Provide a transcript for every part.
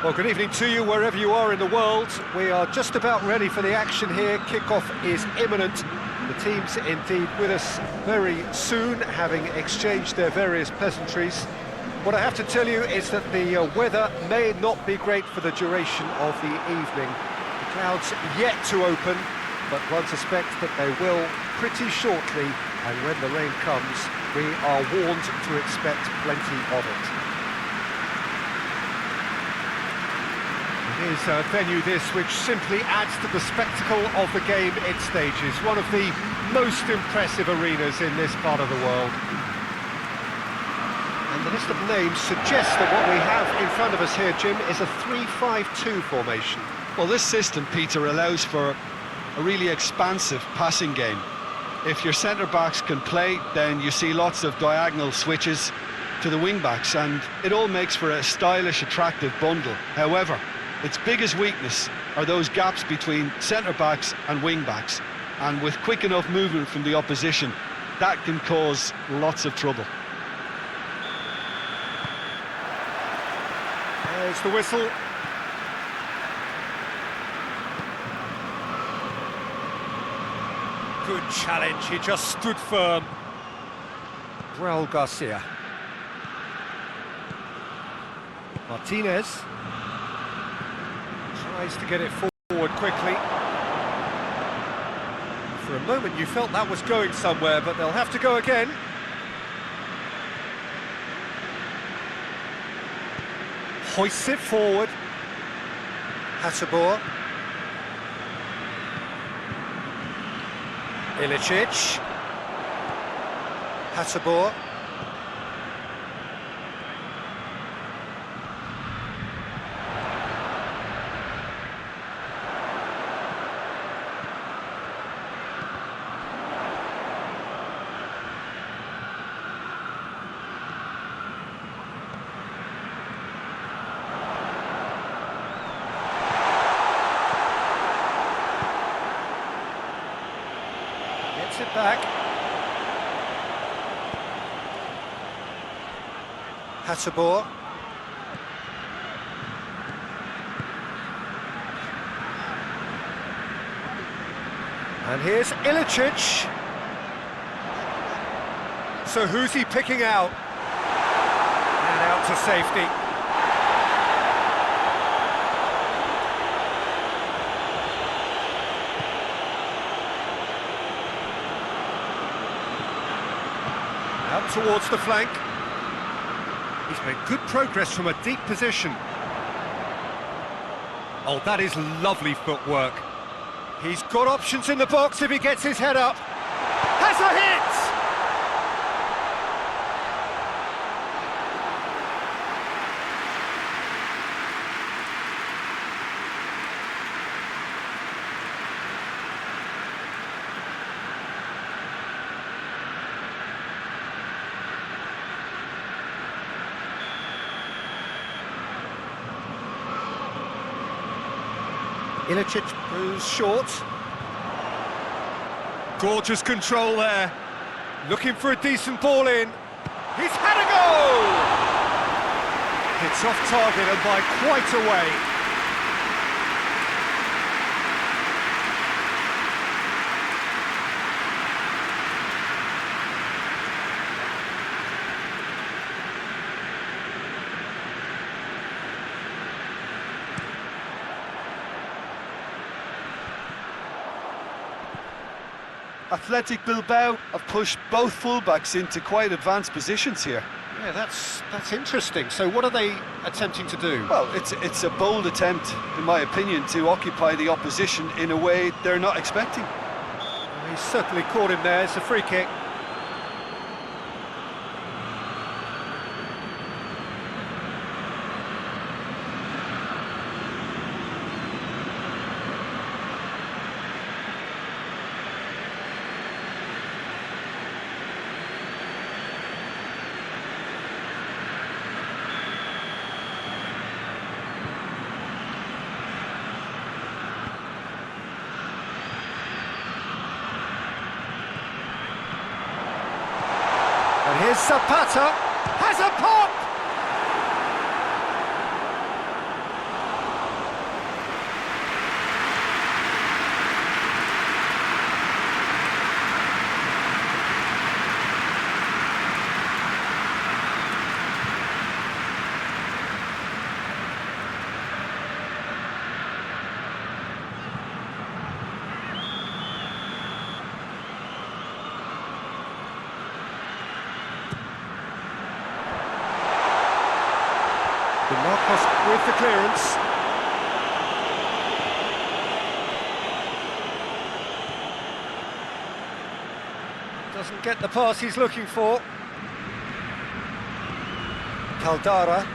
Well, good evening to you wherever you are in the world. We are just about ready for the action here. Kickoff is imminent. The team's indeed with us very soon, having exchanged their various pleasantries. What I have to tell you is that the weather may not be great for the duration of the evening. The clouds yet to open, but one suspects that they will pretty shortly, and when the rain comes, we are warned to expect plenty of it. It is a venue this which simply adds to the spectacle of the game it stages, one of the most impressive arenas in this part of the world. And the list of names suggests that what we have in front of us here, Jim, is a 3-5-2 formation. Well, this system, Peter, allows for a really expansive passing game. If your centre-backs can play, then you see lots of diagonal switches to the wing-backs, and it all makes for a stylish, attractive bundle. However, its biggest weakness are those gaps between centre-backs and wing-backs, and with quick enough movement from the opposition, that can cause lots of trouble. There's the whistle. Good challenge, he just stood firm. Raul Garcia. Martinez tries to get it forward quickly. For a moment you felt that was going somewhere, but they'll have to go again. Hoists it forward. Hotspur. Ilicic. Hotspur. Gets it back. Hotspur. And here's Ilicic. So who's he picking out? And out to safety. Out towards the flank. He's made good progress from a deep position. Oh, that is lovely footwork. He's got options in the box if he gets his head up. Has a hit! Ilicic goes short. Gorgeous control there. Looking for a decent ball in. He's had a goal! It's off target and by quite a way. Athletic Bilbao have pushed both fullbacks into quite advanced positions here. Yeah, that's interesting. So what are they attempting to do? Well, it's a bold attempt, in my opinion, to occupy the opposition in a way they're not expecting. He's certainly caught him there. It's a free kick. And here's Zapata, has a pop! Marcos with the clearance. Doesn't get the pass he's looking for. Caldara.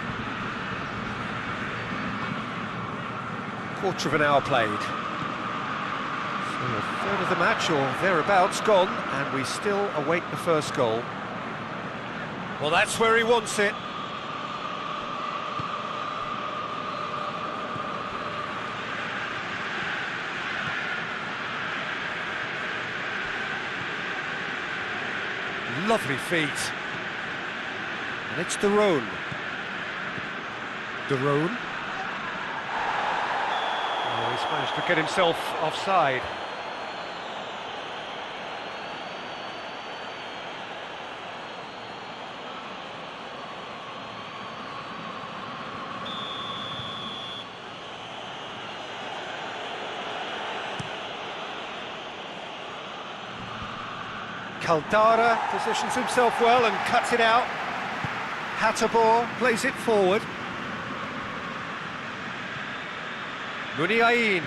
Quarter of an hour played. So a third of the match or thereabouts gone, and we still await the first goal. Well, that's where he wants it. Lovely feet. And it's De Roon. De Roon. Oh, he's managed to get himself offside. Caldara positions himself well and cuts it out. Hotspur plays it forward. Muniain.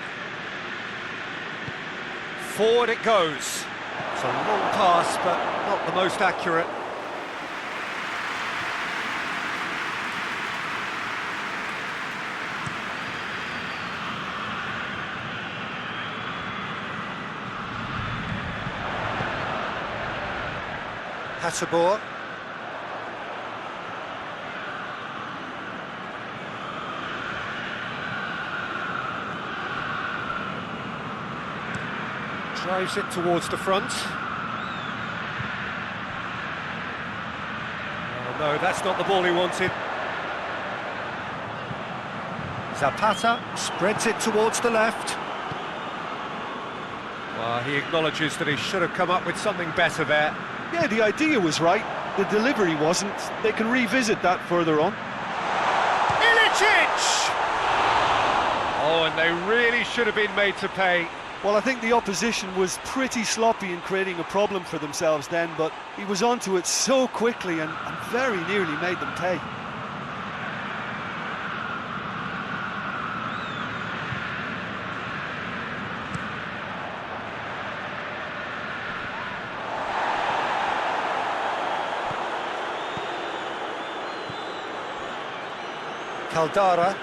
Forward it goes. It's a long pass, but not the most accurate. Hotspur. Drives it towards the front. Oh no, that's not the ball he wanted. Zapata spreads it towards the left. Well, he acknowledges that he should have come up with something better there. Yeah, the idea was right, the delivery wasn't. They can revisit that further on. Ilicic! Oh, and they really should have been made to pay. Well, I think the opposition was pretty sloppy in creating a problem for themselves then, but he was onto it so quickly and very nearly made them pay. Caldara,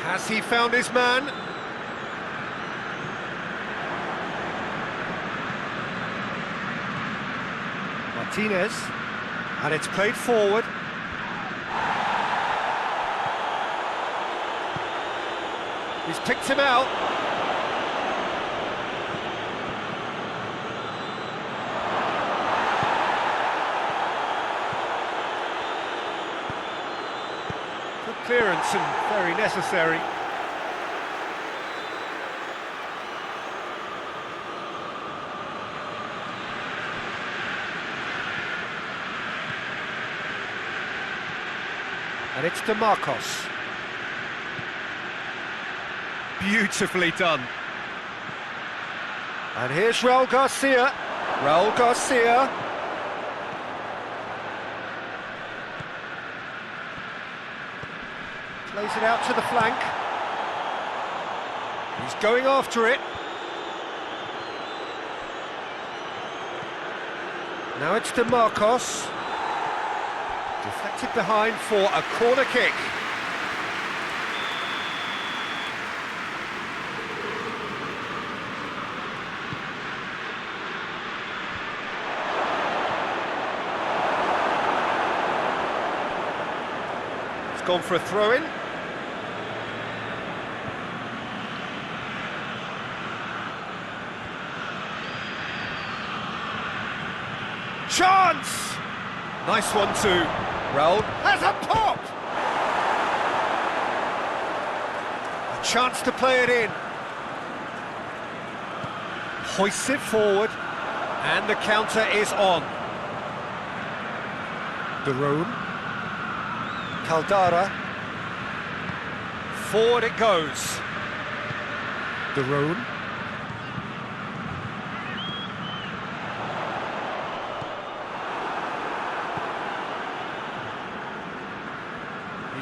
has he found his man? Martinez, and it's played forward. He's picked him out. Good clearance and very necessary. And it's De Marcos. Beautifully done. And here's Raul Garcia. Raul Garcia. Plays it out to the flank. He's going after it. Now it's De Marcos. Deflected behind for a corner kick. It's gone for a throw-in. Chance! Nice one too. Raul has a pop! A chance to play it in. Hoists it forward, and the counter is on. De Roon. Caldara. Forward it goes. De Roon.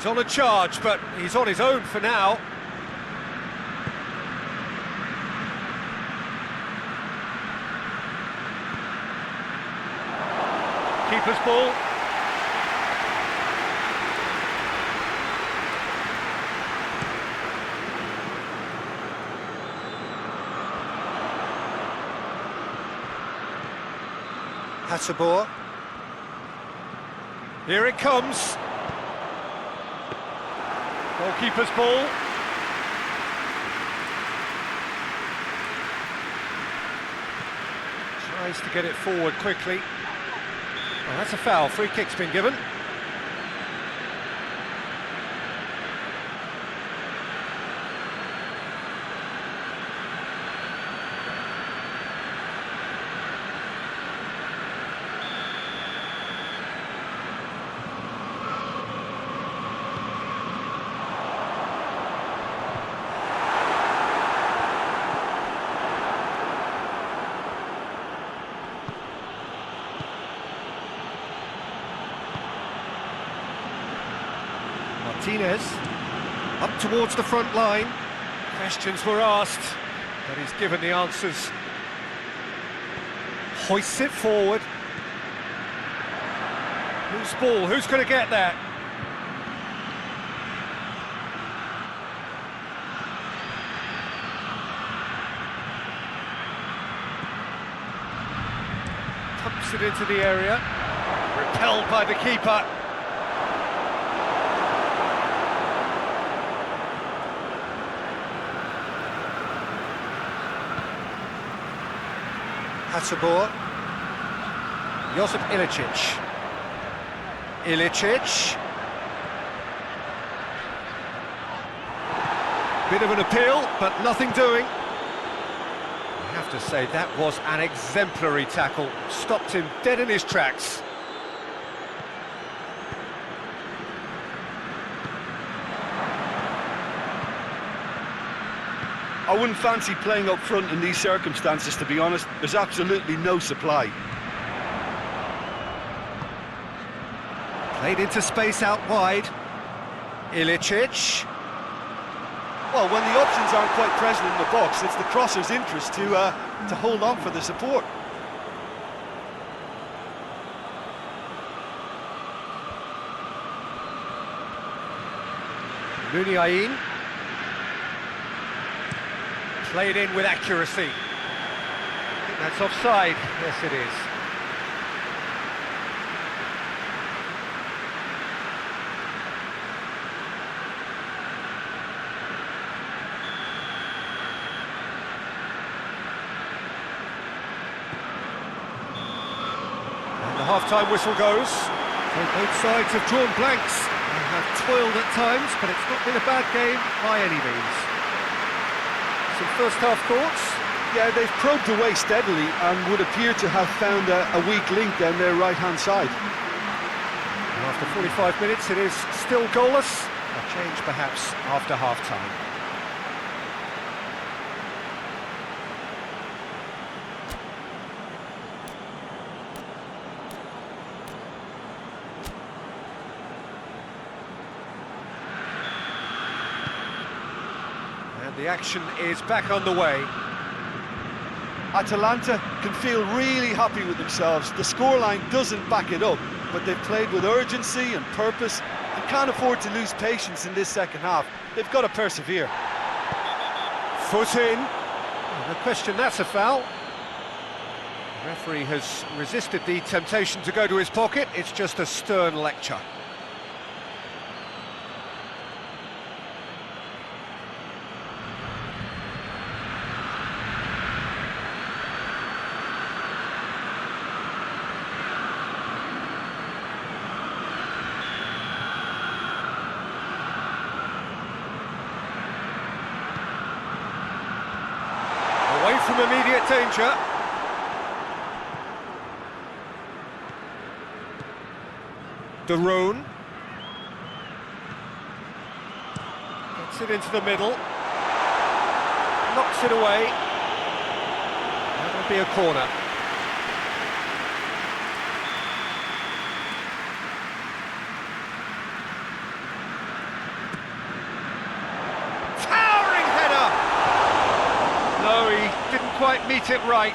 He's on a charge, but he's on his own for now. Keeper's ball. Hotspur. Here it comes. Goalkeeper's ball. Tries to get it forward quickly. Oh, that's a foul. Free kick's been given. Martinez, up towards the front line. Questions were asked, but he's given the answers. Hoists it forward. Whose ball? Who's going to get that? Pumps it into the area. Repelled by the keeper. Hotspur. Josip Ilicic. Ilicic. Bit of an appeal, but nothing doing. I have to say, that was an exemplary tackle. Stopped him dead in his tracks. I wouldn't fancy playing up front in these circumstances, to be honest. There's absolutely no supply. Played into space out wide. Ilicic. Well, when the options aren't quite present in the box, it's the crosser's interest to hold on for the support. Muniain. Played in with accuracy. I think that's offside. Yes, it is. And the half-time whistle goes. So both sides have drawn blanks and have toiled at times, but it's not been a bad game by any means. Some first-half thoughts? Yeah, they've probed away steadily and would appear to have found a weak link down their right-hand side. And after 45 minutes, it is still goalless. A change, perhaps, after half-time. The action is back underway. Atalanta can feel really happy with themselves. The scoreline doesn't back it up, but they've played with urgency and purpose and can't afford to lose patience in this second half. They've got to persevere. Foot in. No question, that's a foul. The referee has resisted the temptation to go to his pocket. It's just a stern lecture. Away from immediate danger. De Roon. Gets it into the middle. Knocks it away. That'll be a corner. meet it right.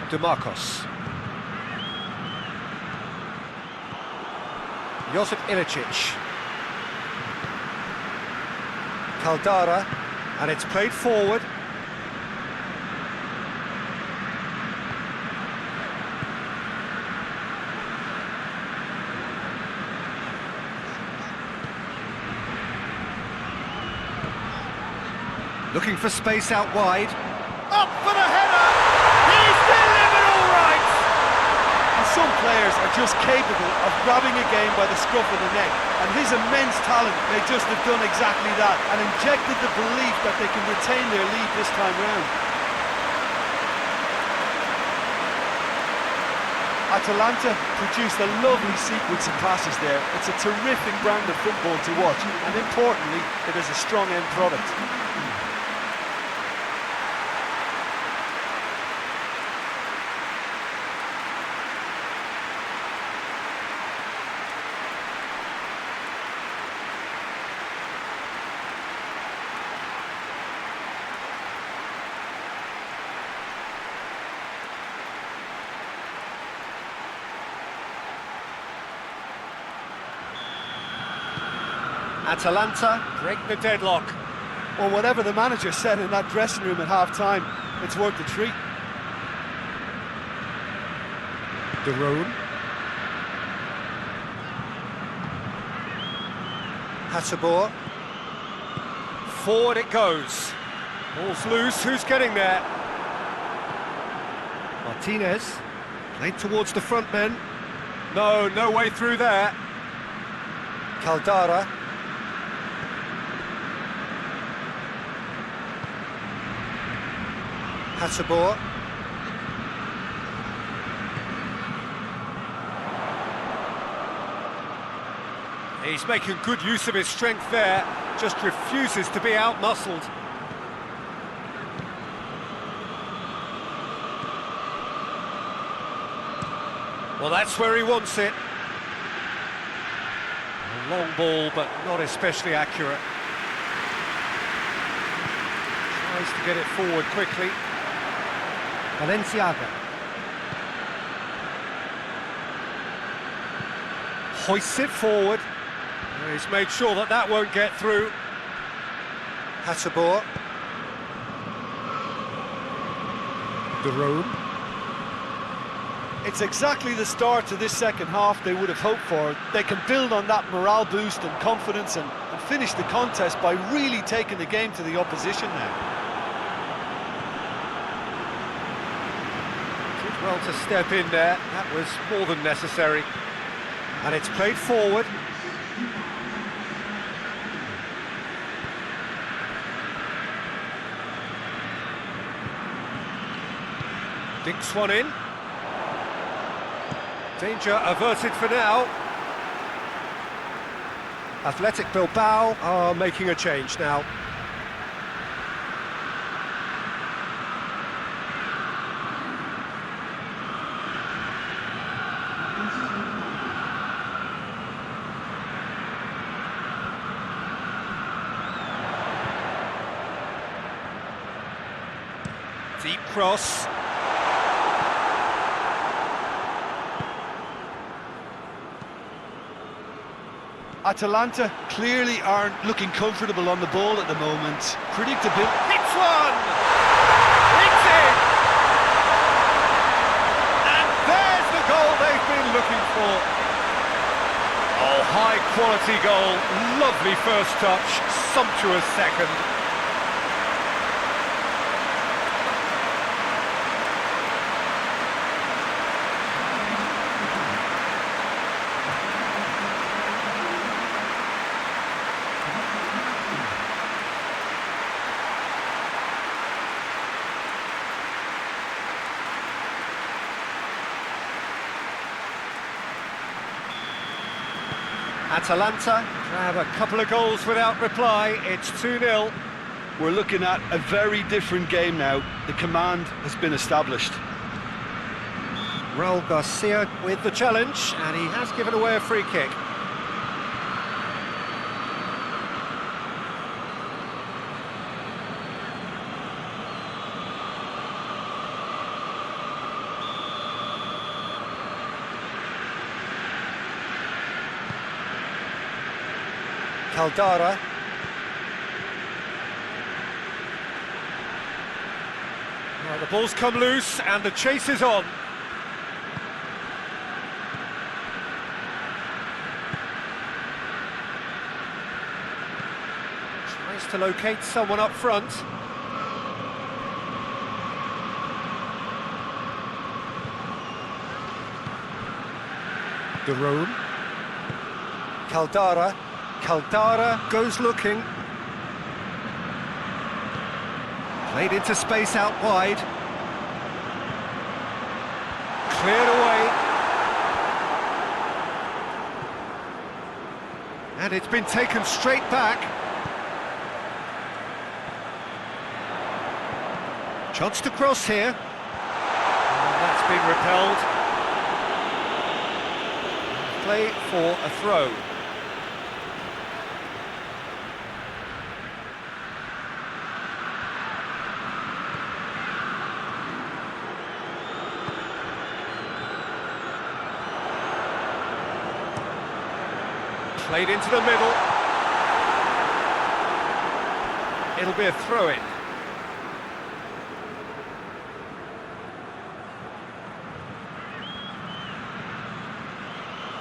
DeMarcos. Josip Ilicic. Caldara, and it's played forward. Looking for space out wide. Up for the header! He's delivered all right! And some players are just capable of grabbing a game by the scruff of the neck, and his immense talent may just have done exactly that and injected the belief that they can retain their lead this time round. Atalanta produced a lovely sequence of passes there. It's a terrific brand of football to watch, and importantly, it is a strong end product. Atalanta break the deadlock. Well, whatever the manager said in that dressing room at half-time, it's worth the treat. De Roon. Hotspur. Forward it goes. Ball's loose, who's getting there? Martinez. Played towards the front men. No way through there. Caldara. Hotspur. He's making good use of his strength there, just refuses to be out-muscled. Well, that's where he wants it. A long ball, but not especially accurate. Tries to get it forward quickly. Valenciaga. Hoists it forward. He's made sure that that won't get through. Hotspur. De Roon. It's exactly the start to this second half they would have hoped for. They can build on that morale boost and confidence and finish the contest by really taking the game to the opposition now. Did well to step in there, that was more than necessary. And it's played forward. Dinks one in. Danger averted for now. Athletic Bilbao are making a change now. Deep cross. Atalanta clearly aren't looking comfortable on the ball at the moment. Predictable. Hits one! Hits it! And there's the goal they've been looking for. Oh, high quality goal. Lovely first touch, sumptuous second. Atalanta grab a couple of goals without reply. It's 2-0. we're looking at a very different game now. The command has been established. Raul Garcia with the challenge, and he has given away a free kick. Caldara. Well, the ball's come loose and the chase is on. Tries to locate someone up front. De Roon. Caldara. Caldara goes looking. Played into space out wide. Cleared away. And it's been taken straight back. Chance to cross here. And that's been repelled. Play for a throw. Played into the middle. It'll be a throw-in.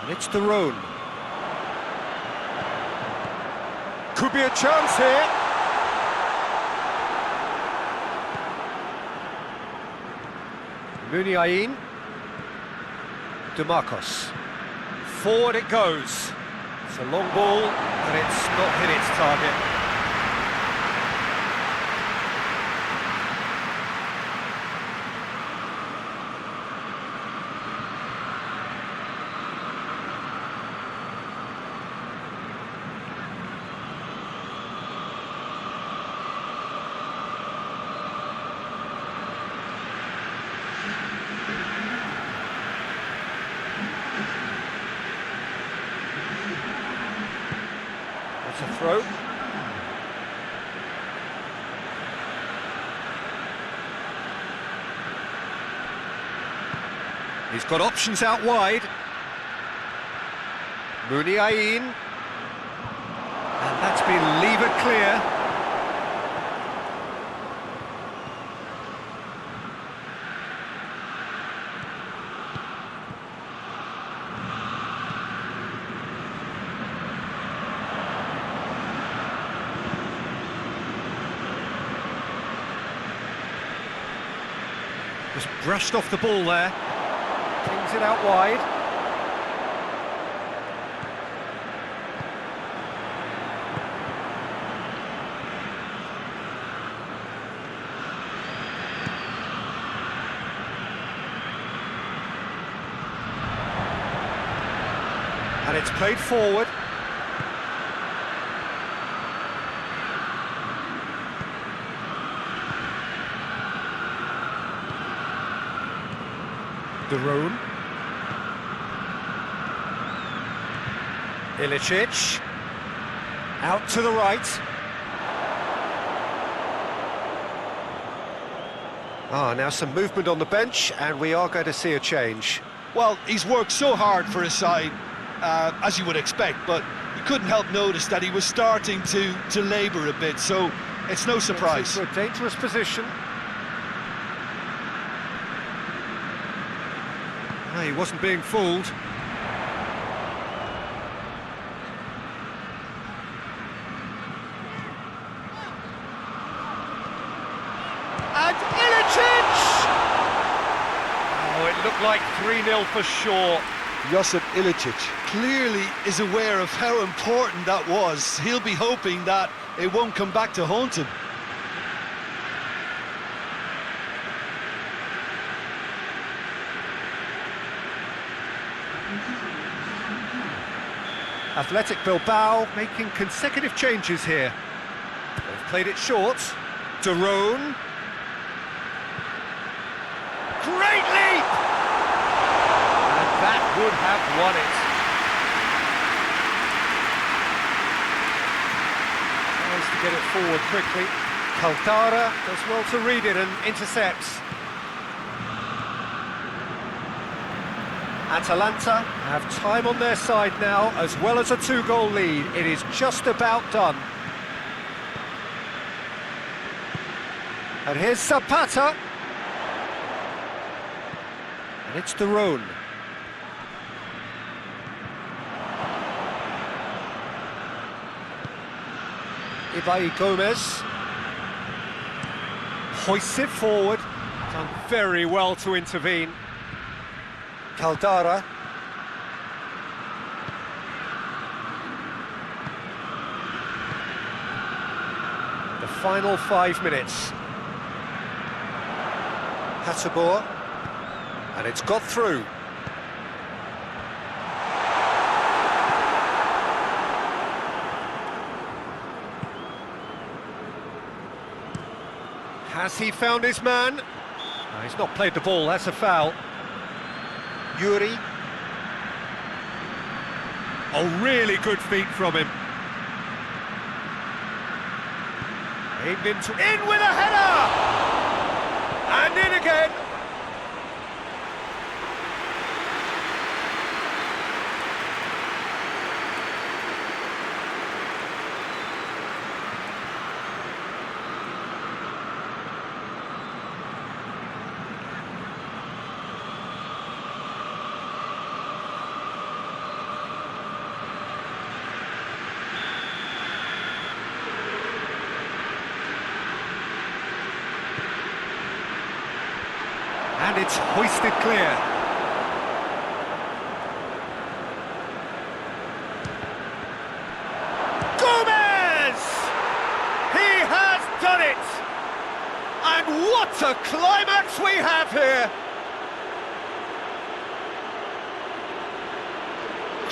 And it's De Roon. Could be a chance here. Muniain. De Marcos. Forward it goes. It's a long ball, but it's not hit its target. It's a throw. He's got options out wide. Muniain. And that's been levered clear. Just brushed off the ball there. Kings it out wide. And it's played forward. De Roon. Ilicic. Out to the right. Now some movement on the bench, and we are going to see a change. Well, he's worked so hard for his side, as you would expect, but you couldn't help notice that he was starting to labour a bit, so it's no surprise. It's a dangerous position. He wasn't being fooled. And Ilicic! Oh, it looked like 3-0 for sure. Josip Ilicic clearly is aware of how important that was. He'll be hoping that it won't come back to haunt him. Athletic Bilbao making consecutive changes here. They've played it short. De Roon. Great leap! And that would have won it. Tries to get it forward quickly. Caldara does well to read it and intercepts. Atalanta have time on their side now, as well as a 2-goal lead. It is just about done. And here's Zapata. And it's De Roon. Ibai Gomez. Hoists it forward. Done very well to intervene. Caldara. The final 5 minutes. Hotspur. And it's got through. Has he found his man? No, he's not played the ball, that's a foul. Yuri. Oh, really good feet from him. Aimed in with a header! And in again! And it's hoisted clear. Gomez! He has done it! And what a climax we have here!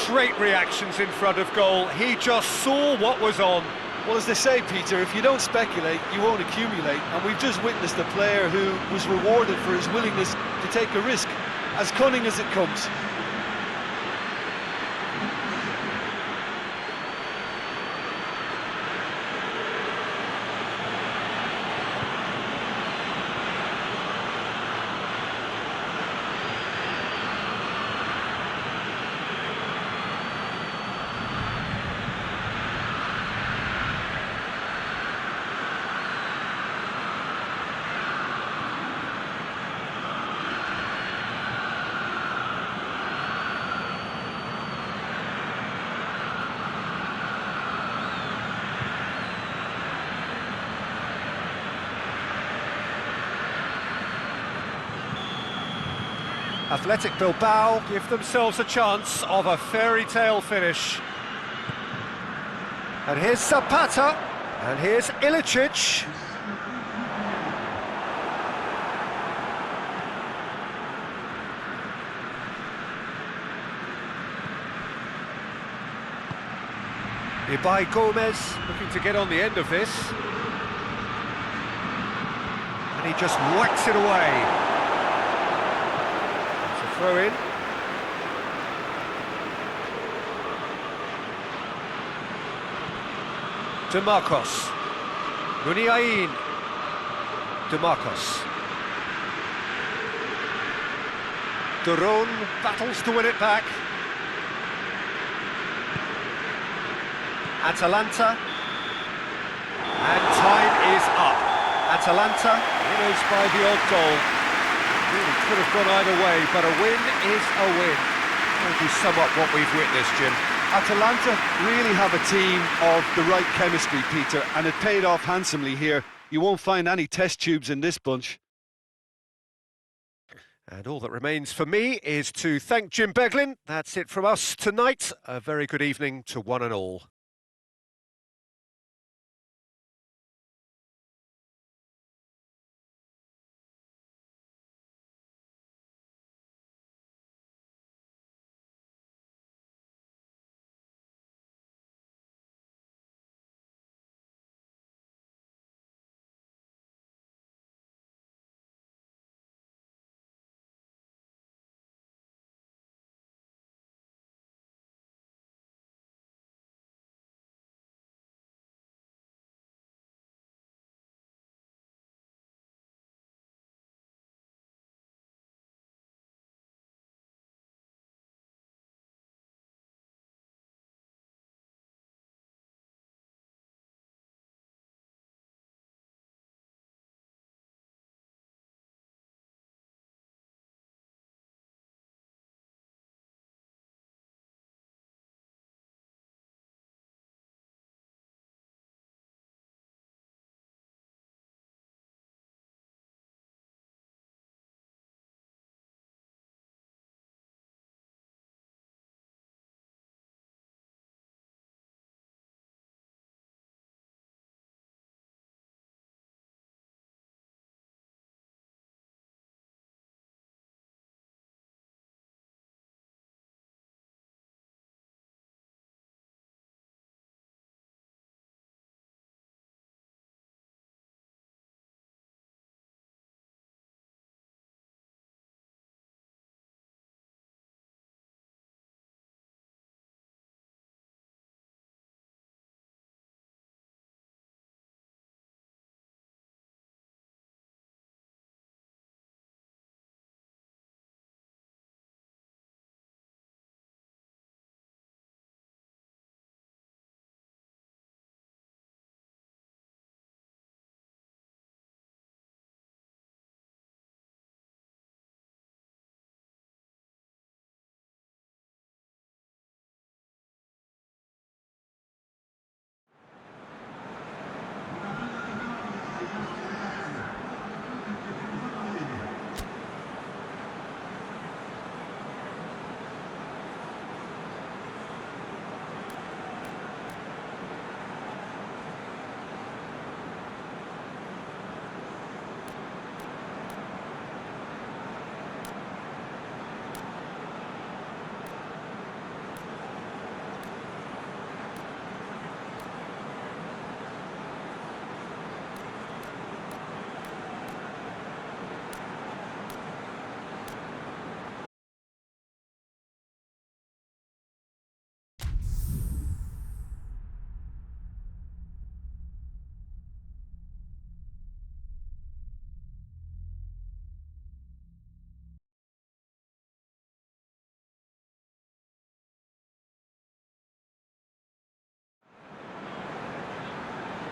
Great reactions in front of goal. He just saw what was on. Well, as they say, Peter, if you don't speculate, you won't accumulate. And we've just witnessed a player who was rewarded for his willingness to take a risk, as cunning as it comes. Athletic Bilbao give themselves a chance of a fairy tale finish. And here's Zapata, and here's Ilicic. Ibai Gomez looking to get on the end of this. And he just whacks it away. Throw in. DeMarcos. Muniain. DeMarcos. De Roon battles to win it back. Atalanta. And time is up. Atalanta winners by the odd goal. Really could have gone either way, but a win is a win. How would you sum up what we've witnessed, Jim? Atalanta really have a team of the right chemistry, Peter, and it paid off handsomely here. You won't find any test tubes in this bunch. And all that remains for me is to thank Jim Beglin. That's it from us tonight. A very good evening to one and all.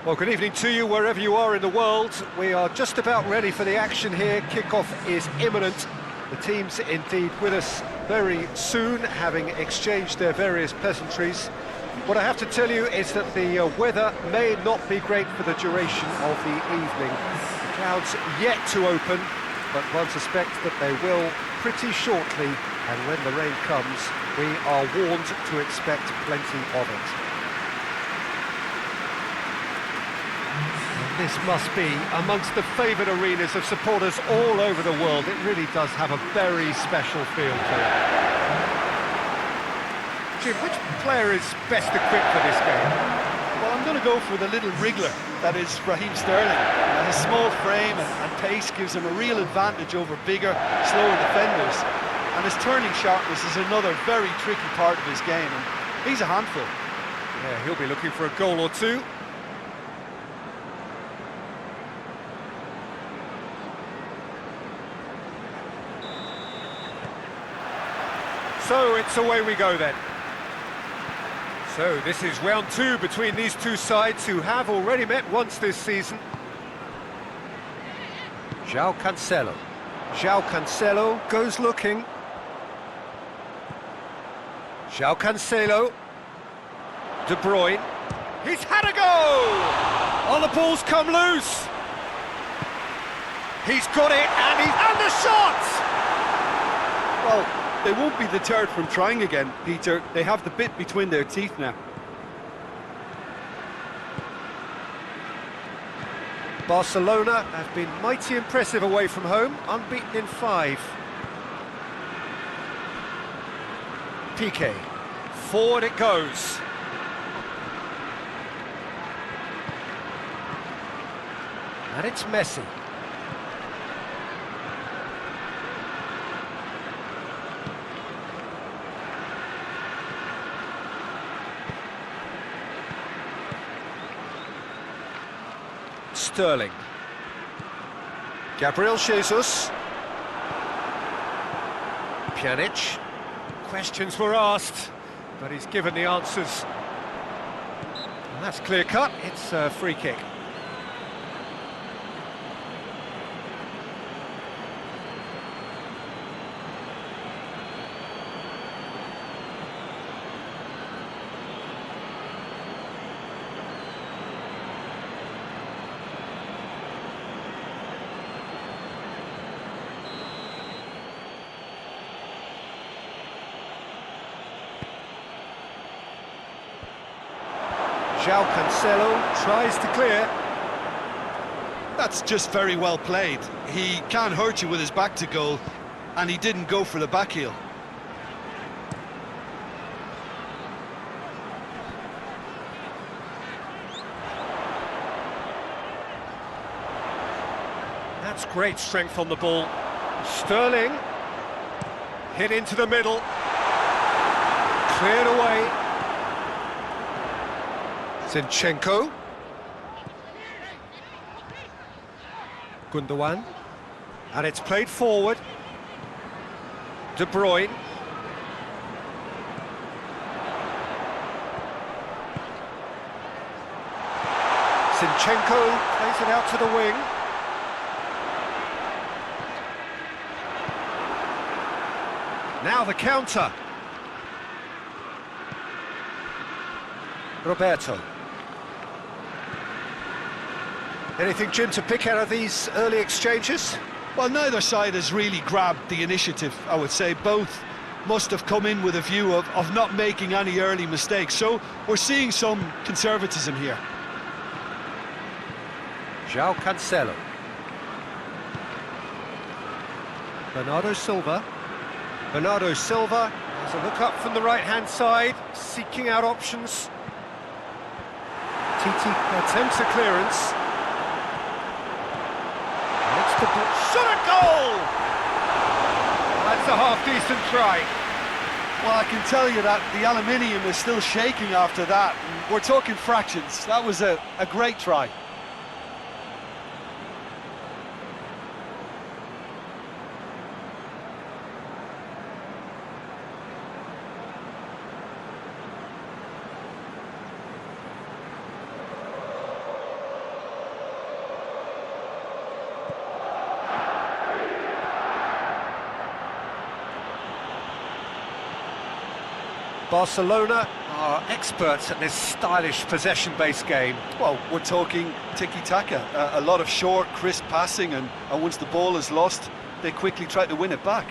Well, good evening to you wherever you are in the world. We are just about ready for the action here. Kickoff is imminent. The team's indeed with us very soon, having exchanged their various pleasantries. What I have to tell you is that the weather may not be great for the duration of the evening. The clouds yet to open, but one suspects that they will pretty shortly, and when the rain comes, we are warned to expect plenty of it. This must be amongst the favoured arenas of supporters all over the world. It really does have a very special feel to it. Jim, which player is best equipped for this game? Well, I'm going to go for the little wriggler, that is Raheem Sterling. His small frame and pace gives him a real advantage over bigger, slower defenders. And his turning sharpness is another very tricky part of his game, and he's a handful. Yeah, he'll be looking for a goal or two. So it's away we go then. So this is round two between these two sides who have already met once this season. João Cancelo. João Cancelo goes looking. João Cancelo. De Bruyne. He's had a go! Oh, the ball's come loose. He's got it and the shot! Well, they won't be deterred from trying again, Peter. They have the bit between their teeth now. Barcelona have been mighty impressive away from home, unbeaten in 5. Piqué, forward it goes. And it's Messi. Sterling. Gabriel Jesus. Pjanic. Questions were asked, but he's given the answers. And that's clear cut, it's a free kick. João Cancelo tries to clear. That's just very well played. He can't hurt you with his back to goal, and he didn't go for the back heel. That's great strength on the ball. Sterling hit into the middle, cleared away. Zinchenko. Gundogan. And it's played forward. De Bruyne. Zinchenko plays it out to the wing. Now the counter. Roberto. Anything, Jim, to pick out of these early exchanges? Well, neither side has really grabbed the initiative, I would say. Both must have come in with a view of not making any early mistakes. So we're seeing some conservatism here. João Cancelo. Bernardo Silva. Bernardo Silva has a look up from the right-hand side, seeking out options. Titi attempts a clearance. Shot a goal! That's a half-decent try. Well, I can tell you that the aluminium is still shaking after that. We're talking fractions. That was a great try. Barcelona are experts at this stylish possession-based game. Well, we're talking tiki-taka, a lot of short, crisp passing, and once the ball is lost, they quickly try to win it back.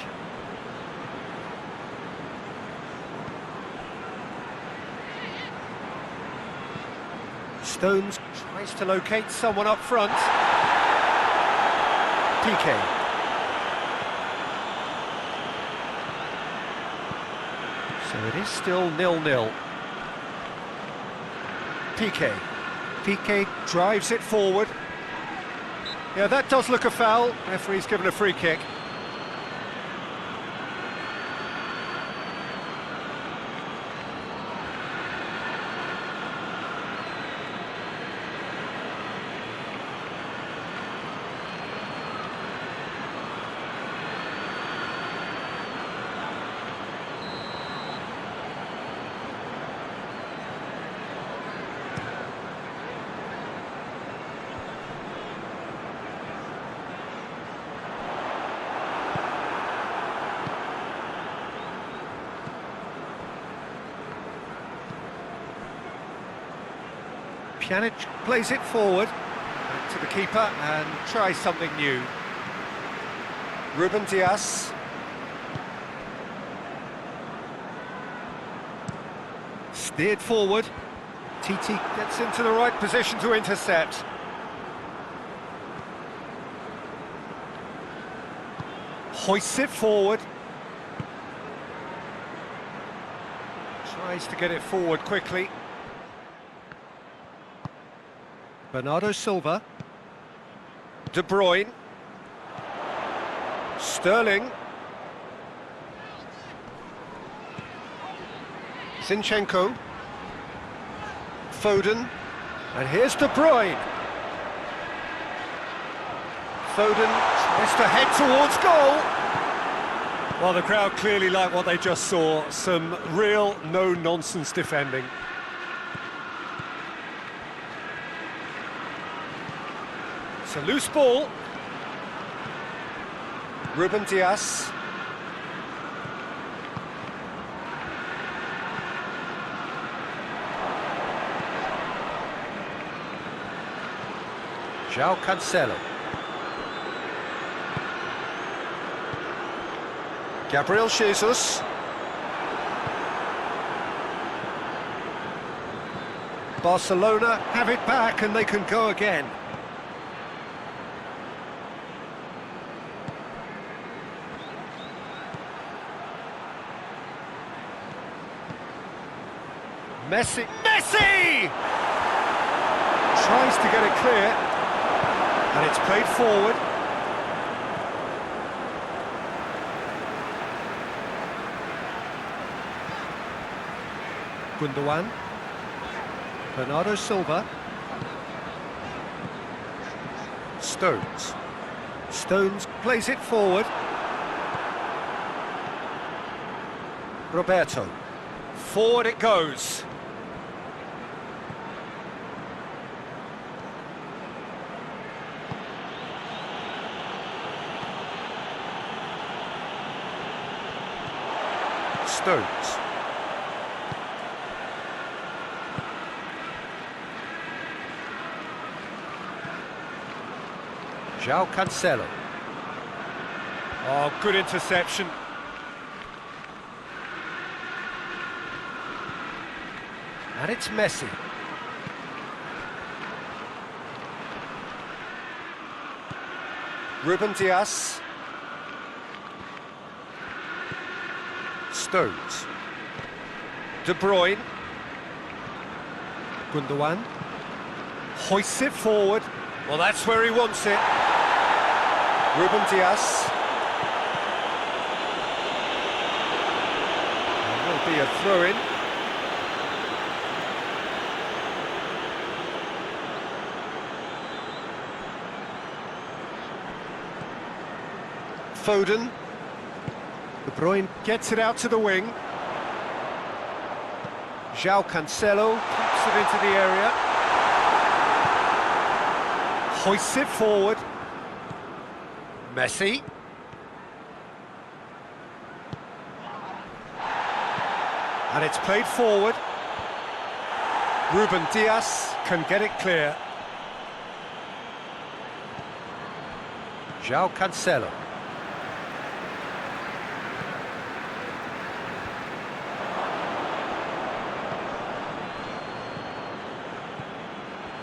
Stones tries to locate someone up front. PK. So it is still 0-0. PK. PK drives it forward. Yeah, that does look a foul. Referee's given a free kick. Pjanic plays it forward to the keeper and tries something new. Ruben Dias. Steered forward. Titi gets into the right position to intercept. Hoists it forward. Tries to get it forward quickly. Bernardo Silva, De Bruyne, Sterling, Zinchenko, Foden, and here's De Bruyne. Foden tries to head towards goal. Well, the crowd clearly like what they just saw, some real no-nonsense defending. It's a loose ball. Ruben Dias. João Cancelo. Gabriel Jesus. Barcelona have it back and they can go again. Messi! Messi! Tries to get it clear, and it's played forward. Gundogan. Bernardo Silva. Stones. Stones plays it forward. Roberto. Forward it goes. Stones. João Cancelo. Oh, good interception. And it's Messi. Ruben Dias. Stones. De Bruyne. Gundogan. Hoists it forward. Well, that's where he wants it. Ruben Dias. There will be a throw-in. Foden. De Bruyne gets it out to the wing. João Cancelo keeps it into the area. Hoists it forward. Messi. And it's played forward. Ruben Dias can get it clear. João Cancelo.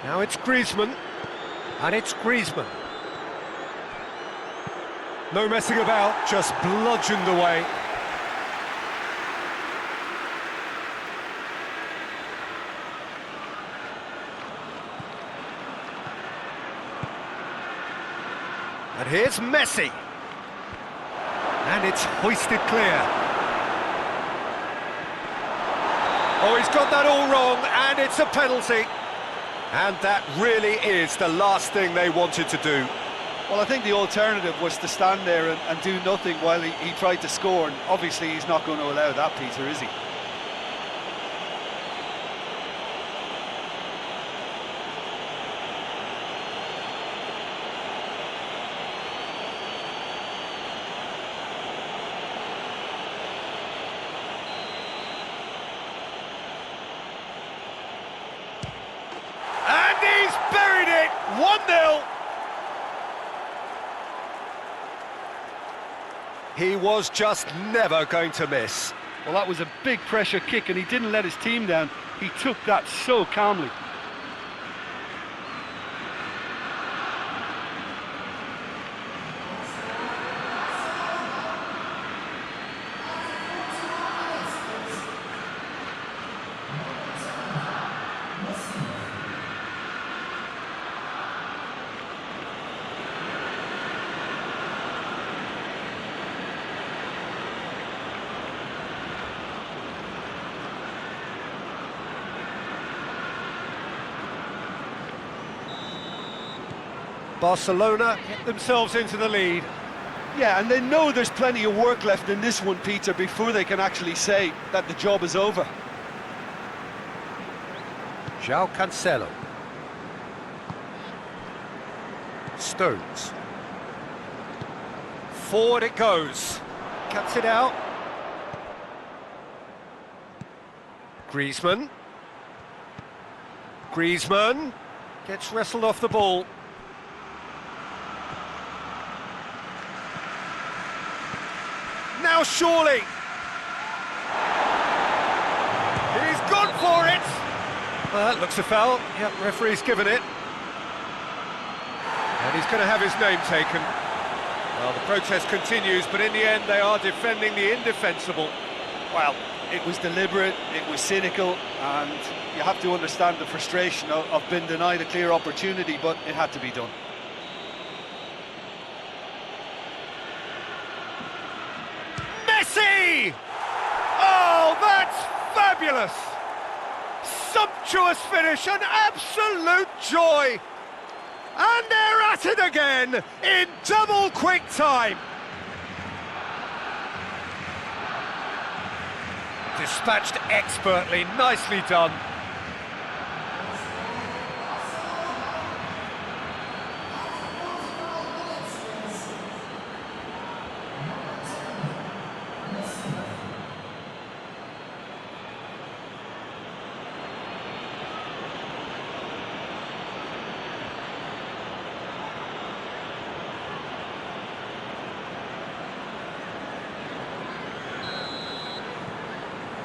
Now it's Griezmann. And it's Griezmann. No messing about, just bludgeoned away. And here's Messi. And it's hoisted clear. Oh, he's got that all wrong, and it's a penalty. And that really is the last thing they wanted to do. Well, I think the alternative was to stand there and do nothing while he tried to score, and obviously he's not going to allow that, Peter, is he? And he's buried it! 1-0! He was just never going to miss. Well, that was a big pressure kick, and he didn't let his team down. He took that so calmly. Barcelona get themselves into the lead. Yeah, and they know there's plenty of work left in this one, Peter, before they can actually say that the job is over. João Cancelo. Stones. Forward it goes. Cuts it out. Griezmann. Griezmann gets wrestled off the ball. Now surely. He's gone for it. Well, that looks a foul. Yep, referee's given it. And he's going to have his name taken. Well, the protest continues, but in the end they are defending the indefensible. Well, it was deliberate, it was cynical, and you have to understand the frustration of being denied a clear opportunity, but it had to be done. Messi! Oh, that's fabulous! Sumptuous finish, an absolute joy! And they're at it again in double quick time. Dispatched expertly, nicely done.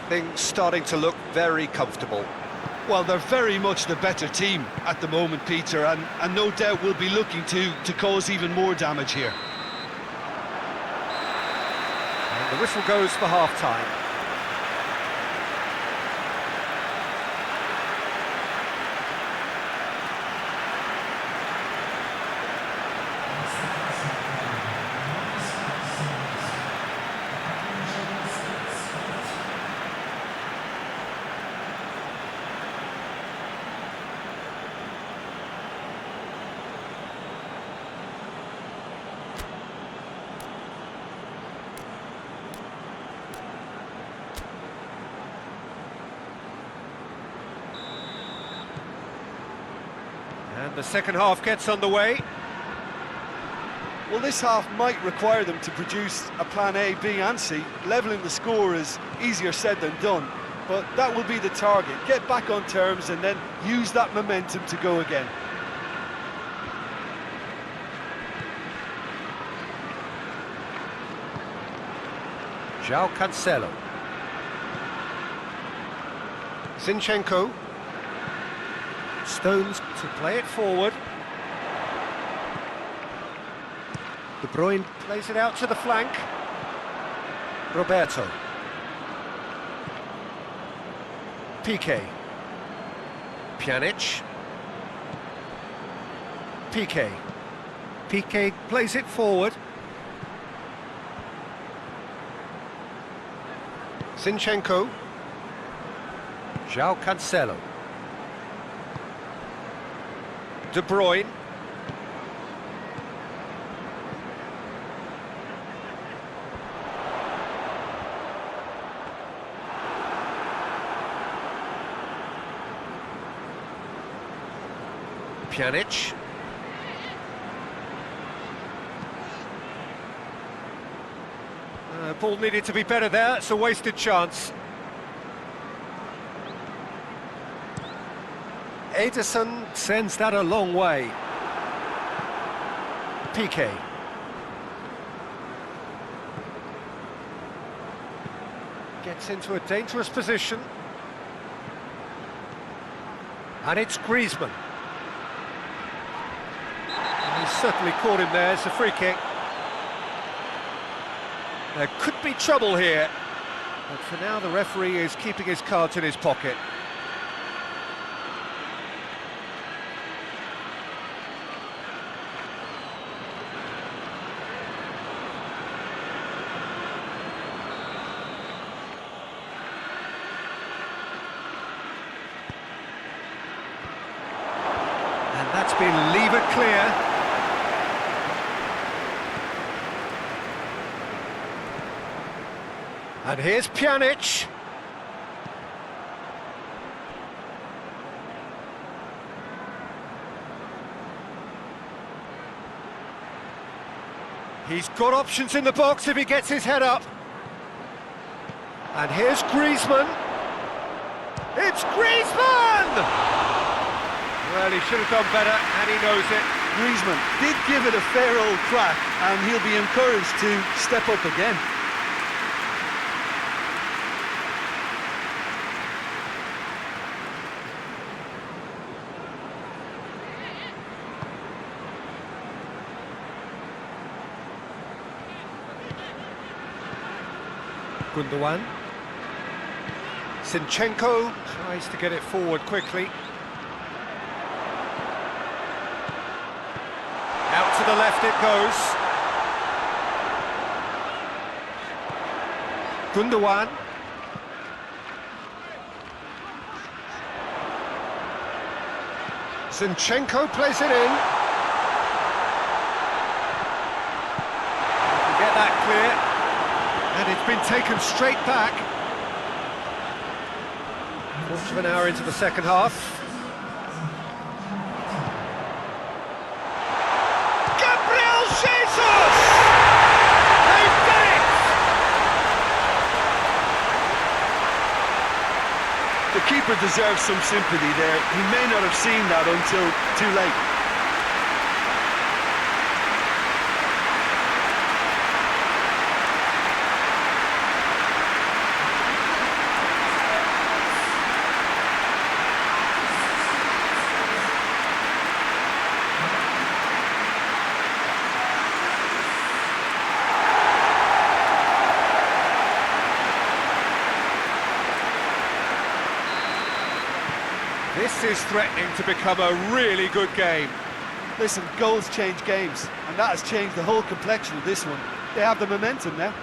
Things starting to look very comfortable. Well, they're very much the better team at the moment, Peter, and no doubt will be looking to cause even more damage here. And the whistle goes for half-time. And the second half gets underway. Well, this half might require them to produce a plan A, B and C. Levelling the score is easier said than done, but that will be the target. Get back on terms and then use that momentum to go again. João Cancelo. Zinchenko. Stones to play it forward. De Bruyne plays it out to the flank. Roberto. Piqué. Pjanic. Piqué. Piqué plays it forward. Zinchenko. João Cancelo. De Bruyne. Pjanic. Ball needed to be better there, it's a wasted chance. Ederson sends that a long way. Piqué. Gets into a dangerous position. And it's Griezmann. He's certainly caught him there, it's a free kick. There could be trouble here, but for now the referee is keeping his cards in his pocket. And that's been levered clear. And here's Pjanic. He's got options in the box if he gets his head up. And here's Griezmann. It's Griezmann! Well, he should have done better, and he knows it. Griezmann did give it a fair old crack, and he'll be encouraged to step up again. Gundogan. Zinchenko tries to get it forward quickly. Out to the left it goes. Gundogan. Zinchenko plays it in. Get that clear. And it's been taken straight back. Quarter of an hour into the second half. Gabriel Jesus! They've done it! The keeper deserves some sympathy there. He may not have seen that until too late. This is threatening to become a really good game. Listen, goals change games, and that has changed the whole complexion of this one. They have the momentum now.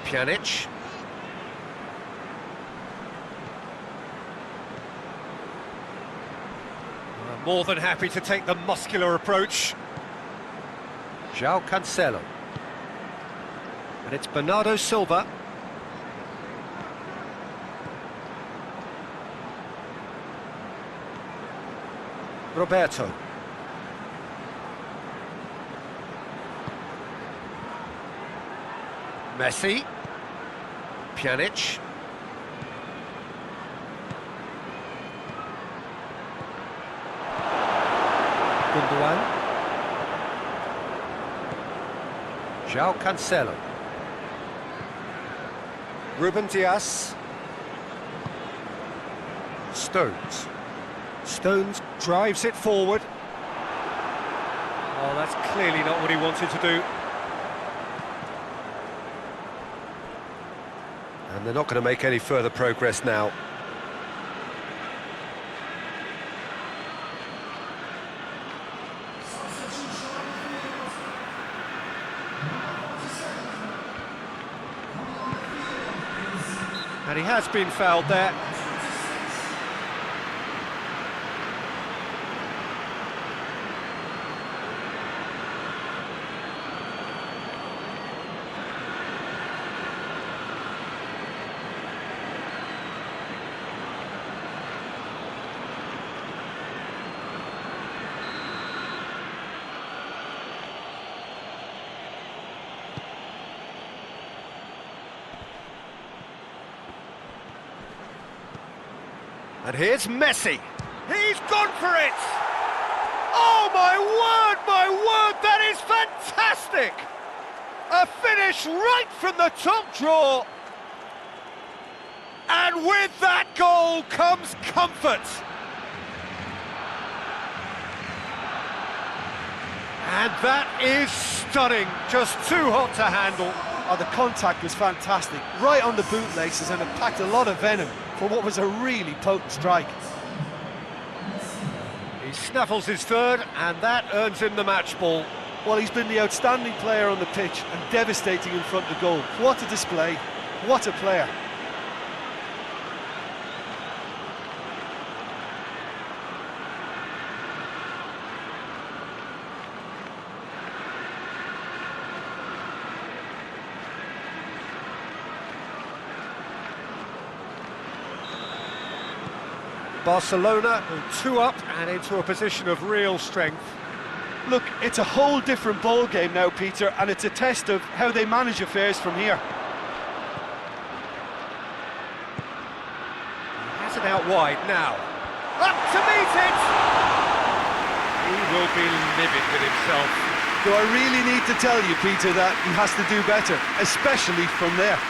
Pjanic. More than happy to take the muscular approach. João Cancelo. And it's Bernardo Silva. Roberto. Messi. Pjanic. Gundogan. João Cancelo. Ruben Dias. Stones. Stones drives it forward. Oh, that's clearly not what he wanted to do. And they're not going to make any further progress now. And he has been fouled there. And here's Messi. He's gone for it! Oh, my word, that is fantastic! A finish right from the top draw. And with that goal comes comfort. And that is stunning, just too hot to handle. Oh, the contact was fantastic, right on the bootlaces, and it packed a lot of venom for what was a really potent strike. He snaffles his third, and that earns him the match ball. Well, he's been the outstanding player on the pitch and devastating in front of goal. What a display, what a player. Barcelona 2 up and into a position of real strength. Look, it's a whole different ball game now, Peter, and it's a test of how they manage affairs from here. He has it out wide now. Up to meet it! He will be livid with himself. Do I really need to tell you, Peter, that he has to do better, especially from there?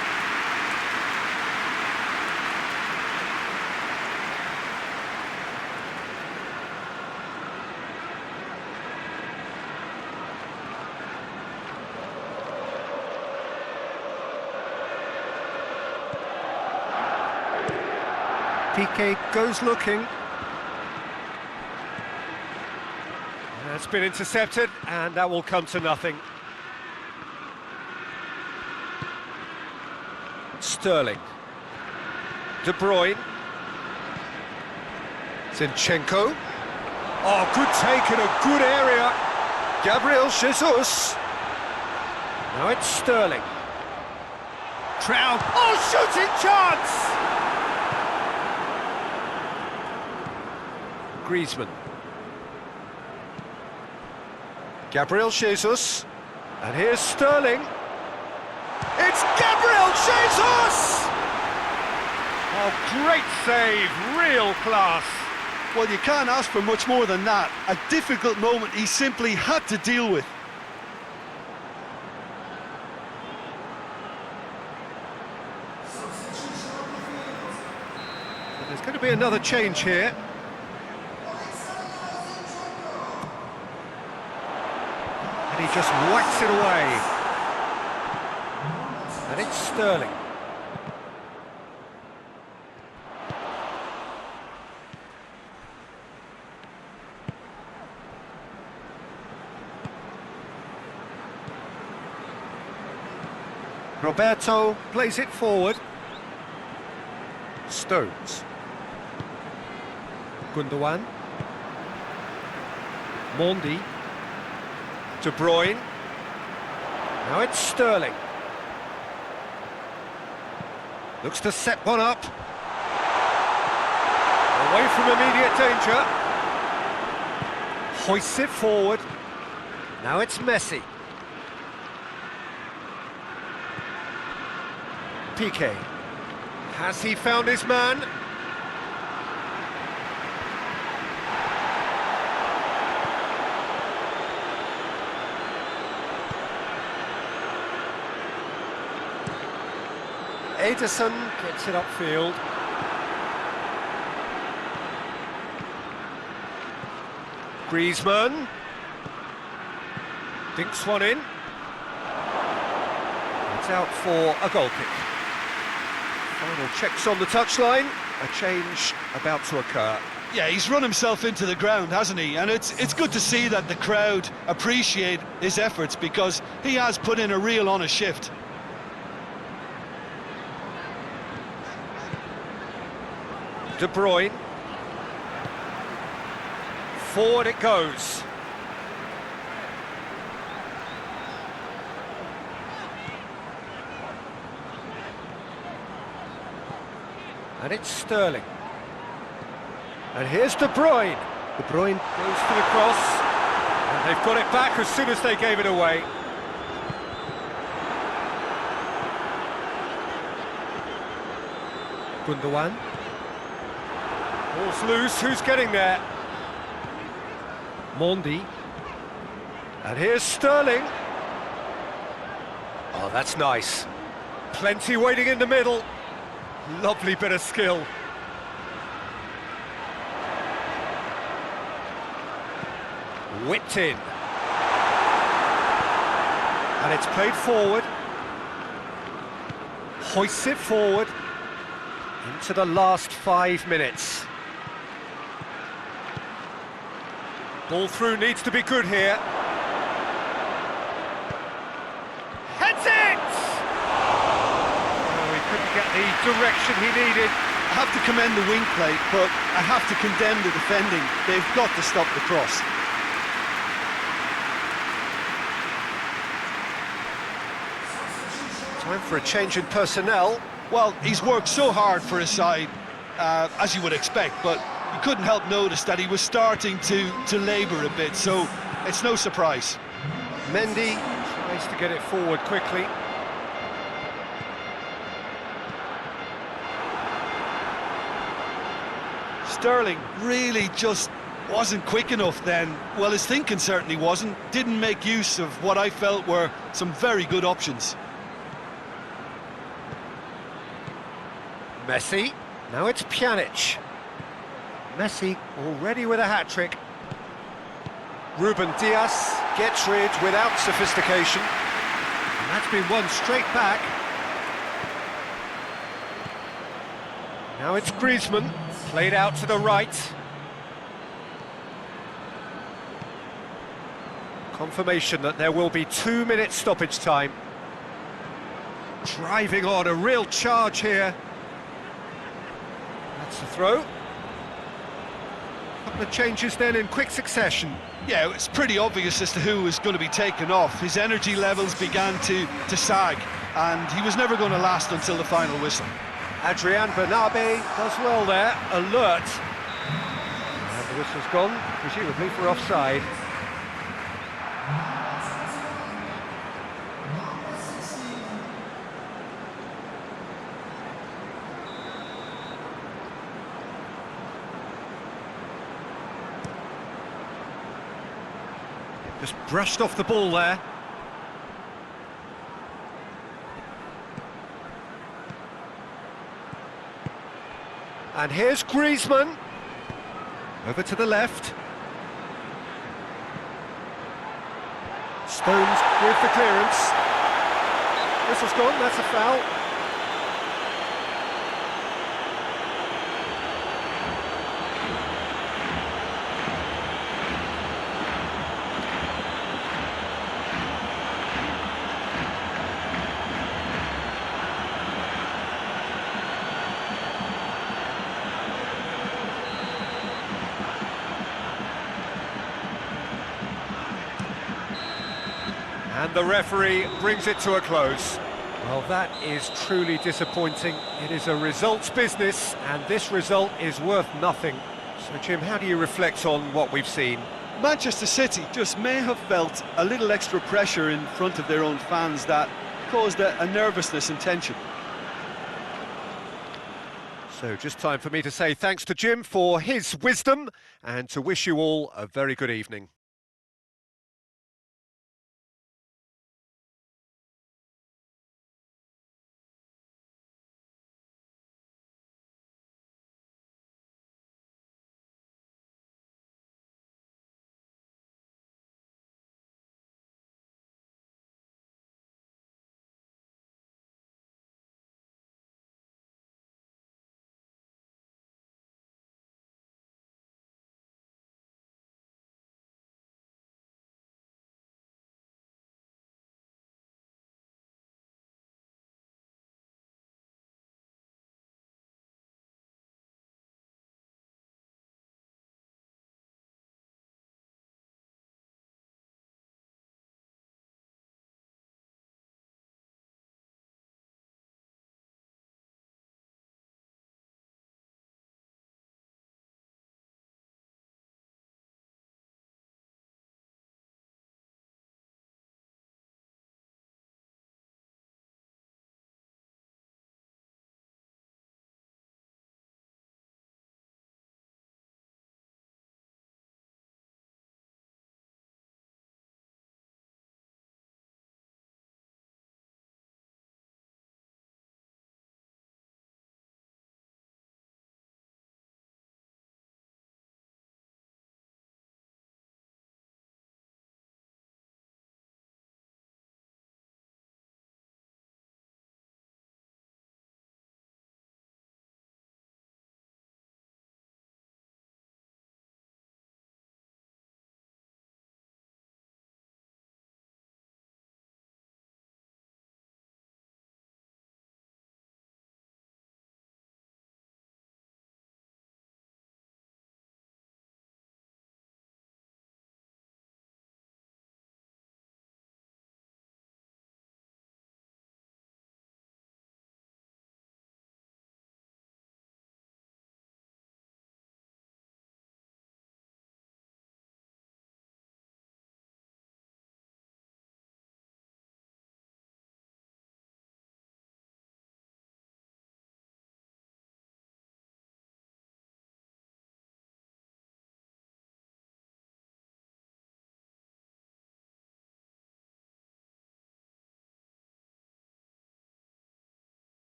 Piqué goes looking. That's been intercepted, and that will come to nothing. Sterling. De Bruyne. Zinchenko. Oh, good take in a good area. Gabriel Jesus. Now it's Sterling. Trout. Oh, shooting chance! Griezmann. Gabriel Jesus. And here's Sterling. It's Gabriel Jesus! Oh, great save, real class. Well, you can't ask for much more than that. A difficult moment he simply had to deal with. But there's going to be another change here. And he just whacks it away. And it's Sterling. Roberto plays it forward. Stones. Gundogan. Mondi. De Bruyne. Now it's Sterling. Looks to set one up. Away from immediate danger. Hoists it forward. Now it's Messi. Piqué. Has he found his man? Ederson gets it upfield. Griezmann dinks one in. It's out for a goal kick. Final checks on the touchline. A change about to occur. Yeah, he's run himself into the ground, hasn't he? And it's good to see that the crowd appreciate his efforts, because he has put in a real honest shift. De Bruyne. Forward it goes. And it's Sterling. And here's De Bruyne. De Bruyne goes for the cross. And they've got it back as soon as they gave it away. Gundogan. Ball's loose, who's getting there? Mondi. And here's Sterling. Oh, that's nice. Plenty waiting in the middle. Lovely bit of skill. Whipped in. And it's played forward. Hoists it forward. Into the last 5 minutes. Ball through needs to be good here. Heads it! Oh, he couldn't get the direction he needed. I have to commend the wing play, but I have to condemn the defending. They've got to stop the cross. Time for a change in personnel. Well, he's worked so hard for his side, as you would expect, but you couldn't help notice that he was starting to labour a bit, so it's no surprise. Mendy tries to get it forward quickly. Sterling really just wasn't quick enough then. Well, his thinking certainly wasn't. Didn't make use of what I felt were some very good options. Messi. Now it's Pjanic. Messi already with a hat-trick. Ruben Dias gets rid without sophistication. And that's been won straight back. Now it's Griezmann, played out to the right. Confirmation that there will be 2 minutes stoppage time. Driving on, a real charge here. That's the throw. Couple of changes then in quick succession. Yeah, it's pretty obvious as to who was going to be taken off. His energy levels began to sag, and he was never going to last until the final whistle. Adrian Bernabe does well there, alert. And the whistle's gone, presumably for offside. Just brushed off the ball there. And here's Griezmann. Over to the left. Stones with the clearance. Whistle's gone, that's a foul. And the referee brings it to a close. Well, that is truly disappointing. It is a results business, and this result is worth nothing. So, Jim, how do you reflect on what we've seen? Manchester City just may have felt a little extra pressure in front of their own fans that caused a nervousness and tension. So just time for me to say thanks to Jim for his wisdom and to wish you all a very good evening.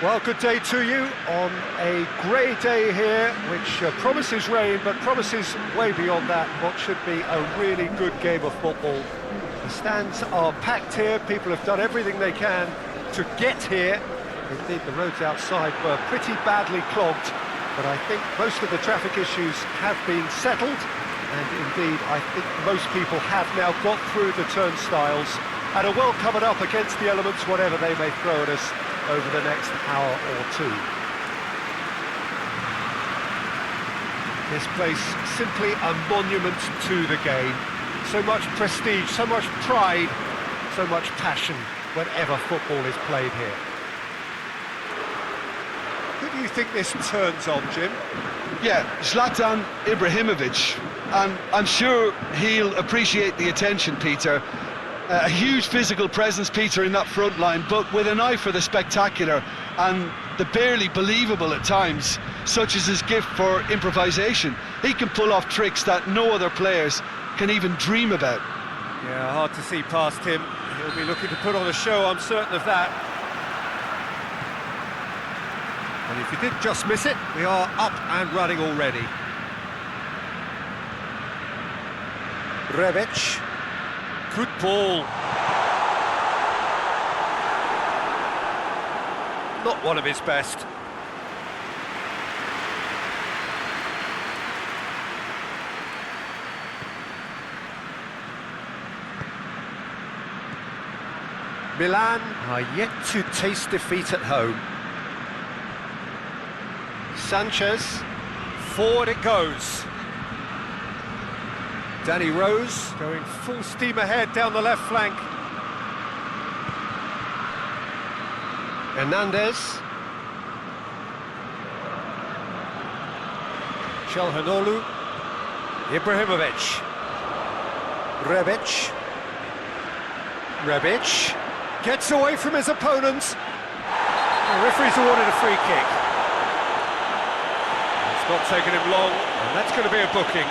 Well, good day to you on a grey day here, which promises rain, but promises way beyond that what should be a really good game of football. The stands are packed here, people have done everything they can to get here. Indeed, the roads outside were pretty badly clogged, but I think most of the traffic issues have been settled, and indeed, I think most people have now got through the turnstiles and are well covered up against the elements, whatever they may throw at us over the next hour or two. This place, simply a monument to the game. So much prestige, so much pride, so much passion whenever football is played here. Who do you think this turns on, Jim? Yeah, Zlatan Ibrahimovic, and I'm sure he'll appreciate the attention, Peter. A huge physical presence, Peter, in that front line, but with an eye for the spectacular and the barely believable at times, such as his gift for improvisation. He can pull off tricks that no other players can even dream about. Yeah, hard to see past him. He'll be looking to put on a show, I'm certain of that. And if you did just miss it, we are up and running already. Rebic. Good ball. Not one of his best. Milan are yet to taste defeat at home. Sanchez, forward it goes. Danny Rose going full steam ahead down the left flank. Hernandez. Çalhanoğlu. Ibrahimovic. Rebic. Rebic gets away from his opponents. The referee's awarded a free kick. It's not taken him long, and that's going to be a booking.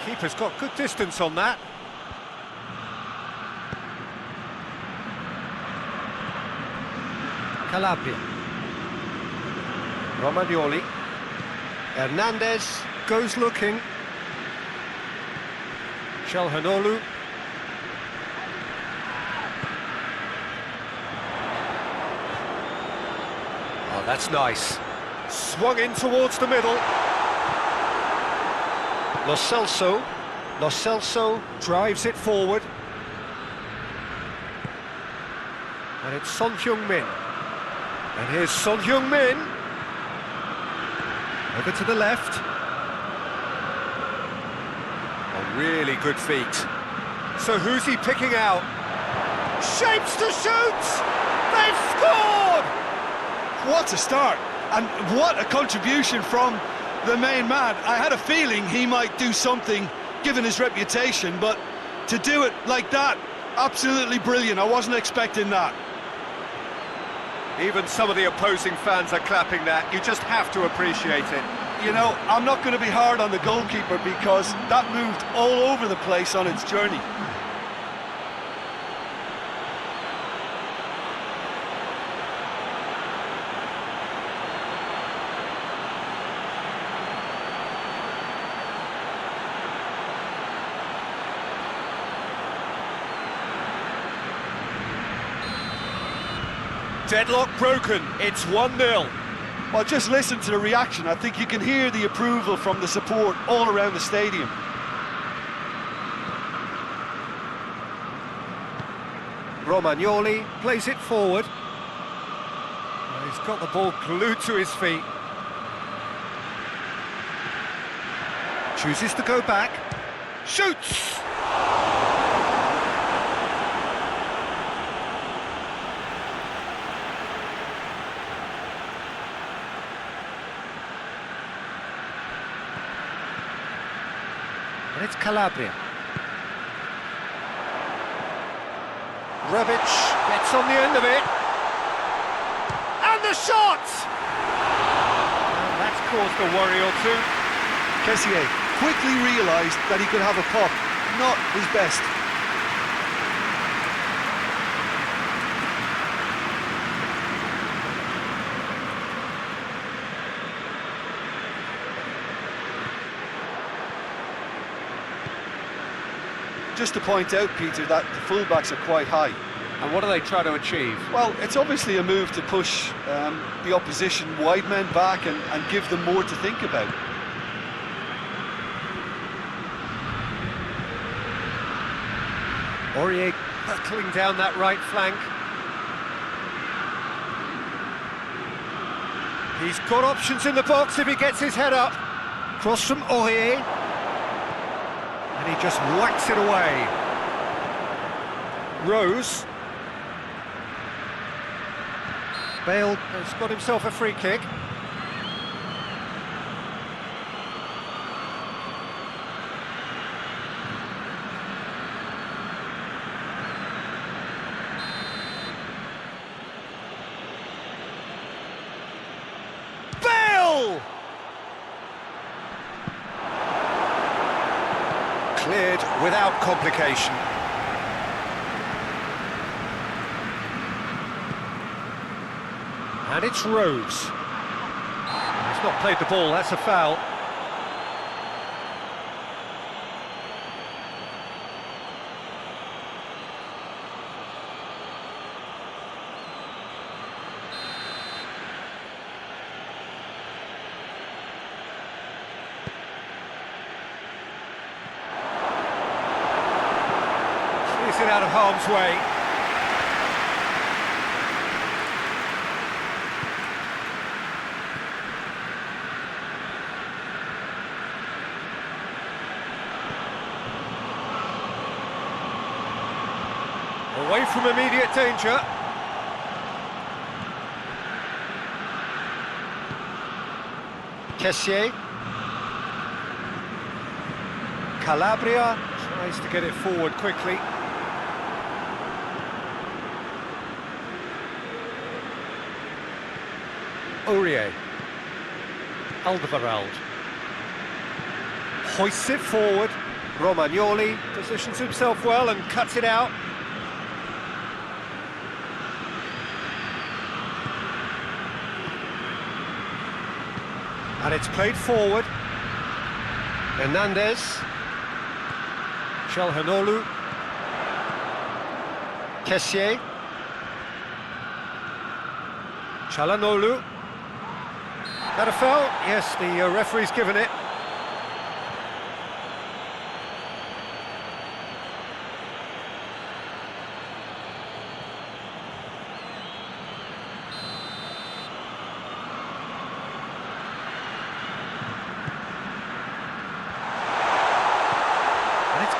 Keeper's got good distance on that. Calabria. Romagnoli. Hernandez goes looking. Çalhanoğlu. Oh, that's nice. Swung in towards the middle. Lo Celso drives it forward. And it's Son Heung-min. And here's Son Heung-min. Over to the left. Oh, really good feet. So who's he picking out? Shapes to shoot! They've scored! What a start, and what a contribution from the main man. I had a feeling he might do something given his reputation, but to do it like that, absolutely brilliant. I wasn't expecting that. Even some of the opposing fans are clapping that. You just have to appreciate it. You know, I'm not going to be hard on the goalkeeper because that moved all over the place on its journey. Deadlock broken, it's 1-0. Well, just listen to the reaction. I think you can hear the approval from the support all around the stadium. Romagnoli plays it forward. He's got the ball glued to his feet. Chooses to go back. Shoots! And it's Calabria. Rebic gets on the end of it. And the shot! Well, that's caused a worry or two. Kessié quickly realised that he could have a pop. Not his best. Just to point out, Peter, that the fullbacks are quite high. And what do they try to achieve? Well, it's obviously a move to push the opposition wide men back and give them more to think about. Aurier hurtling down that right flank. He's got options in the box if he gets his head up. Cross from Aurier. And he just whacks it away. Rose. Bale has got himself a free kick. Bale! Cleared without complication. And it's Rose. He's not played the ball, that's a foul. Clears it out of harm's way. Away from immediate danger. Kessié. Calabria tries to get it forward quickly. Aurier. Alderweireld. Hoists it forward. Romagnoli positions himself well and cuts it out. And it's played forward. Hernandez. Çalhanoğlu. Kessié. Çalhanoğlu. That a foul? Yes, the referee's given it.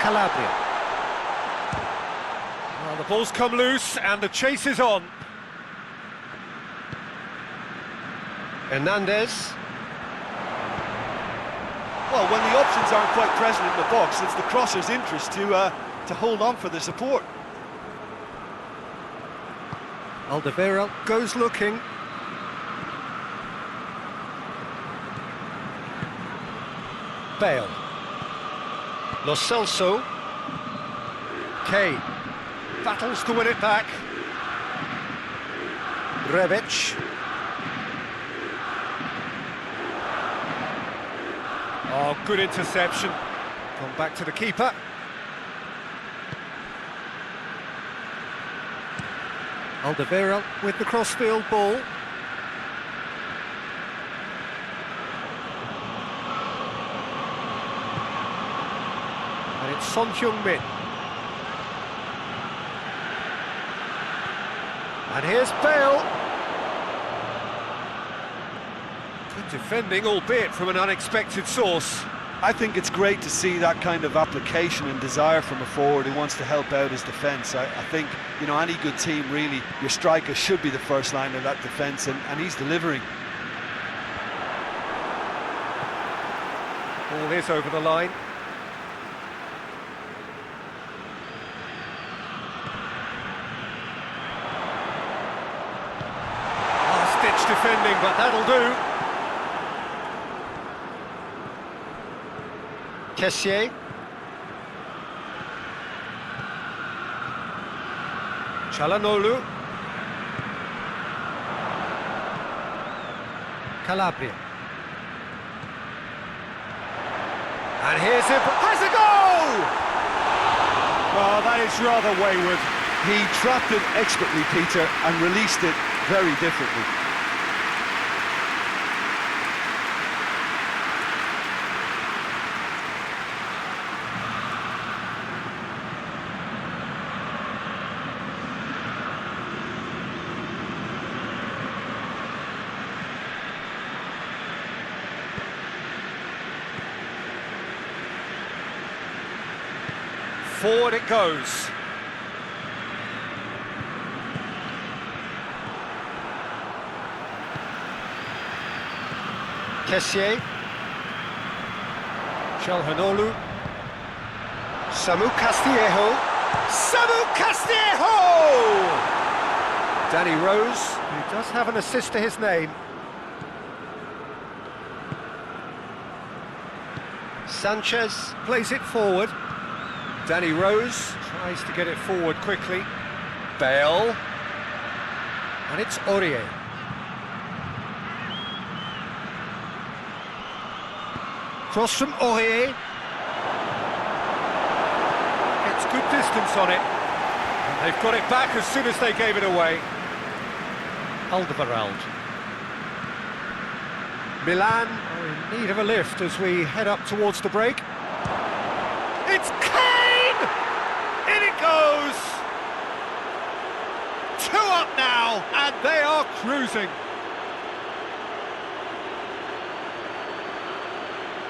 Calabria. Well, the ball's come loose and the chase is on. Hernandez. Well, when the options aren't quite present in the box, it's the crosser's interest to hold on for the support. Alderweireld goes looking. Bale. Lo Celso. Kay battles to win it back. Rebic. Oh, good interception. Gone back to the keeper. Alderweireld with the crossfield ball. And it's Son Heung-min. And here's Bale. Good defending, albeit from an unexpected source. I think it's great to see that kind of application and desire from a forward who wants to help out his defence. I think, you know, any good team, really, your striker should be the first line of that defence, and he's delivering. Ball is over the line. Last-ditch defending, but that'll do. Kessié. Çalhanoğlu. Calabria. And here's it, has a goal! Well, that is rather wayward. He trapped it expertly, Peter, and released it very differently. Forward it goes. Kessié. Çalhanoğlu. Samu Castillejo. Samu Castillejo! Danny Rose, who does have an assist to his name. Sanchez plays it forward. Danny Rose tries to get it forward quickly. Bale. And it's Aurier. Cross from Aurier. Gets good distance on it. And they've got it back as soon as they gave it away. Alderweireld. Milan are in need of a lift as we head up towards the break. It's Kane! In it goes! 2 up now, and they are cruising.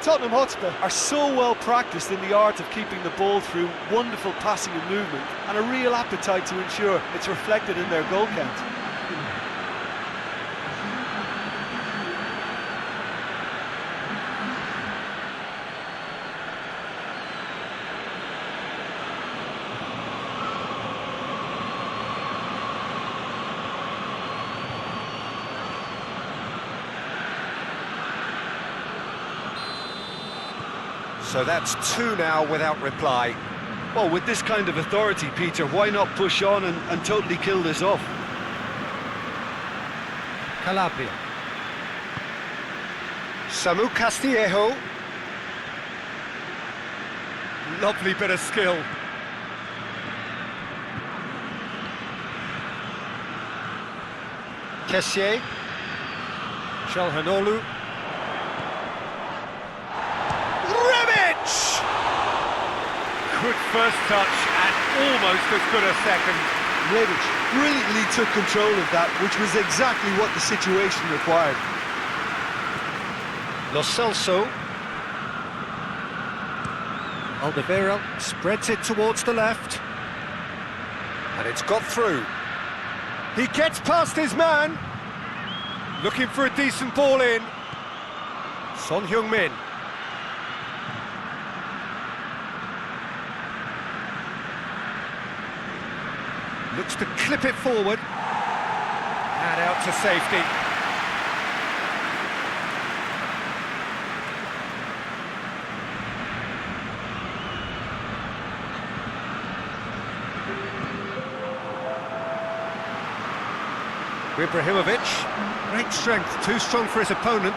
Tottenham Hotspur are so well practiced in the art of keeping the ball through wonderful passing and movement, and a real appetite to ensure it's reflected in their goal count. So that's 2 now without reply. Well, with this kind of authority, Peter, why not push on and totally kill this off? Calabria. Samu Castillejo. Lovely bit of skill. Kessié. Çalhanoğlu. Good first touch and almost as good a second. Rebic brilliantly took control of that, which was exactly what the situation required. Lo Celso. Alderweireld spreads it towards the left. And it's got through. He gets past his man. Looking for a decent ball in. Son Heung-min. Looks to clip it forward. And out to safety. Ibrahimovic. Great strength, too strong for his opponent.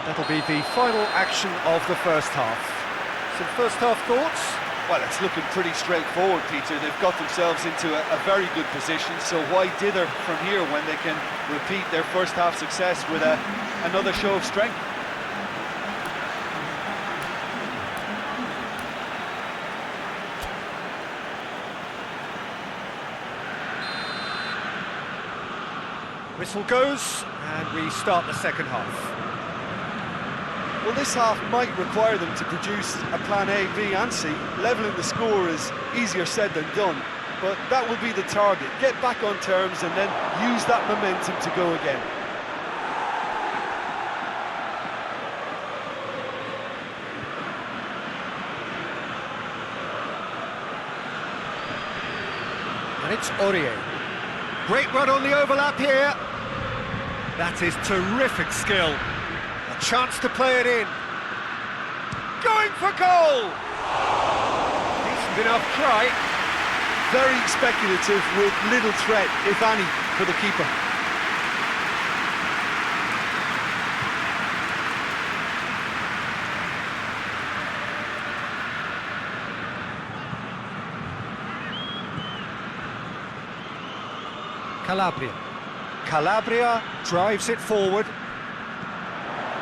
That'll be the final action of the first half. Some first half thoughts? Well, it's looking pretty straightforward, Peter. They've got themselves into a very good position, so why dither from here when they can repeat their first half success with another show of strength? Whistle goes, and we start the second half. Well, this half might require them to produce a plan A, B and C. Levelling the score is easier said than done, but that will be the target. Get back on terms and then use that momentum to go again. And it's Aurier. Great run on the overlap here. That is terrific skill. A chance to play it in. Going for goal! Decent enough try. Very speculative with little threat, if any, for the keeper. Calabria. Calabria drives it forward.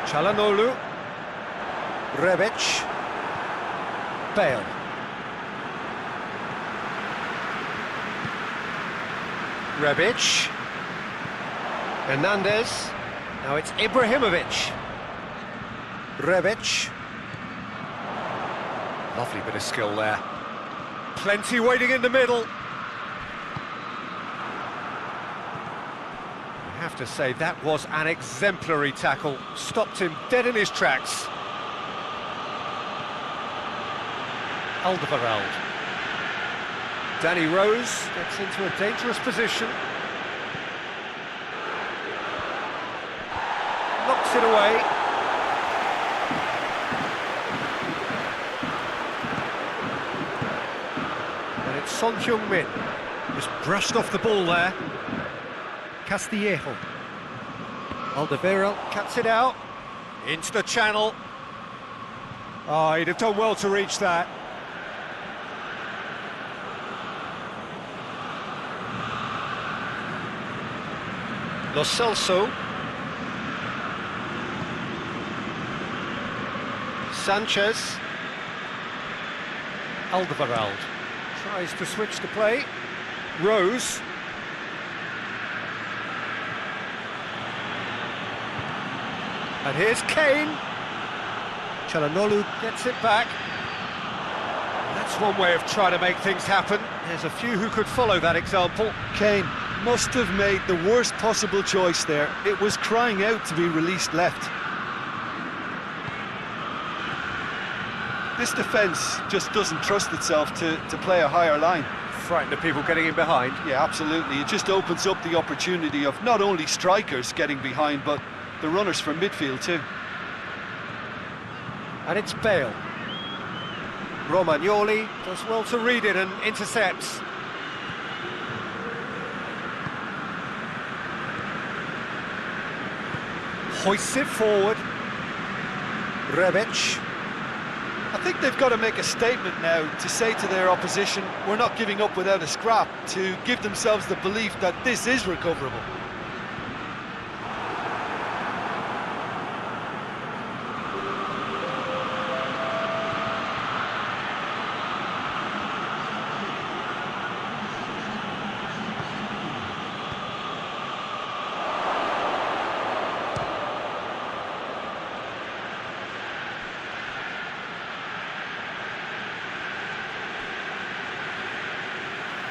Çalhanoğlu. Rebic. Bale. Rebic. Hernandez. Now it's Ibrahimovic. Rebic. Lovely bit of skill there. Plenty waiting in the middle. I have to say, that was an exemplary tackle. Stopped him dead in his tracks. Alderweireld. Danny Rose gets into a dangerous position. Knocks it away. And it's Son Heung-min. Just brushed off the ball there. Castillejo. Alderweireld cuts it out. Into the channel. Oh, he'd have done well to reach that. Lo Celso. Sanchez. Alderweireld tries to switch the play. Rose. And here's Kane. Çalhanoğlu gets it back. That's one way of trying to make things happen. There's a few who could follow that example. Kane must have made the worst possible choice there. It was crying out to be released left. This defence just doesn't trust itself to play a higher line. Frightened of people getting in behind. Yeah, absolutely. It just opens up the opportunity of not only strikers getting behind, but the runners from midfield too. And it's Bale. Romagnoli does well to read it and intercepts. Hoists it forward. Rebic. I think they've got to make a statement now to say to their opposition, we're not giving up without a scrap, to give themselves the belief that this is recoverable.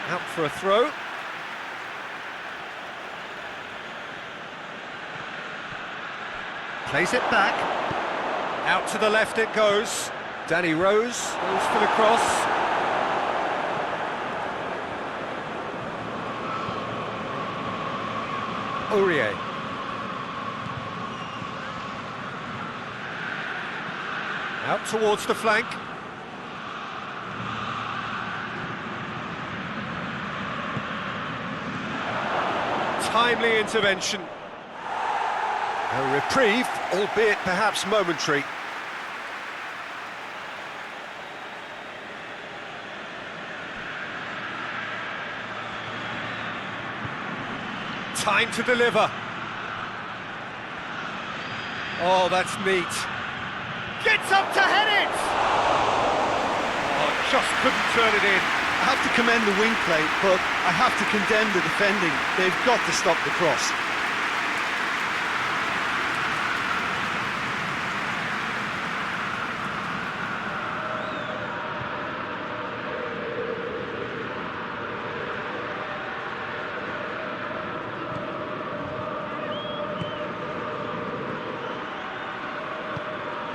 Out for a throw. Plays it back. Out to the left it goes. Danny Rose goes for the cross. Aurier. Out towards the flank. Timely intervention. A reprieve, albeit perhaps momentary. Time to deliver. Oh, that's neat. Gets up to head it! Oh, just couldn't turn it in. I have to commend the wing play, but I have to condemn the defending. They've got to stop the cross.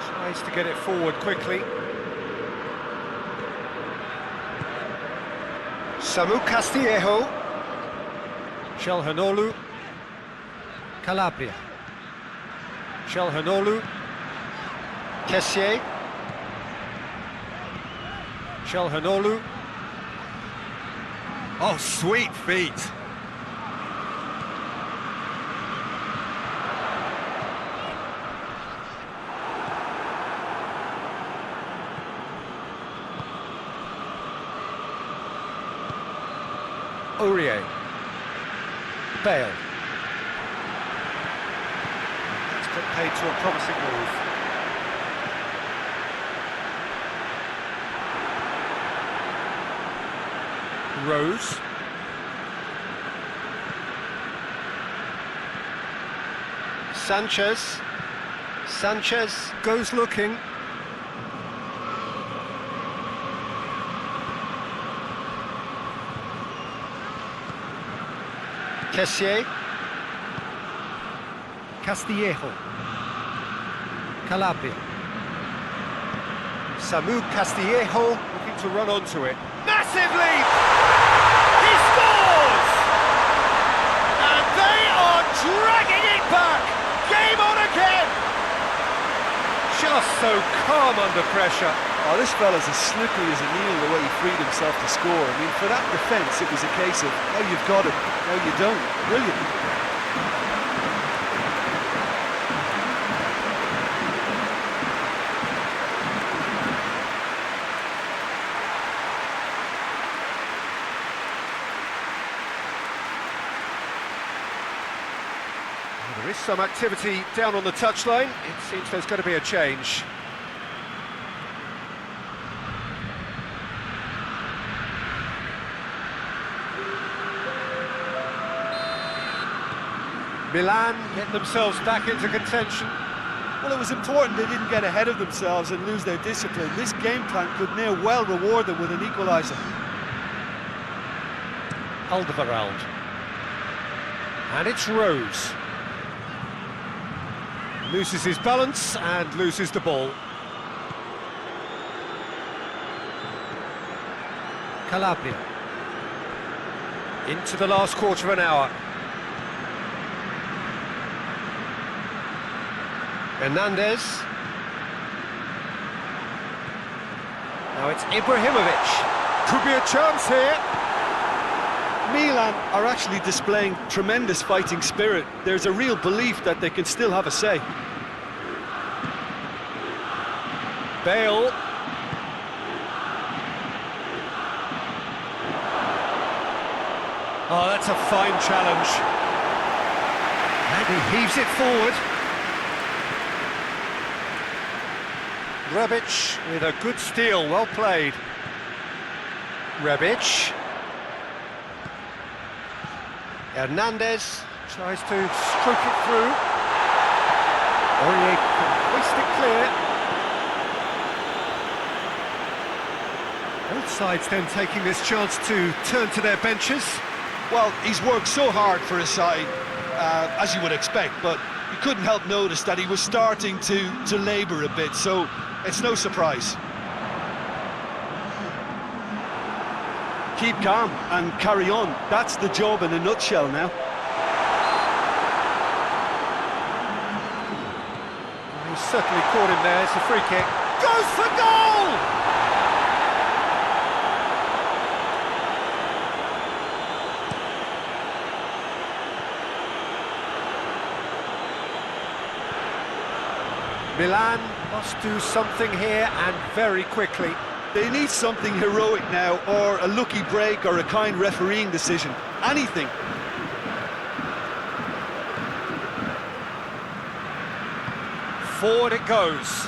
Tries to get it forward quickly. Samu Castillejo. Çalhanoğlu. Calabria. Çalhanoğlu. Kessié. Çalhanoğlu. Oh, sweet feet. Aurier. Bale. That's put paid to a promising move. Rose. Sanchez goes looking. Kessié. Castillejo. Calabria. Samu Castillejo looking to run onto it. Massive leap! He scores! And they are dragging it back! Game on again! Just so calm under pressure. Oh, this fella's as slippery as a needle the way he freed himself to score. I mean, for that defence, it was a case of, oh, you've got it, no, you don't. Brilliant. There is some activity down on the touchline. It seems there's going to be a change. Milan get themselves back into contention. Well, it was important they didn't get ahead of themselves and lose their discipline. This game plan could near well reward them with an equaliser. Alderweireld. And it's Rose. Loses his balance and loses the ball. Calabria. Into the last quarter of an hour. Hernandez. Now it's Ibrahimovic. Could be a chance here. Milan are actually displaying tremendous fighting spirit. There's a real belief that they can still have a say. Bale. Oh, that's a fine challenge. And he heaves it forward. Rebic with a good steal, well played. Rebic. Hernandez tries to stroke it through. Aurier can hoist it clear. Both sides then taking this chance to turn to their benches. Well, he's worked so hard for his side, as you would expect, but you couldn't help notice that he was starting to labour a bit, so it's no surprise. Keep calm and carry on. That's the job in a nutshell now. He's certainly caught him there. It's a free kick. Goes for goal! Milan must do something here and very quickly. They need something heroic now, or a lucky break, or a kind refereeing decision. Anything. Forward it goes.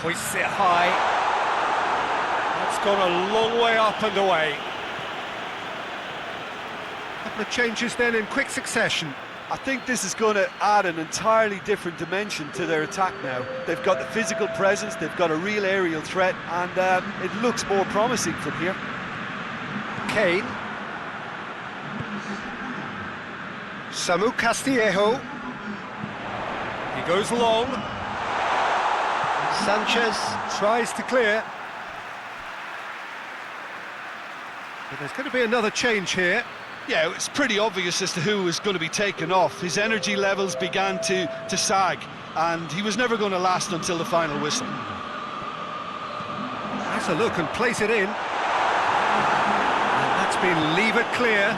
Hoists it high. That's gone a long way up and away. Couple of changes then in quick succession. I think this is going to add an entirely different dimension to their attack now. They've got the physical presence, they've got a real aerial threat, and it looks more promising from here. Kane. Samu Castillejo. He goes long. Sanchez tries to clear. But there's going to be another change here. Yeah, it's pretty obvious as to who was going to be taken off. His energy levels began to sag, and he was never going to last until the final whistle. Has a look and plays it in. And that's been levered clear.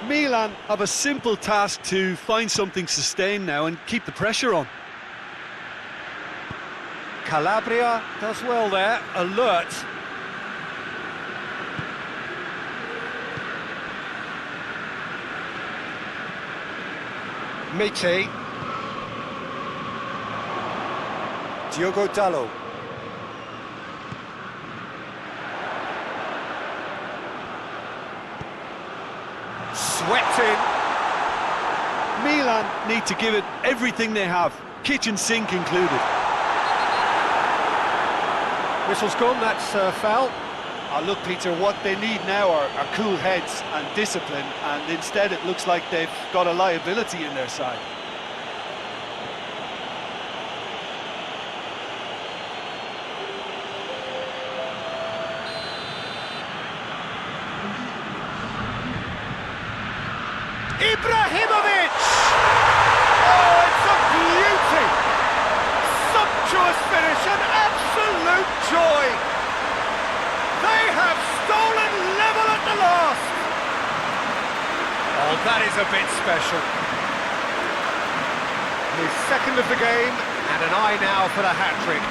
Milan have a simple task to find something sustained now and keep the pressure on. Calabria does well there, alert. Mete. Diogo Dalot. Swept in. Milan need to give it everything they have, kitchen sink included. Whistle's gone, that's foul. Oh, look, Peter, what they need now are cool heads and discipline, and instead it looks like they've got a liability in their side. Ibrahimovic! Oh, it's a beauty! Sumptuous finish, an absolute joy! They have stolen level at the last! Oh, that is a bit special. His second of the game, and an eye now for the hat-trick.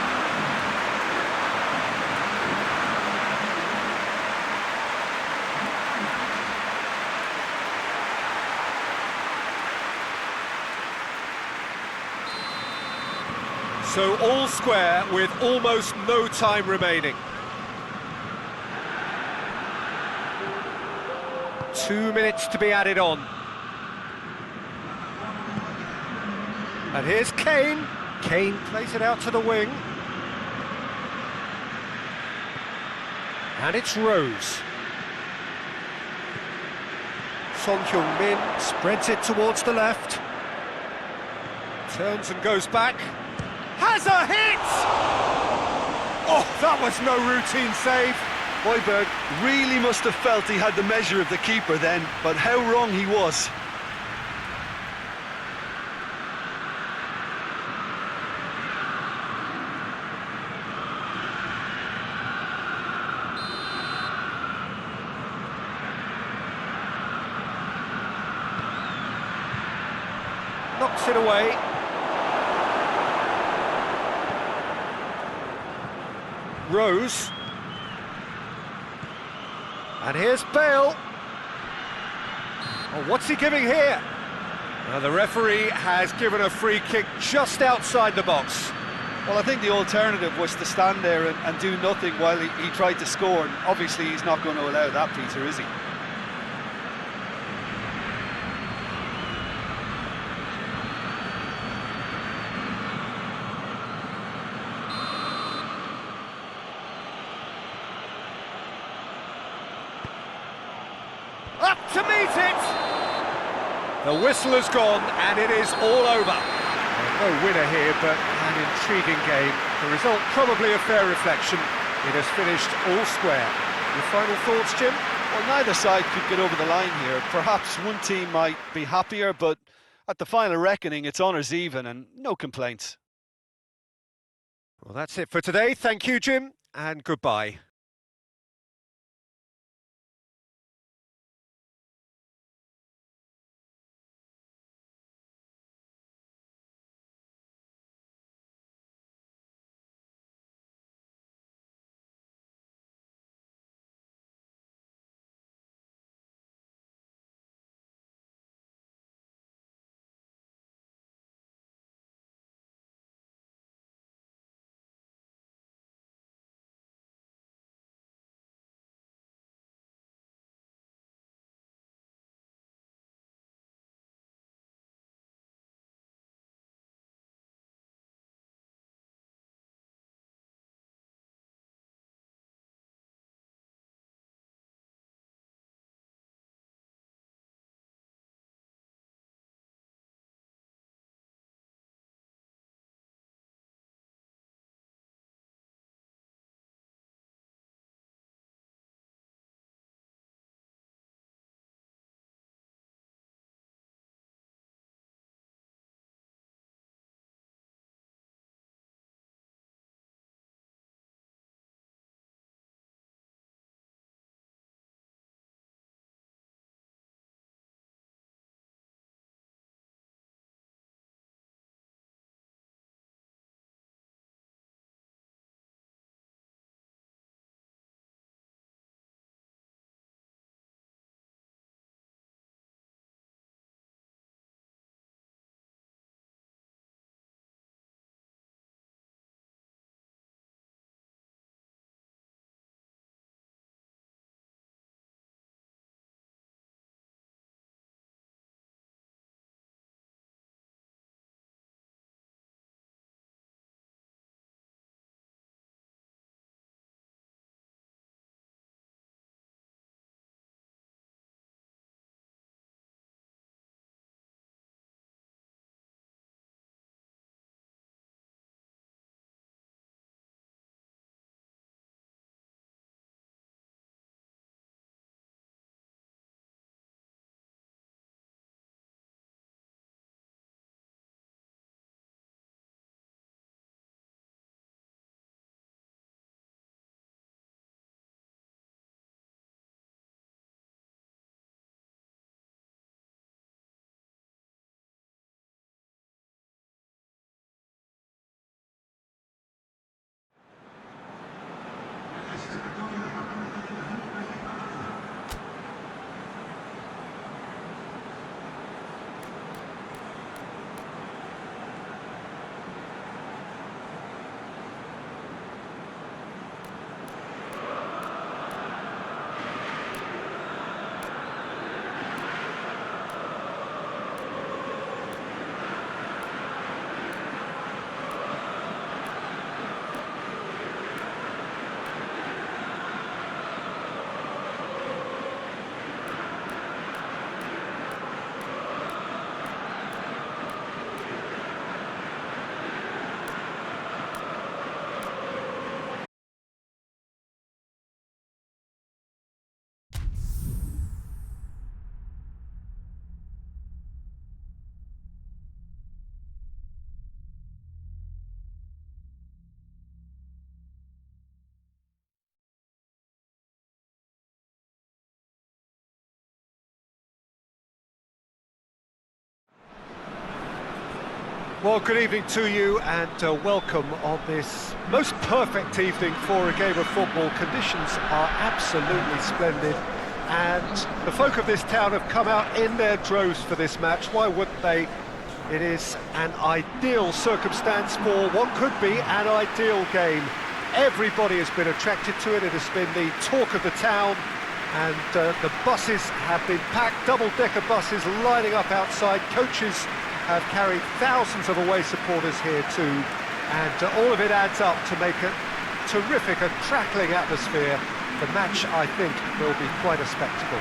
So all square with almost no time remaining. 2 minutes to be added on. And here's Kane. Kane plays it out to the wing. And it's Rose. Son Heung-min spreads it towards the left. Turns and goes back. Has a hit! Oh, that was no routine save. Højbjerg really must have felt he had the measure of the keeper then, but how wrong he was. Knocks it away. Rose. And here's Bale. Oh, what's he giving here? Now, the referee has given a free kick just outside the box. Well, I think the alternative was to stand there and do nothing while he tried to score. And obviously, he's not going to allow that, Peter, is he? Up to meet it! The whistle has gone and it is all over. No winner here, but an intriguing game. The result probably a fair reflection. It has finished all square. Your final thoughts, Jim? Well, neither side could get over the line here. Perhaps one team might be happier, but at the final reckoning, it's honours even and no complaints. Well, that's it for today. Thank you, Jim, and goodbye. Well, good evening to you and welcome on this most perfect evening for a game of football. Conditions are absolutely splendid and the folk of this town have come out in their droves for this match. Why wouldn't they? It is an ideal circumstance for what could be an ideal game. Everybody has been attracted to it. It has been the talk of the town, and the buses have been packed, double-decker buses lining up outside. Coaches have carried thousands of away supporters here too, and all of it adds up to make a terrific, a crackling atmosphere. The match, I think, will be quite a spectacle.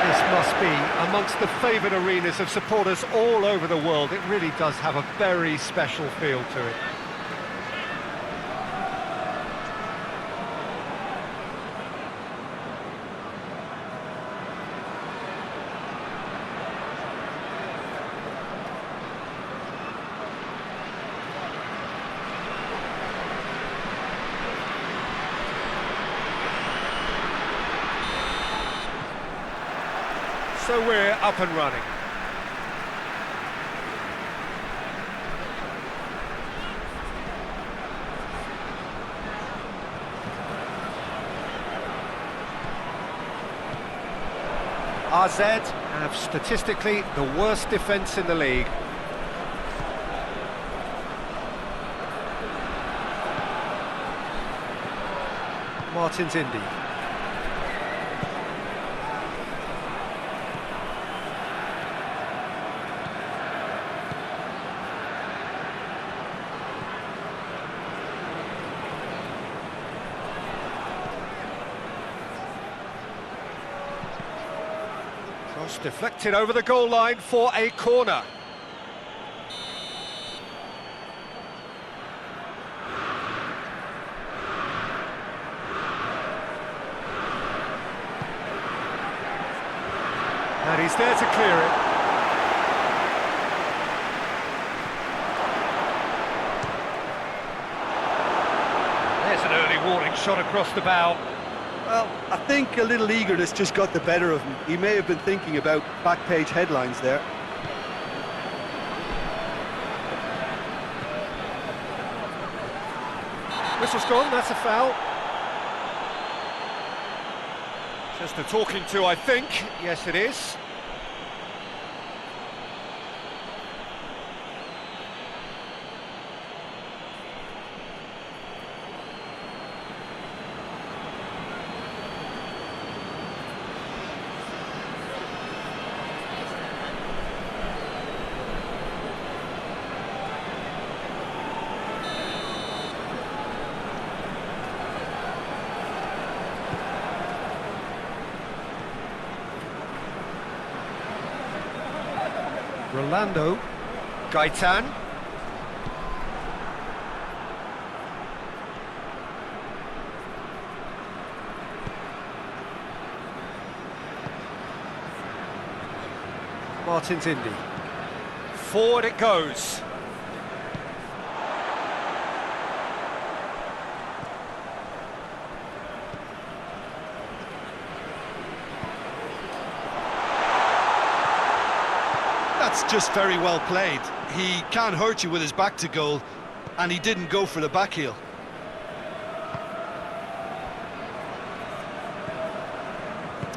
This must be amongst the favoured arenas of supporters all over the world. It really does have a very special feel to it. So we're up and running. AZ have statistically the worst defence in the league. Martins Indy. Cross deflected over the goal line for a corner. And he's there to clear it. There's an early warning shot across the bow. Well, I think a little eagerness just got the better of him. He may have been thinking about back-page headlines there. Whistle's gone, that's a foul. Just a talking to, I think. Yes, it is. Rolando, Gaitan. Martins Indy. Forward it goes. That's just very well played. He can't hurt you with his back to goal, and he didn't go for the back heel.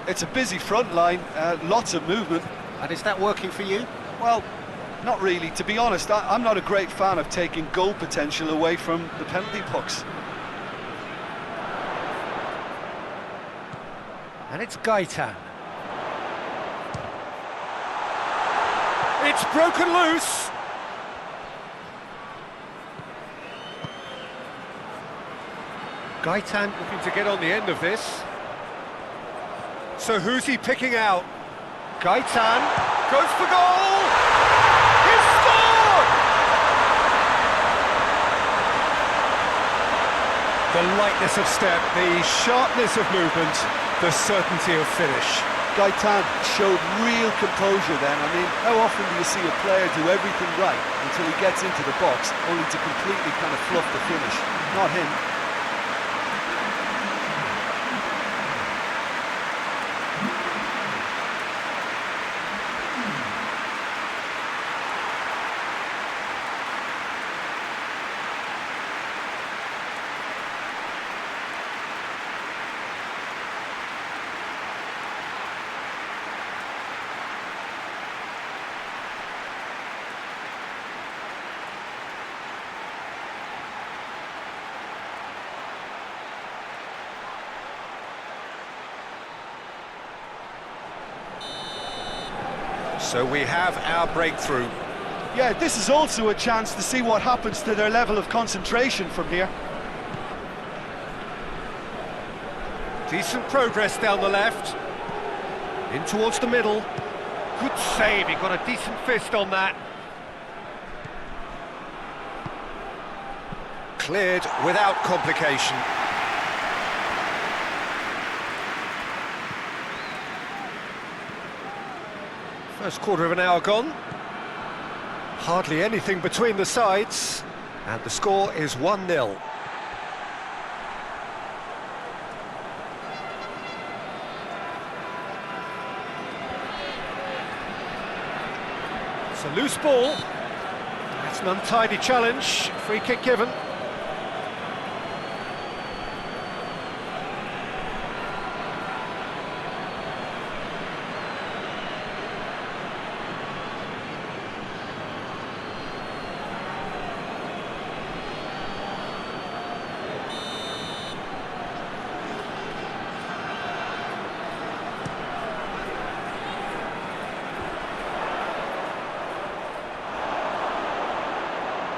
It's a busy front line, lots of movement. And is that working for you? Well, not really. To be honest, I'm not a great fan of taking goal potential away from the penalty box. And it's Gaitan. It's broken loose. Gaitan looking to get on the end of this. So who's he picking out? Gaitan goes for goal! He's scored! The lightness of step, the sharpness of movement, the certainty of finish. Gaitan showed real composure then. I mean, how often do you see a player do everything right until he gets into the box, only to completely kind of fluff the finish? Not him. So we have our breakthrough. Yeah, this is also a chance to see what happens to their level of concentration from here. Decent progress down the left. In towards the middle. Good save, he got a decent fist on that. Cleared without complication. First quarter of an hour gone. Hardly anything between the sides, and the score is 1-0. It's a loose ball. That's an untidy challenge. Free kick given.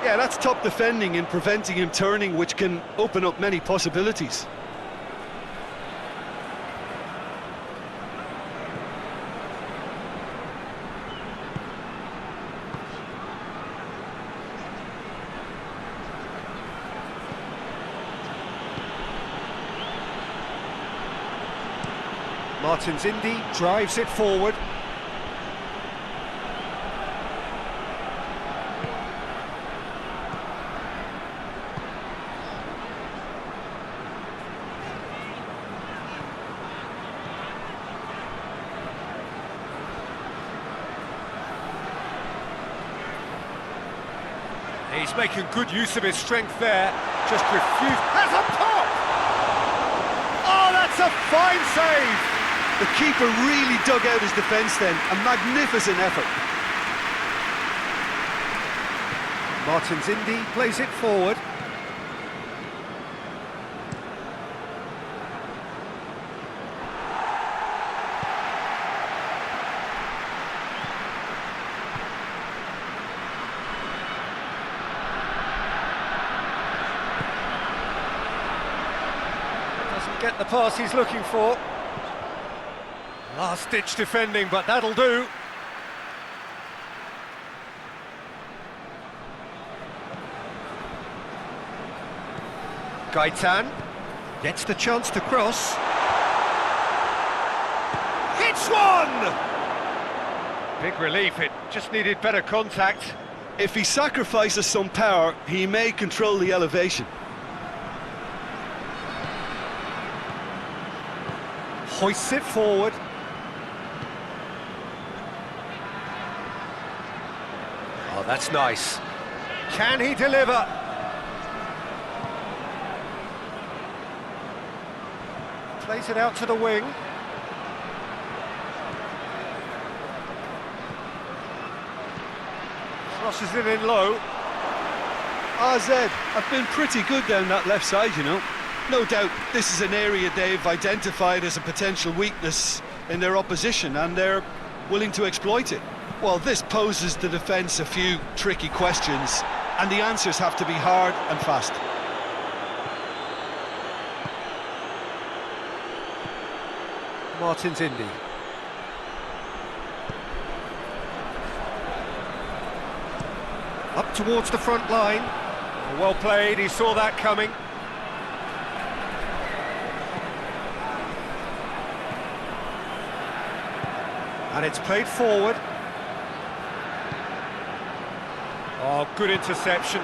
Yeah, that's top defending and preventing him turning, which can open up many possibilities. Martins Indy drives it forward. He's making good use of his strength there. Just refused. Has a pop! Oh, that's a fine save! The keeper really dug out his defence then. A magnificent effort. Martins Indy plays it forward. Get the pass he's looking for. Last-ditch defending, but that'll do. Gaitan gets the chance to cross. Hits one! Big relief, it just needed better contact. If he sacrifices some power, he may control the elevation. Hoists it forward. Oh, that's nice. Can he deliver? Plays it out to the wing. Crosses it in low. AZ have been pretty good down that left side, you know. No doubt this is an area they've identified as a potential weakness in their opposition, and they're willing to exploit it. Well, this poses the defence a few tricky questions, and the answers have to be hard and fast. Martins Indy. Up towards the front line. Well played, he saw that coming. And it's played forward. Oh, good interception.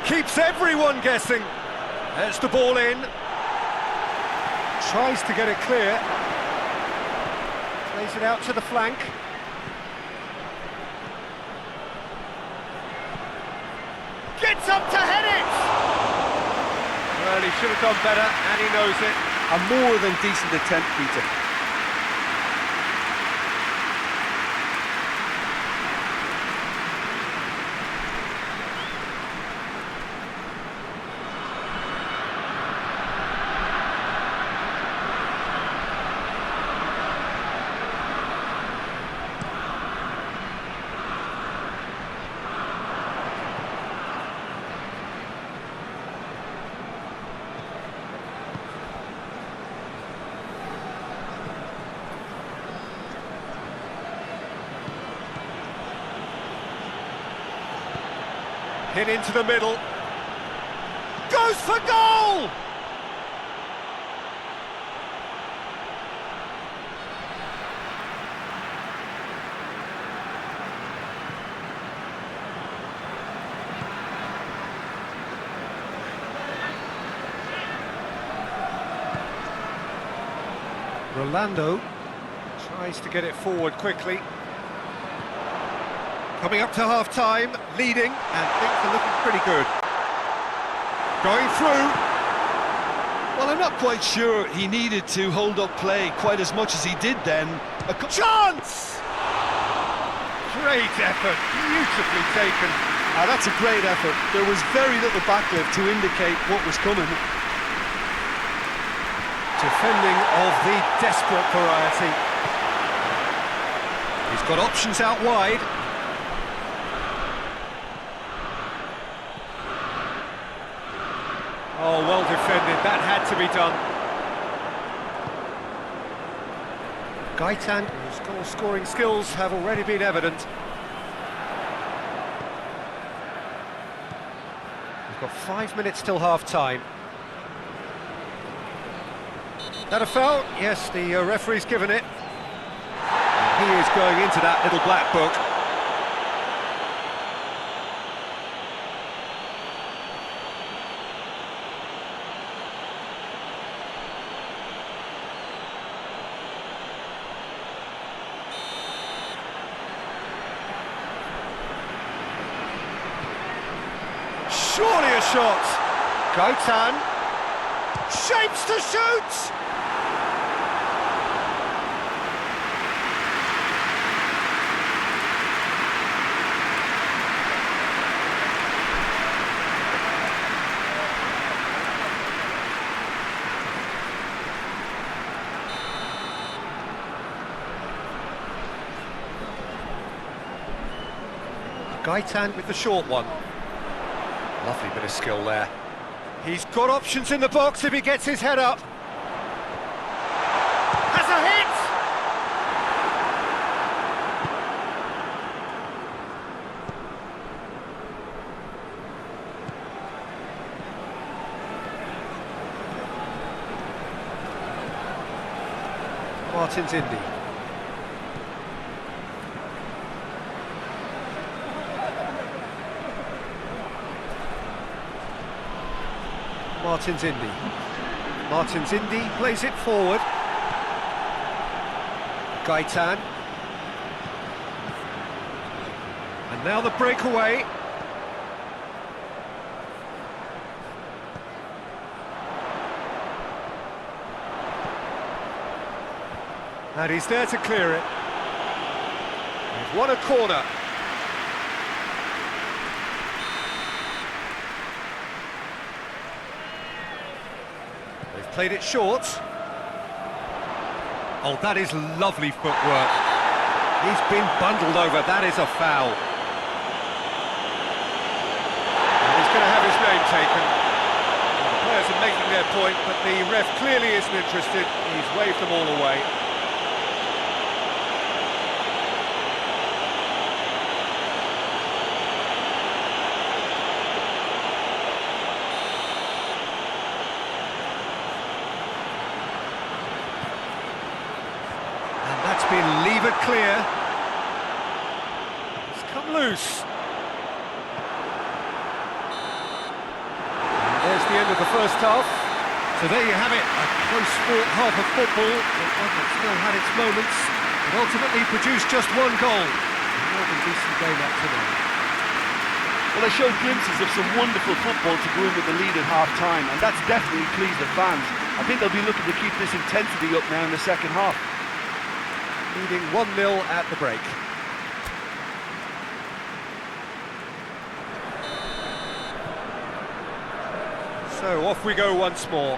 Keeps everyone guessing. There's the ball in. Tries to get it clear. Plays it out to the flank. Gets up to head it! Well, he should have done better, and he knows it. A more than decent attempt, Peter. Hit into the middle. Goes for goal! Rolando tries to get it forward quickly. Coming up to half-time, leading, and things are looking pretty good. Going through. Well, I'm not quite sure he needed to hold up play quite as much as he did then. Chance! Great effort, beautifully taken. That's a great effort. There was very little backlift to indicate what was coming. Defending of the desperate variety. He's got options out wide. Oh, well defended, that had to be done. Gaitan, whose goal-scoring skills have already been evident. We've got 5 minutes till half-time. That a foul? Yes, the referee's given it. And he is going into that little black book. Surely a shot. Gaitan shapes to shoot. Gaitan with the short one. Lovely bit of skill there. He's got options in the box if he gets his head up. Has a hit! Martin's Indy. Martin's Indy. Martin's Indy plays it forward. Gaitan. And now the breakaway. And he's there to clear it. They've won a corner. Played it short. Oh, that is lovely footwork. He's been bundled over, that is a foul. And he's going to have his name taken. The players are making their point, but the ref clearly isn't interested. He's waved them all away. Been levered clear. It's come loose. And there's the end of the first half. So there you have it, a close-fought half of football, but one that still had its moments, and ultimately produced just one goal. A more than decent game up to now. Well, they showed glimpses of some wonderful football to go in with the lead at half-time, and that's definitely pleased the fans. I think they'll be looking to keep this intensity up now in the second half. Leading 1-0 at the break. So off we go once more.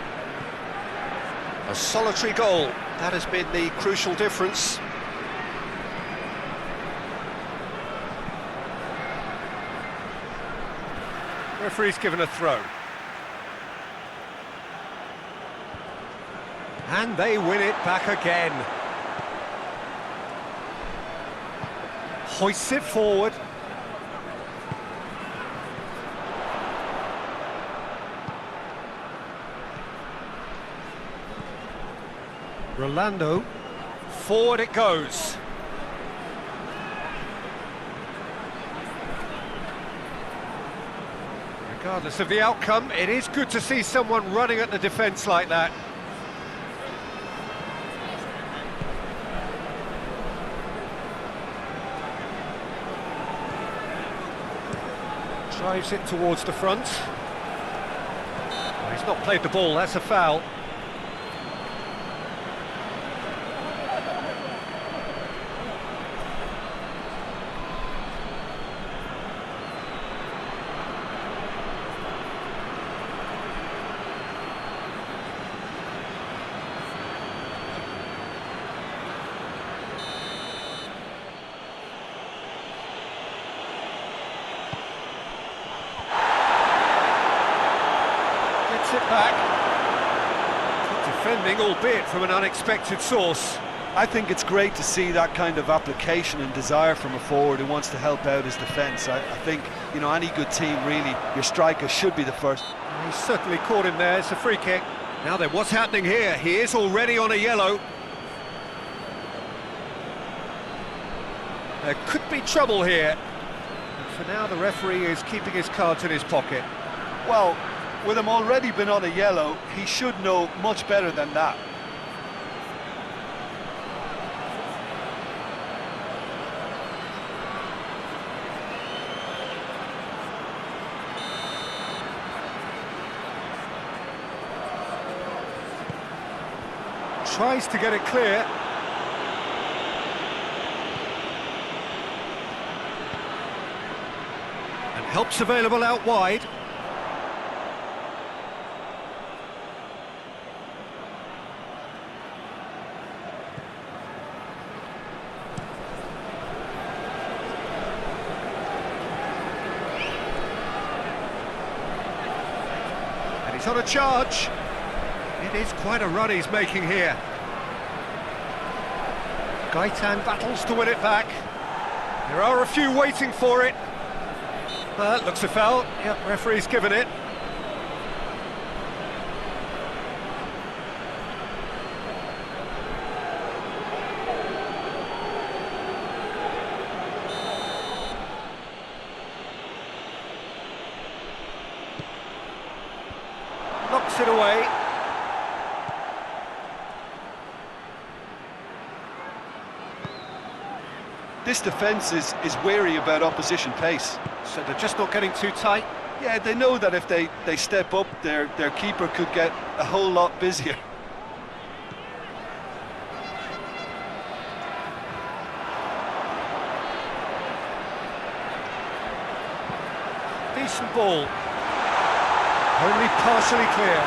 A solitary goal, that has been the crucial difference. Referee's given a throw. And they win it back again. Hoists it forward. Rolando, forward it goes. Regardless of the outcome, it is good to see someone running at the defence like that. Drives it towards the front. Oh, he's not played the ball, that's a foul. It back. Good defending, albeit from an unexpected source. I think it's great to see that kind of application and desire from a forward who wants to help out his defence. I think, you know, any good team, really, your striker should be the first. He's certainly caught him there, it's a free kick. Now then, what's happening here? He is already on a yellow. There could be trouble here. And for now, the referee is keeping his cards in his pocket. Well, with him already been on a yellow, he should know much better than that. Tries to get it clear. And help's available out wide. He's on a charge. It is quite a run he's making here. Gaitan battles to win it back. There are a few waiting for it. Looks a foul. Yep, referee's given it. Knocks it away. This defence is wary about opposition pace. So they're just not getting too tight? Yeah, they know that if they step up, their keeper could get a whole lot busier. Decent ball. Only partially clear.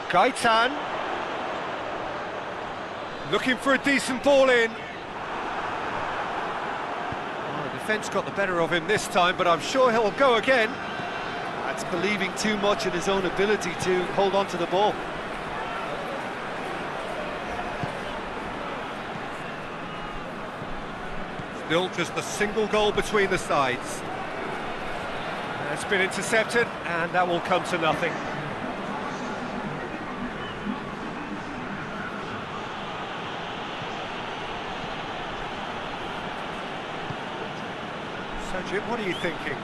Gaitan. Looking for a decent ball in. Oh, the defence got the better of him this time, but I'm sure he'll go again. That's believing too much in his own ability to hold on to the ball. Still just a single goal between the sides. It's been intercepted, and that will come to nothing. So, Jim, what are you thinking?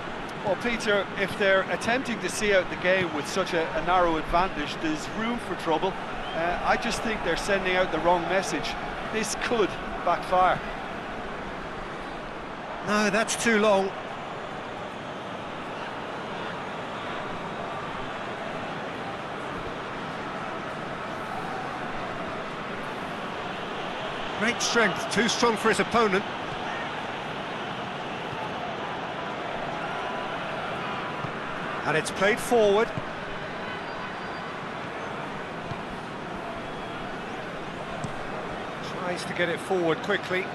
Well, Peter, if they're attempting to see out the game with such a narrow advantage, there's room for trouble. I just think they're sending out the wrong message. This could backfire. No, that's too long. Great strength, too strong for his opponent. And it's played forward. Tries to get it forward quickly.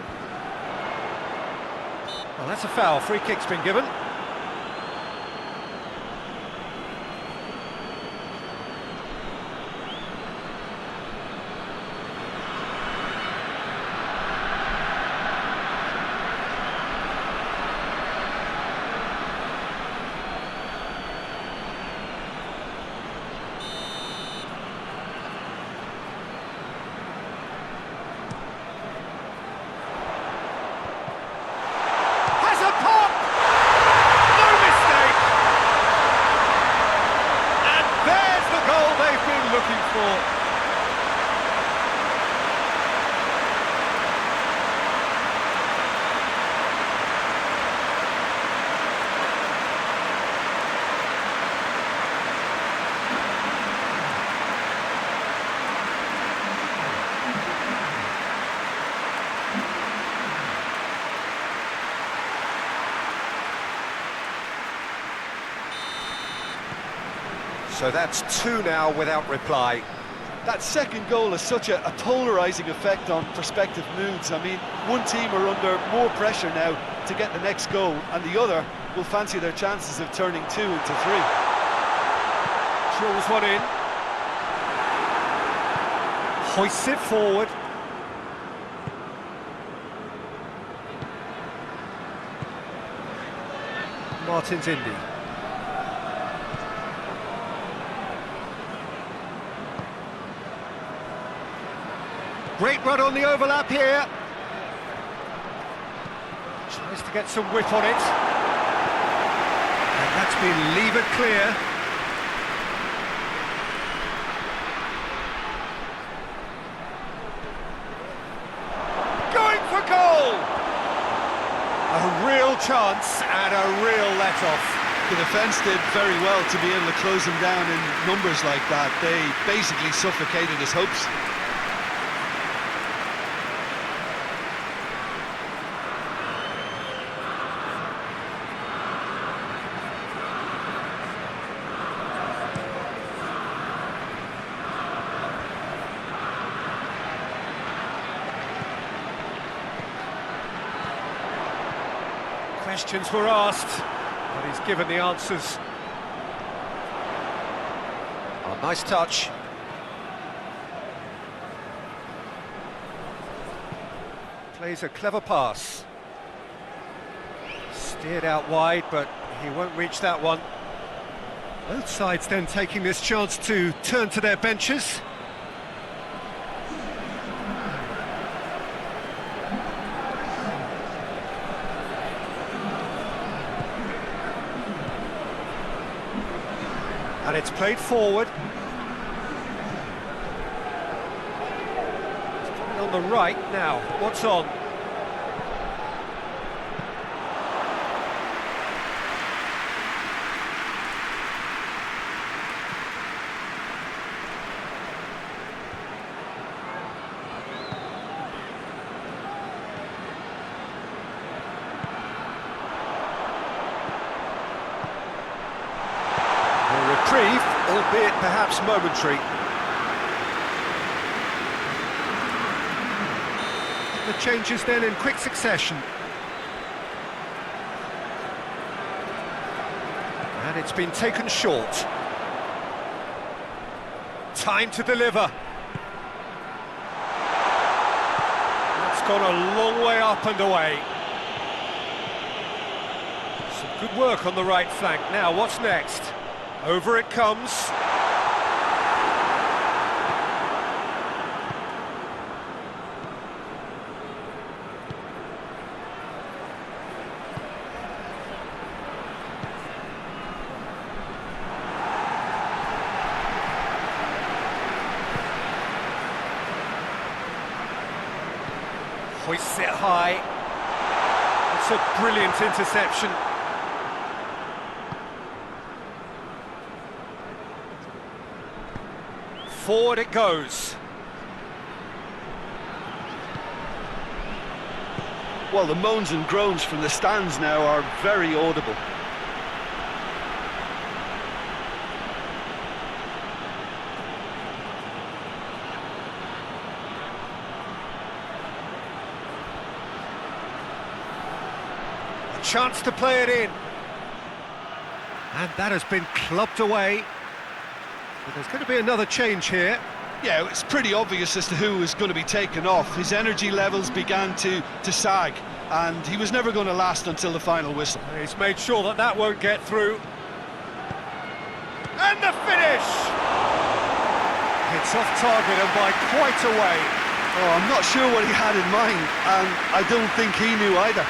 Well, that's a foul. Free kick's been given. looking for. So that's 2 now without reply. That second goal has such a polarising effect on prospective moods. I mean, one team are under more pressure now to get the next goal, and the other will fancy their chances of turning 2 into 3. Drills one in. Hoists it forward. Martin's Indy. Great run on the overlap here. Tries to get some whip on it. And that's been levered clear. Going for goal! A real chance and a real let-off. The defence did very well to be able to close him down in numbers like that. They basically suffocated his hopes. Questions were asked, but he's given the answers. Oh, nice touch. Plays a clever pass. Steered out wide, but he won't reach that one. Both sides then taking this chance to turn to their benches. And it's played forward. It's coming on the right now. What's on? Reprieve, albeit perhaps momentary. The changes then in quick succession. And it's been taken short. Time to deliver. That's gone a long way up and away. Some good work on the right flank. Now, what's next? Over it comes. Hoists it high. It's a brilliant interception. Forward it goes. Well, the moans and groans from the stands now are very audible. A chance to play it in. And that has been clubbed away. But there's going to be another change here. Yeah, it's pretty obvious as to who was going to be taken off. His energy levels began to sag, and he was never going to last until the final whistle. He's made sure that that won't get through. And the finish! It's off target and by quite a way. Oh, I'm not sure what he had in mind, and I don't think he knew either.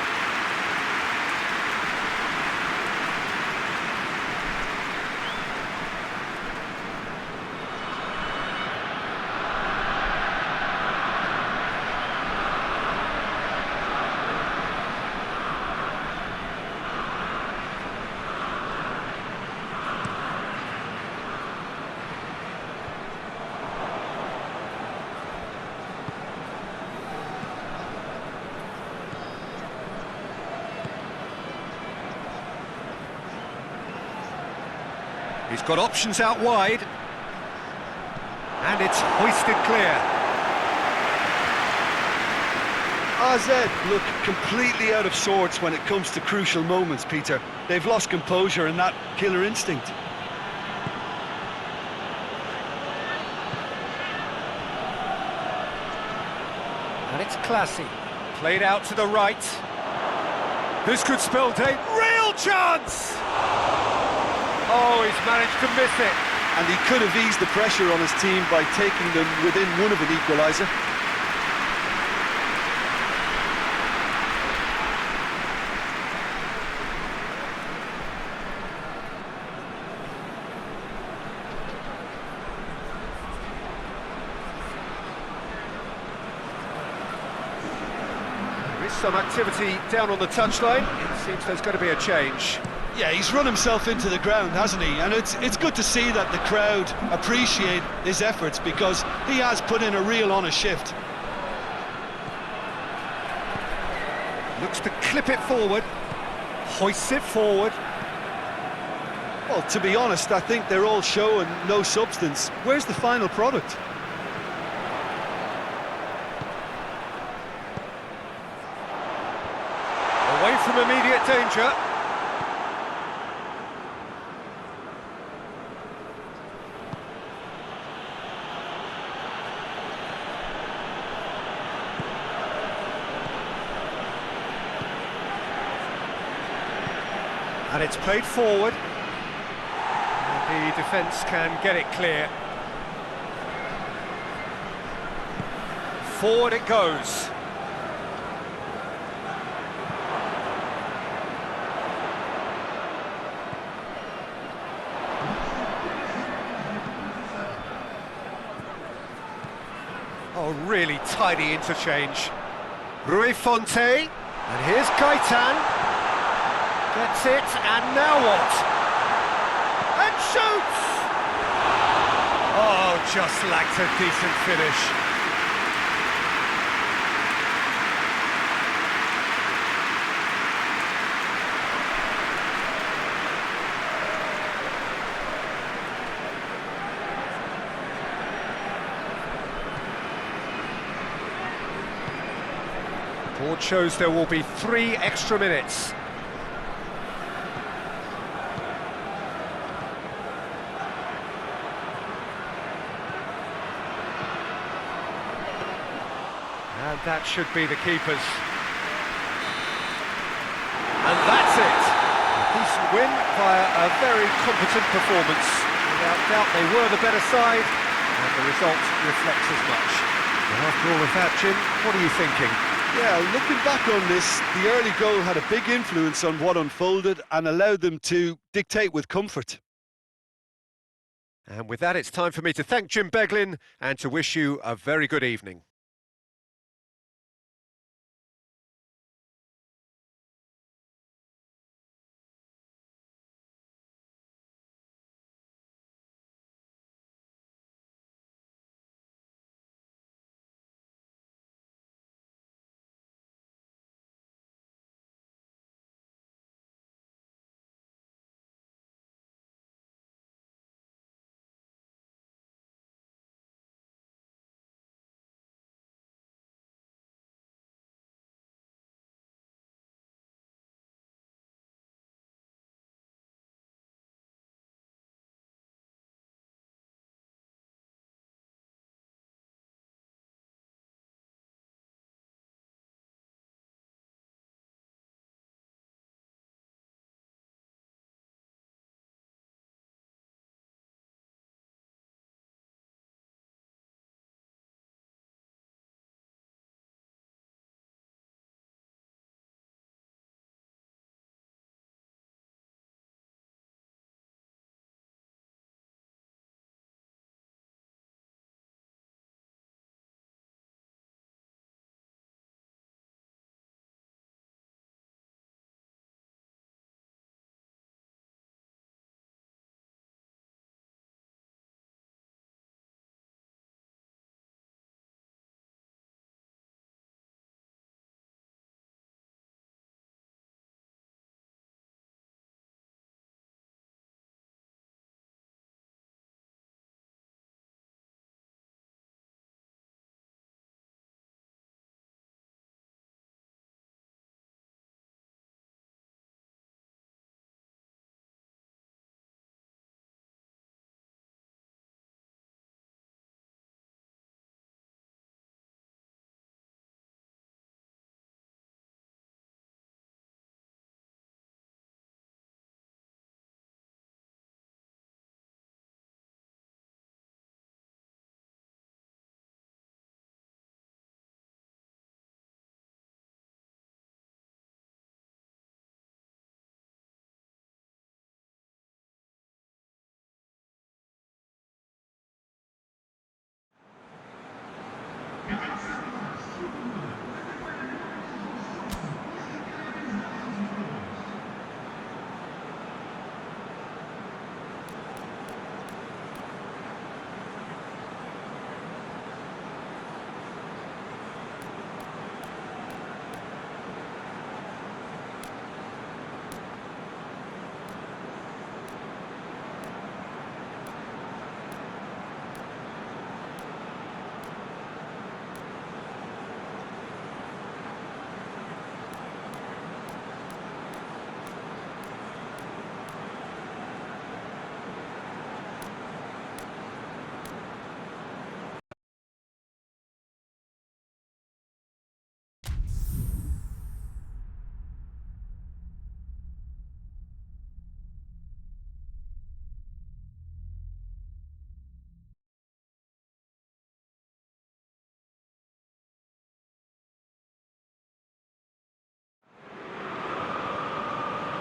He's got options out wide. And it's hoisted clear. AZ look completely out of sorts when it comes to crucial moments, Peter. They've lost composure and that killer instinct. And it's classy. Played out to the right. This could spell date. Real chance! Oh, he's managed to miss it. And he could have eased the pressure on his team by taking them within one of an equaliser. There is some activity down on the touchline. It seems there's going to be a change. Yeah, he's run himself into the ground, hasn't he? And it's good to see that the crowd appreciate his efforts because he has put in a real honest shift. Looks to clip it forward. Hoists it forward. Well, to be honest, I think they're all show and no substance. Where's the final product? Away from immediate danger. And it's played forward. And the defence can get it clear. Forward it goes. Oh, really tidy interchange. Rui Fonte. And here's Gaetan. Gets it, and now what? And shoots! Oh, just lacked a decent finish. Board shows there will be 3 extra minutes. And that should be the keepers. And that's it! A decent win via a very competent performance. Without doubt they were the better side, and the result reflects as much. And after all of that, Jim, what are you thinking? Yeah, looking back on this, the early goal had a big influence on what unfolded and allowed them to dictate with comfort. And with that, it's time for me to thank Jim Beglin and to wish you a very good evening.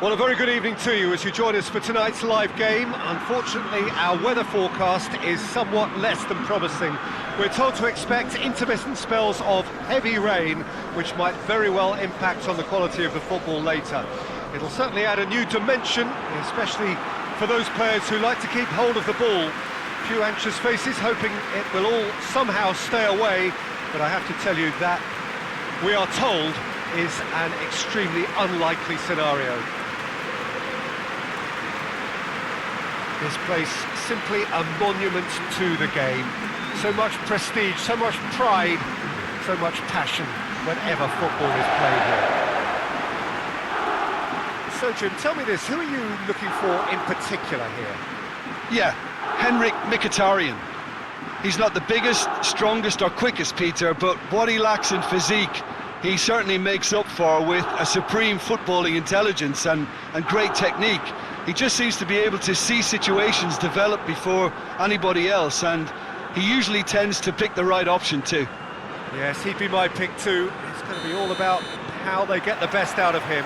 Well, a very good evening to you as you join us for tonight's live game. Unfortunately, our weather forecast is somewhat less than promising. We're told to expect intermittent spells of heavy rain, which might very well impact on the quality of the football later. It'll certainly add a new dimension, especially for those players who like to keep hold of the ball. A few anxious faces hoping it will all somehow stay away, but I have to tell you that we are told is an extremely unlikely scenario. This place simply a monument to the game. So much prestige, so much pride, so much passion whenever football is played here. So Jim, tell me this, who are you looking for in particular here? Yeah, Henrik Mkhitaryan. He's not the biggest, strongest or quickest, Peter, but what he lacks in physique, he certainly makes up for with a supreme footballing intelligence and great technique. He just seems to be able to see situations develop before anybody else, and he usually tends to pick the right option too. Yes, he'd be my pick too. It's going to be all about how they get the best out of him.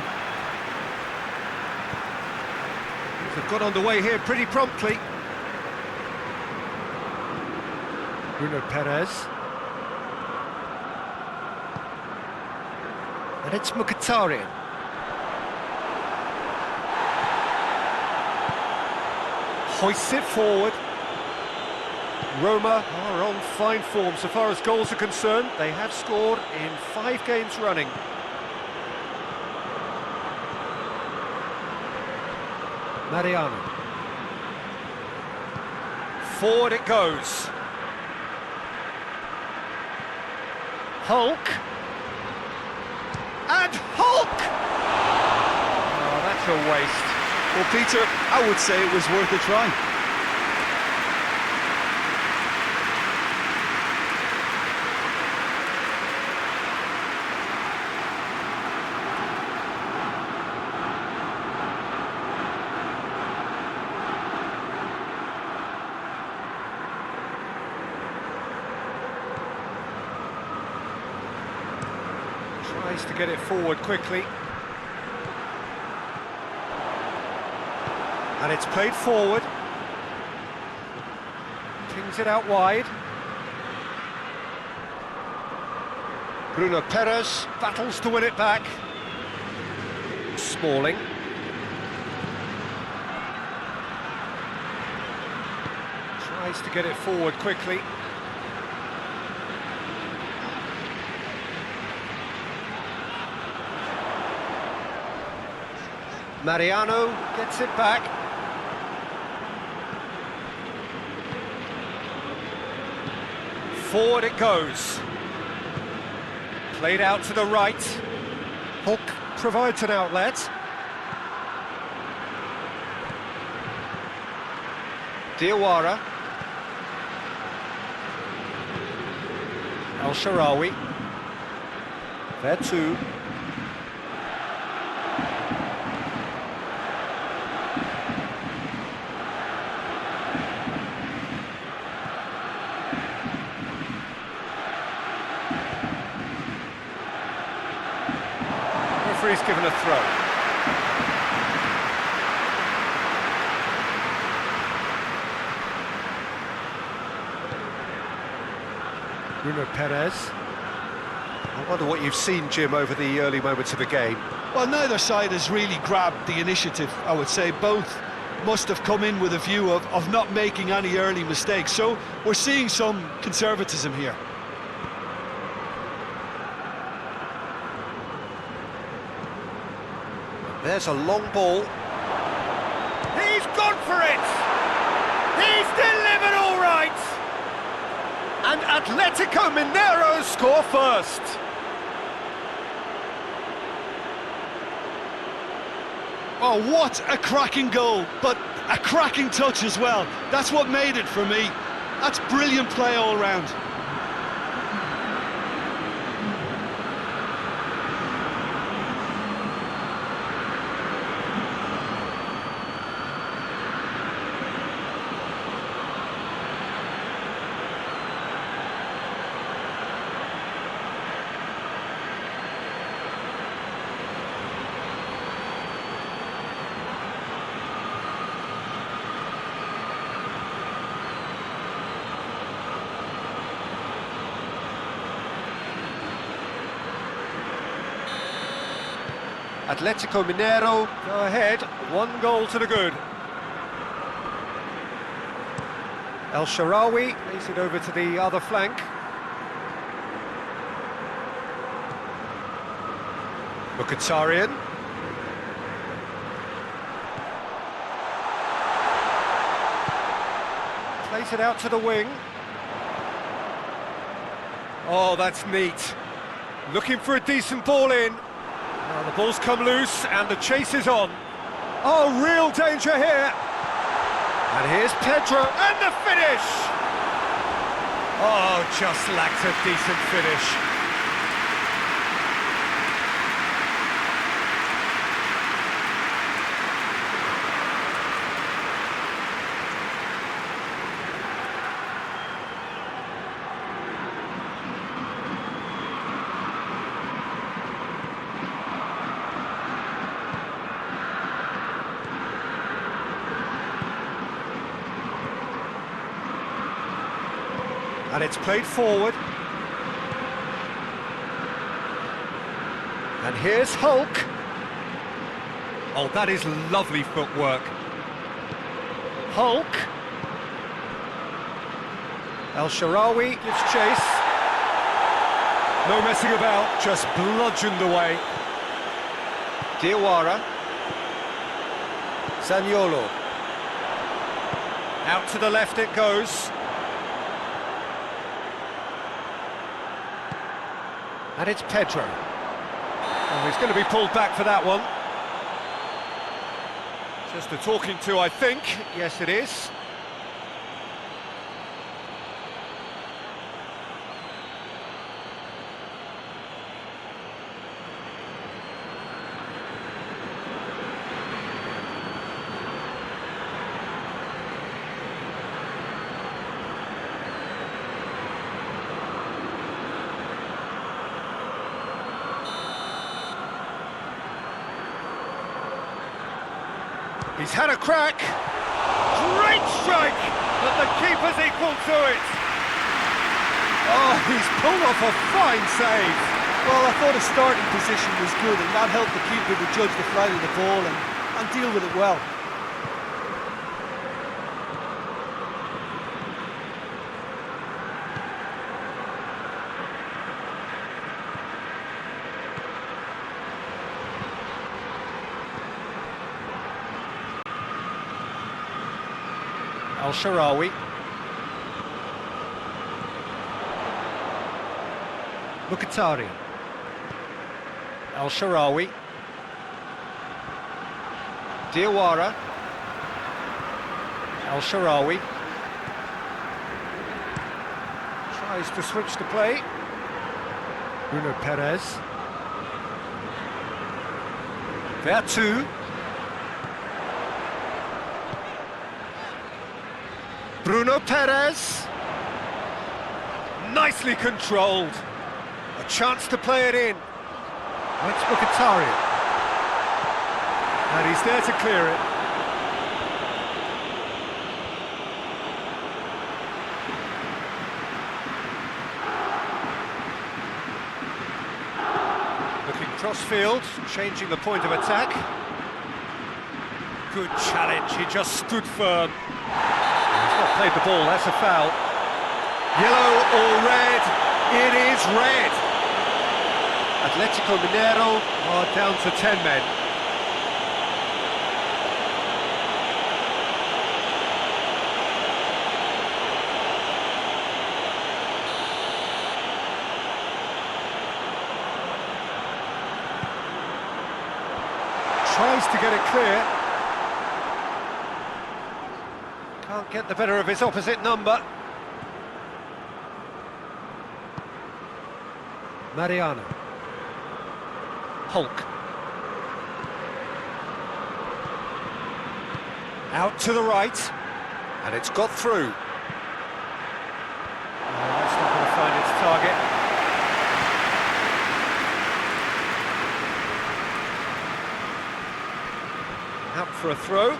They've got underway here pretty promptly. Bruno Perez. And it's Mkhitaryan. Hoists it forward. Roma are on fine form so far as goals are concerned. They have scored in 5 games running. Mariano. Forward it goes. Hulk. And Hulk! Oh, that's a waste. Well, Peter, I would say it was worth a try. Tries to get it forward quickly. And it's played forward. Pings it out wide. Bruno Perez battles to win it back. Smalling. Tries to get it forward quickly. Mariano gets it back. Forward it goes. Played out to the right. Hulk provides an outlet. Diawara. El-Shaarawy. There too. Referee's given a throw. Bruno Perez. I wonder what you've seen, Jim, over the early moments of the game. Well, neither side has really grabbed the initiative, I would say. Both must have come in with a view of not making any early mistakes. So we're seeing some conservatism here. There's a long ball. He's gone for it! He's delivered all right! And Atlético Mineiro score first. Oh, what a cracking goal, but a cracking touch as well. That's what made it for me. That's brilliant play all round. Atletico Mineiro go ahead, 1 goal to the good. El Shaarawy plays it over to the other flank. Mkhitaryan. Plays it out to the wing. Oh, that's neat. Looking for a decent ball in. Now the ball's come loose and the chase is on. Oh, real danger here. And here's Pedro, and the finish! Oh, just lacked a decent finish. And it's played forward. And here's Hulk. Oh, that is lovely footwork. Hulk. El Shaarawy gives chase. No messing about, just bludgeoned away. Diawara. Zaniolo. Out to the left it goes. And it's Pedro. Oh, he's going to be pulled back for that one. Just a talking to, I think. Yes, it is. He's had a crack. Great strike, but the keeper's equal to it. Oh, he's pulled off a fine save. Well, I thought his starting position was good, and that helped the keeper to judge the flight of the ball and deal with it well. El Shaarawy. Mkhitaryan. El Shaarawy. Diawara. El Shaarawy. Tries to switch the play. Bruno Perez. Vertu. Bruno Perez, nicely controlled, a chance to play it in. It's Mkhitaryan, and he's there to clear it. Looking crossfield, changing the point of attack. Good challenge, he just stood firm. He's not played the ball, that's a foul. Yellow or red? It is red. Atletico Mineiro are down to 10 men. Tries to get it clear. Can't get the better of his opposite number. Mariano. Hulk. Out to the right, and it's got through. That's not going to find its target. Out for a throw.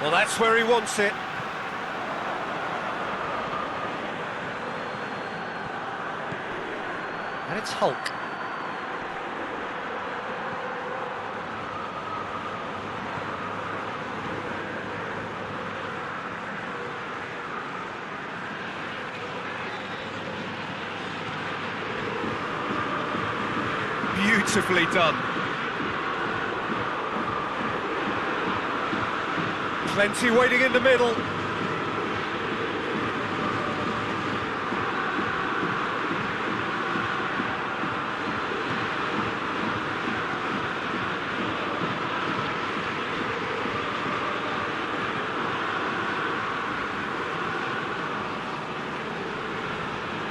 Well, that's where he wants it. And it's Hulk. Beautifully done. Plenty waiting in the middle.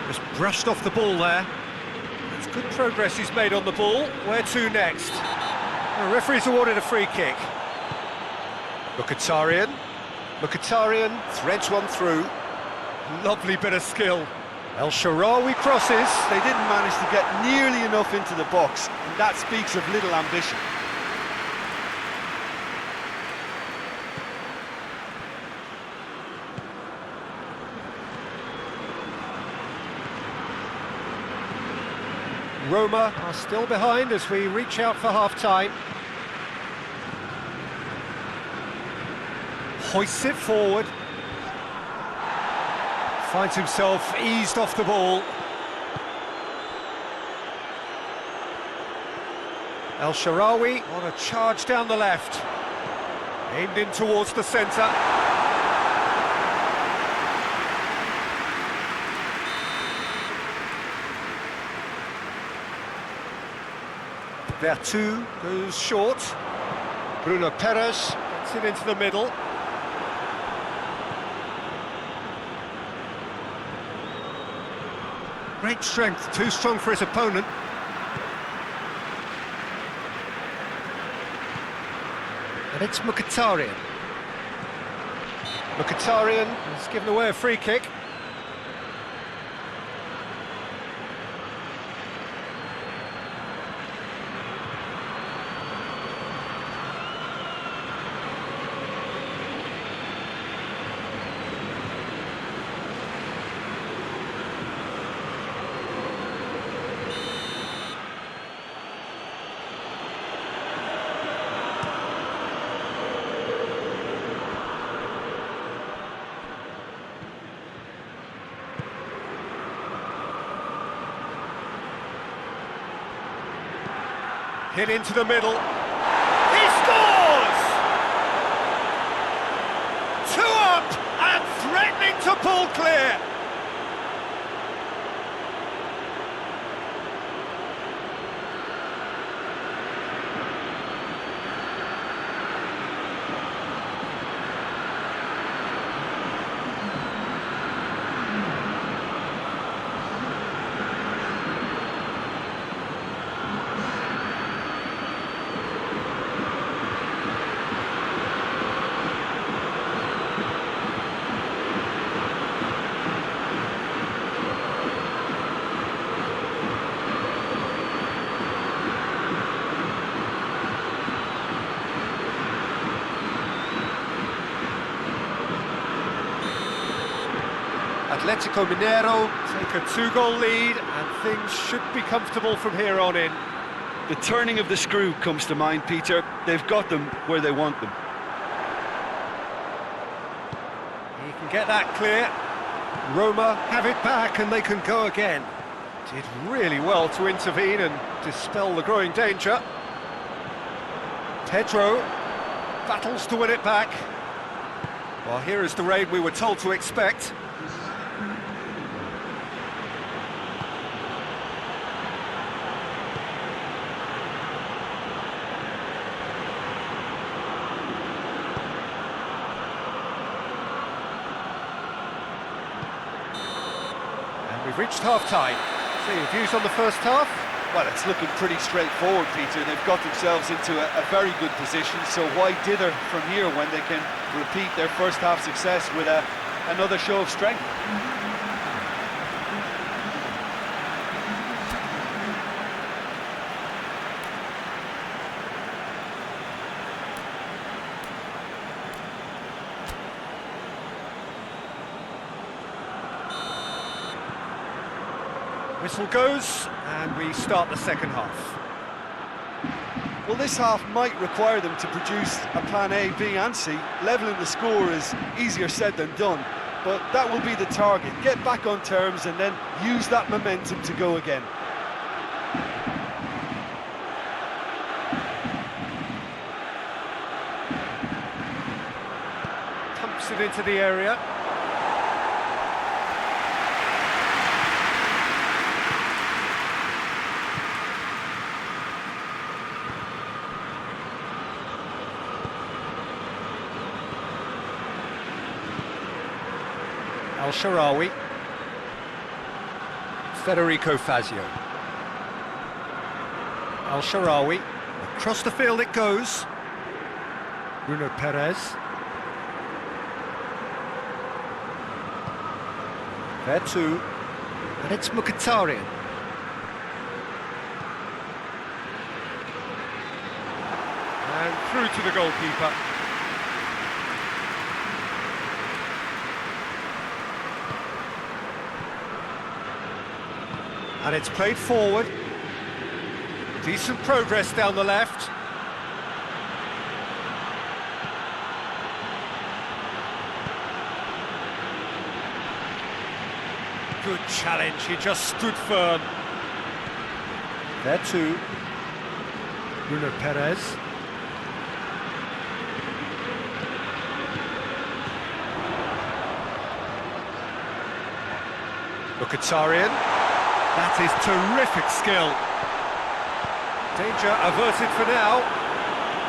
Just brushed off the ball there. It's good progress he's made on the ball. Where to next? The referee's awarded a free kick. Mkhitaryan. Mkhitaryan threads one through. Lovely bit of skill. El Shaarawy crosses. They didn't manage to get nearly enough into the box, and that speaks of little ambition. Roma are still behind as we reach out for half-time. Hoists it forward. Finds himself eased off the ball. El Shaarawy on a charge down the left. Aimed in towards the centre. Vertu goes short. Bruno Perez gets it into the middle. Great strength, too strong for his opponent. And it's Mkhitaryan. Mkhitaryan has given away a free kick. Hit into the middle. He scores! 2 up and threatening to pull clear. Atlético Mineiro take a 2-goal lead and things should be comfortable from here on in. The turning of the screw comes to mind, Peter. They've got them where they want them. He can get that clear. Roma have it back and they can go again. Did really well to intervene and dispel the growing danger. Pedro battles to win it back. Well, here is the raid we were told to expect. We've reached half-time. So your views on the first half? Well, it's looking pretty straightforward, Peter. They've got themselves into a very good position, so why dither from here when they can repeat their first half success with another show of strength? Whistle goes, and we start the second half. Well, this half might require them to produce a plan A, B and C. Levelling the score is easier said than done, but that will be the target. Get back on terms and then use that momentum to go again. Pumps it into the area. Al-Sharawi, Federico Fazio, Al-Sharawi, across the field it goes, Bruno Perez, there too, and it's Mkhitaryan. And through to the goalkeeper. And it's played forward. Decent progress down the left. Good challenge, he just stood firm. There too. Bruno Perez. Mkhitaryan. That is terrific skill. Danger averted for now,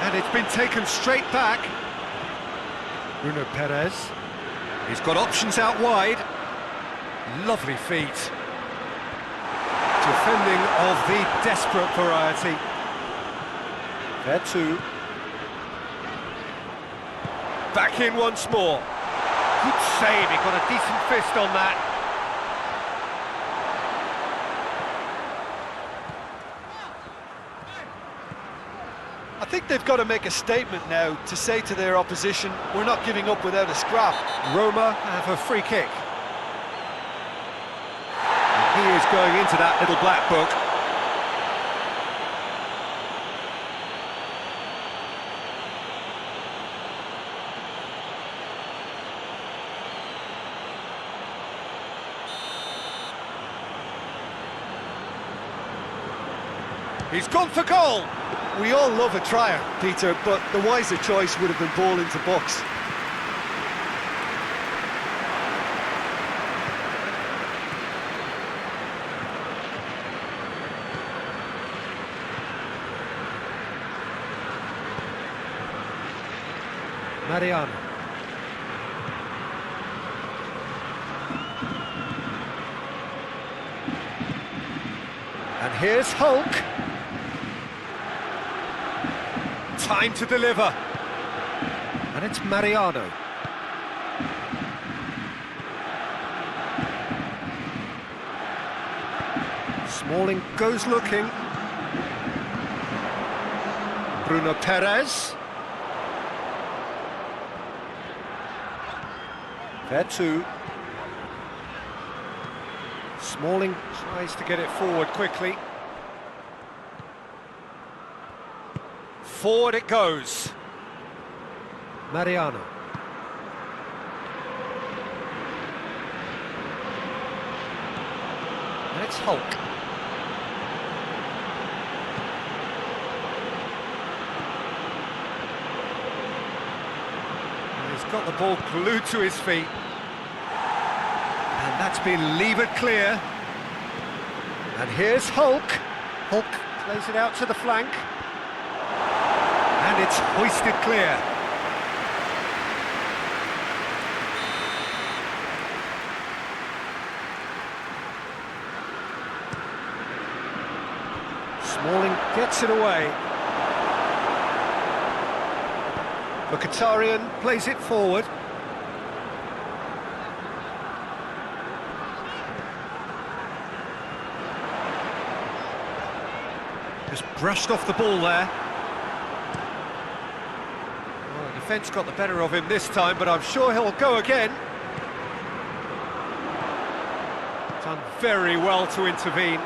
and it's been taken straight back. Bruno Perez. He's got options out wide. Lovely feet. Defending of the desperate variety. There too. Back in once more. Good save, he got a decent fist on that. I think they've got to make a statement now to say to their opposition, we're not giving up without a scrap. Roma have a free kick. And he is going into that little black book. He's gone for goal. We all love a trier, Peter, but the wiser choice would have been ball into box. Mariano. And here's Hulk. Time to deliver. And it's Mariano. Smalling goes looking. Bruno Perez. There too. Smalling tries to get it forward quickly. Forward it goes. Mariano. And it's Hulk. And he's got the ball glued to his feet. And that's been levered clear. And here's Hulk. Hulk plays it out to the flank. And it's hoisted clear. Smalling gets it away. Mkhitaryan plays it forward. Just brushed off the ball there. Well, the defence got the better of him this time, but I'm sure he'll go again. Done very well to intervene.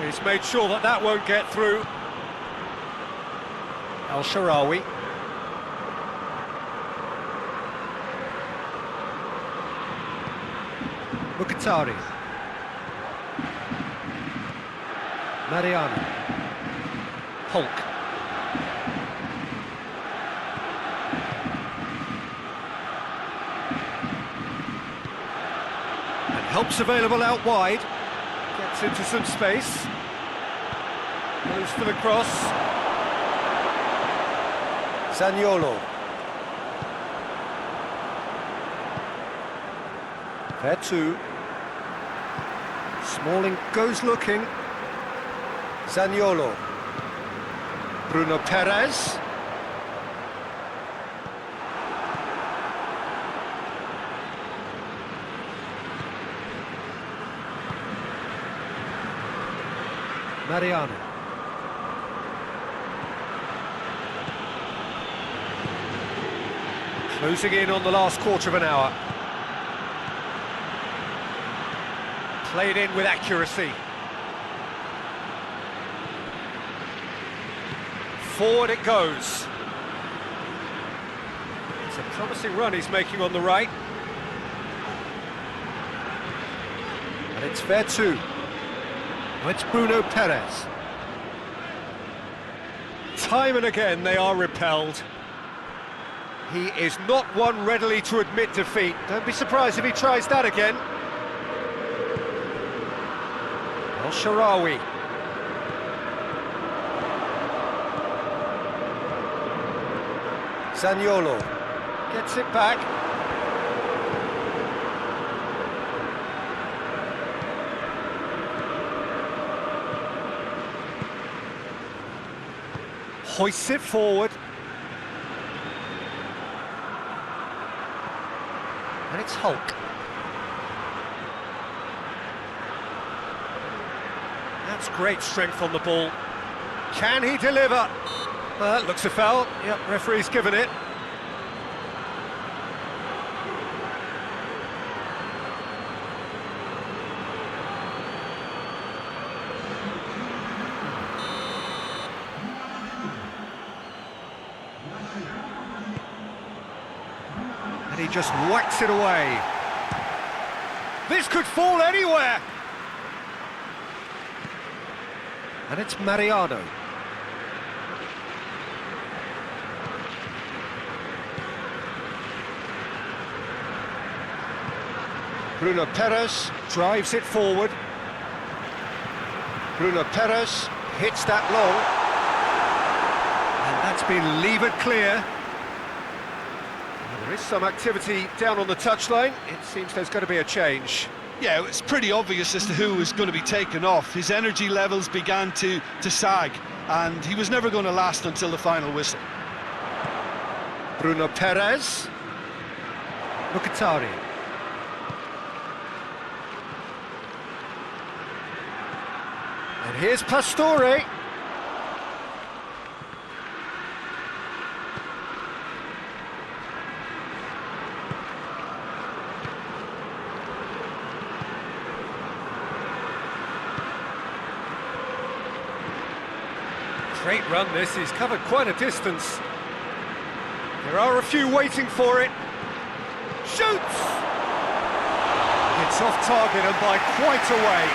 He's made sure that that won't get through. El-Shaarawy. Mkhitaryan. Mariano. Hulk. And help's available out wide. Gets into some space. Goes for the cross. Zaniolo. Vertu. Smalling goes looking. Zaniolo. Bruno Perez. Mariano. Closing in on the last quarter of an hour. Played in with accuracy. Forward it goes. It's a promising run he's making on the right. And it's Vertu. It's Bruno Perez. Time and again they are repelled. He is not one readily to admit defeat. Don't be surprised if he tries that again. El-Shaarawy. Zaniolo gets it back. Hoists it forward. And it's Hulk. That's great strength on the ball. Can he deliver? That looks a foul. Yep, referee's given it. And he just whacks it away. This could fall anywhere. And it's Mariano. Bruno Perez drives it forward. Bruno Perez hits that long. And that's been levered clear. Well, there is some activity down on the touchline. It seems there's going to be a change. Yeah, it's pretty obvious as to who was going to be taken off. His energy levels began to sag, and he was never going to last until the final whistle. Bruno Perez. Mkhitaryan. And here's Pastore. Great run this, he's covered quite a distance. There are a few waiting for it. Shoots! It's off target and by quite a way.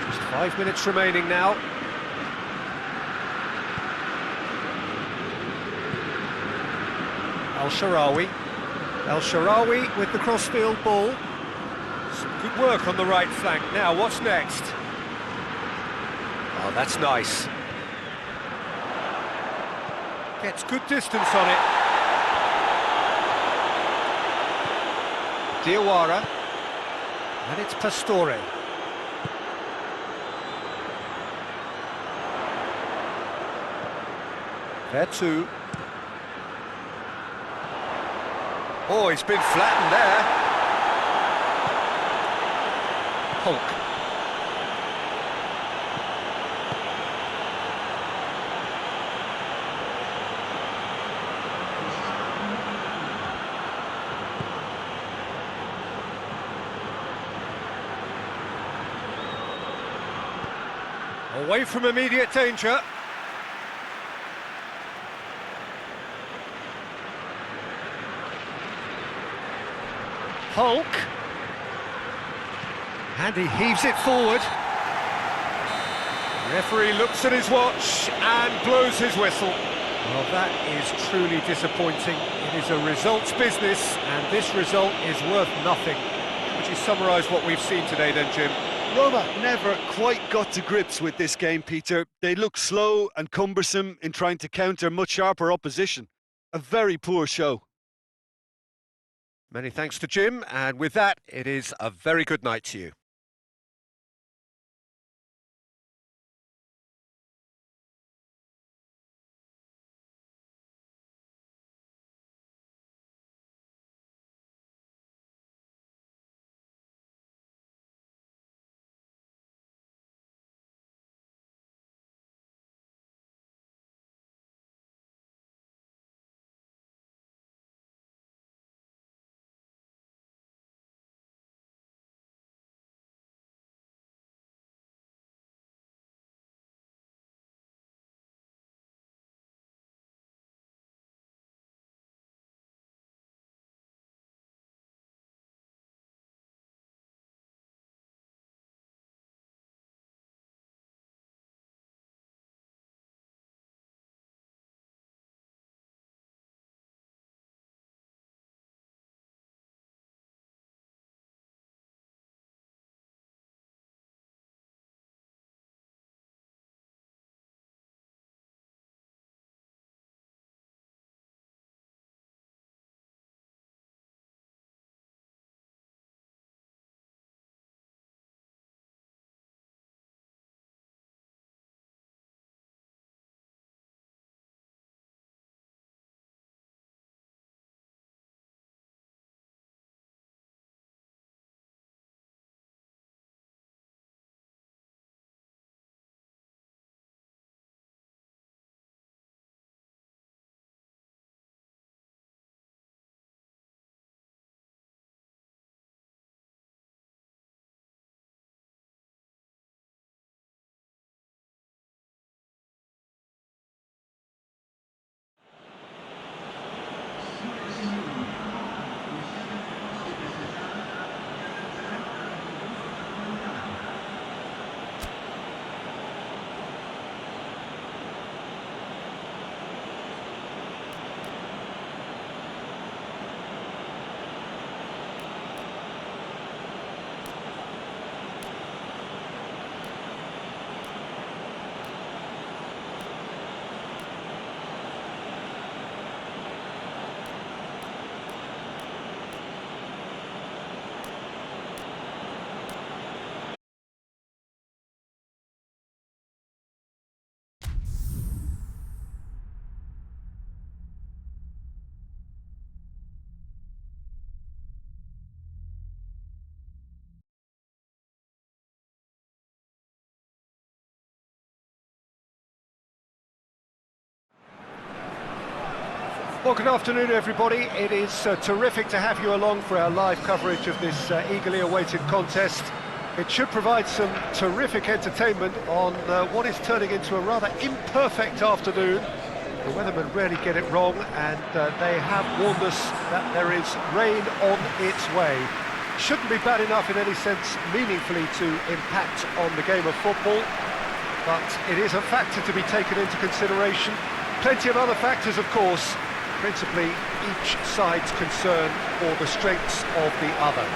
Just 5 minutes remaining now. El-Shaarawy. El-Shaarawy with the crossfield ball. Some good work on the right flank. Now, what's next? Oh, that's nice. Gets good distance on it. Diawara. And it's Pastore. Vertu. Oh, he's been flattened there. Hulk. Away from immediate danger. Hulk. And he heaves it forward. The referee looks at his watch and blows his whistle. Well, that is truly disappointing. It is a results business, and this result is worth nothing. Would you summarise what we've seen today then, Jim? Roma never quite got to grips with this game, Peter. They look slow and cumbersome in trying to counter much sharper opposition. A very poor show. Many thanks to Jim, and with that, it is a very good night to you. Well, good afternoon, everybody. It is terrific to have you along for our live coverage of this eagerly awaited contest. It should provide some terrific entertainment on what is turning into a rather imperfect afternoon. The weathermen rarely get it wrong, and they have warned us that there is rain on its way. Shouldn't be bad enough in any sense meaningfully to impact on the game of football, but it is a factor to be taken into consideration. Plenty of other factors, of course, principally each side's concern for the strengths of the other.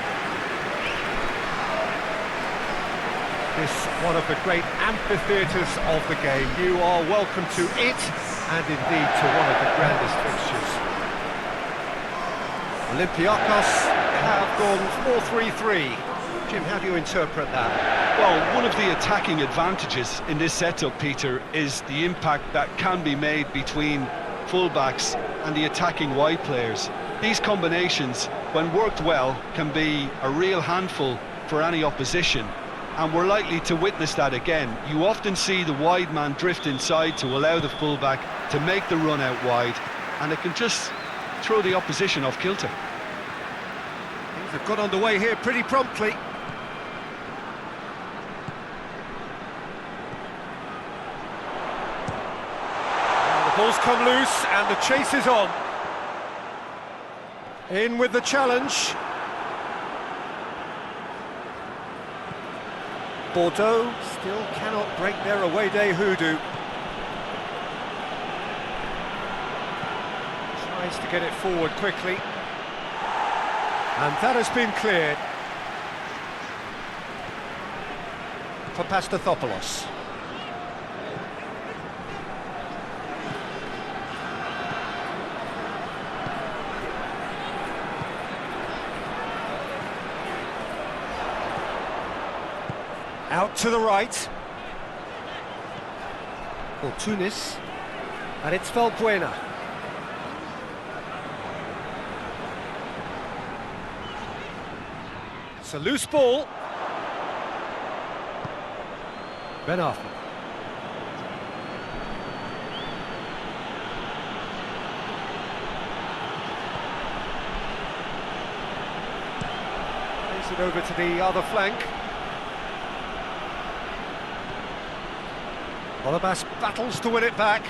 This one of the great amphitheatres of the game. You are welcome to it, and indeed to one of the grandest fixtures. Olympiakos have gone 4-3-3. Jim, how do you interpret that? Well, one of the attacking advantages in this setup, Peter, is the impact that can be made between fullbacks and the attacking wide players. These combinations, when worked well, can be a real handful for any opposition, and we're likely to witness that again. You often see the wide man drift inside to allow the fullback to make the run out wide, and it can just throw the opposition off kilter. Things have got underway here pretty promptly. Now the ball's come loose and the chase is on. In with the challenge. Bordeaux still cannot break their away day hoodoo. Tries to get it forward quickly. And that has been cleared. For Pastathopoulos. Out to the right. Or Tunis. And it's Valbuena. It's a loose ball. Ben Arfa. Plays it over to the other flank. Holebas battles to win it back.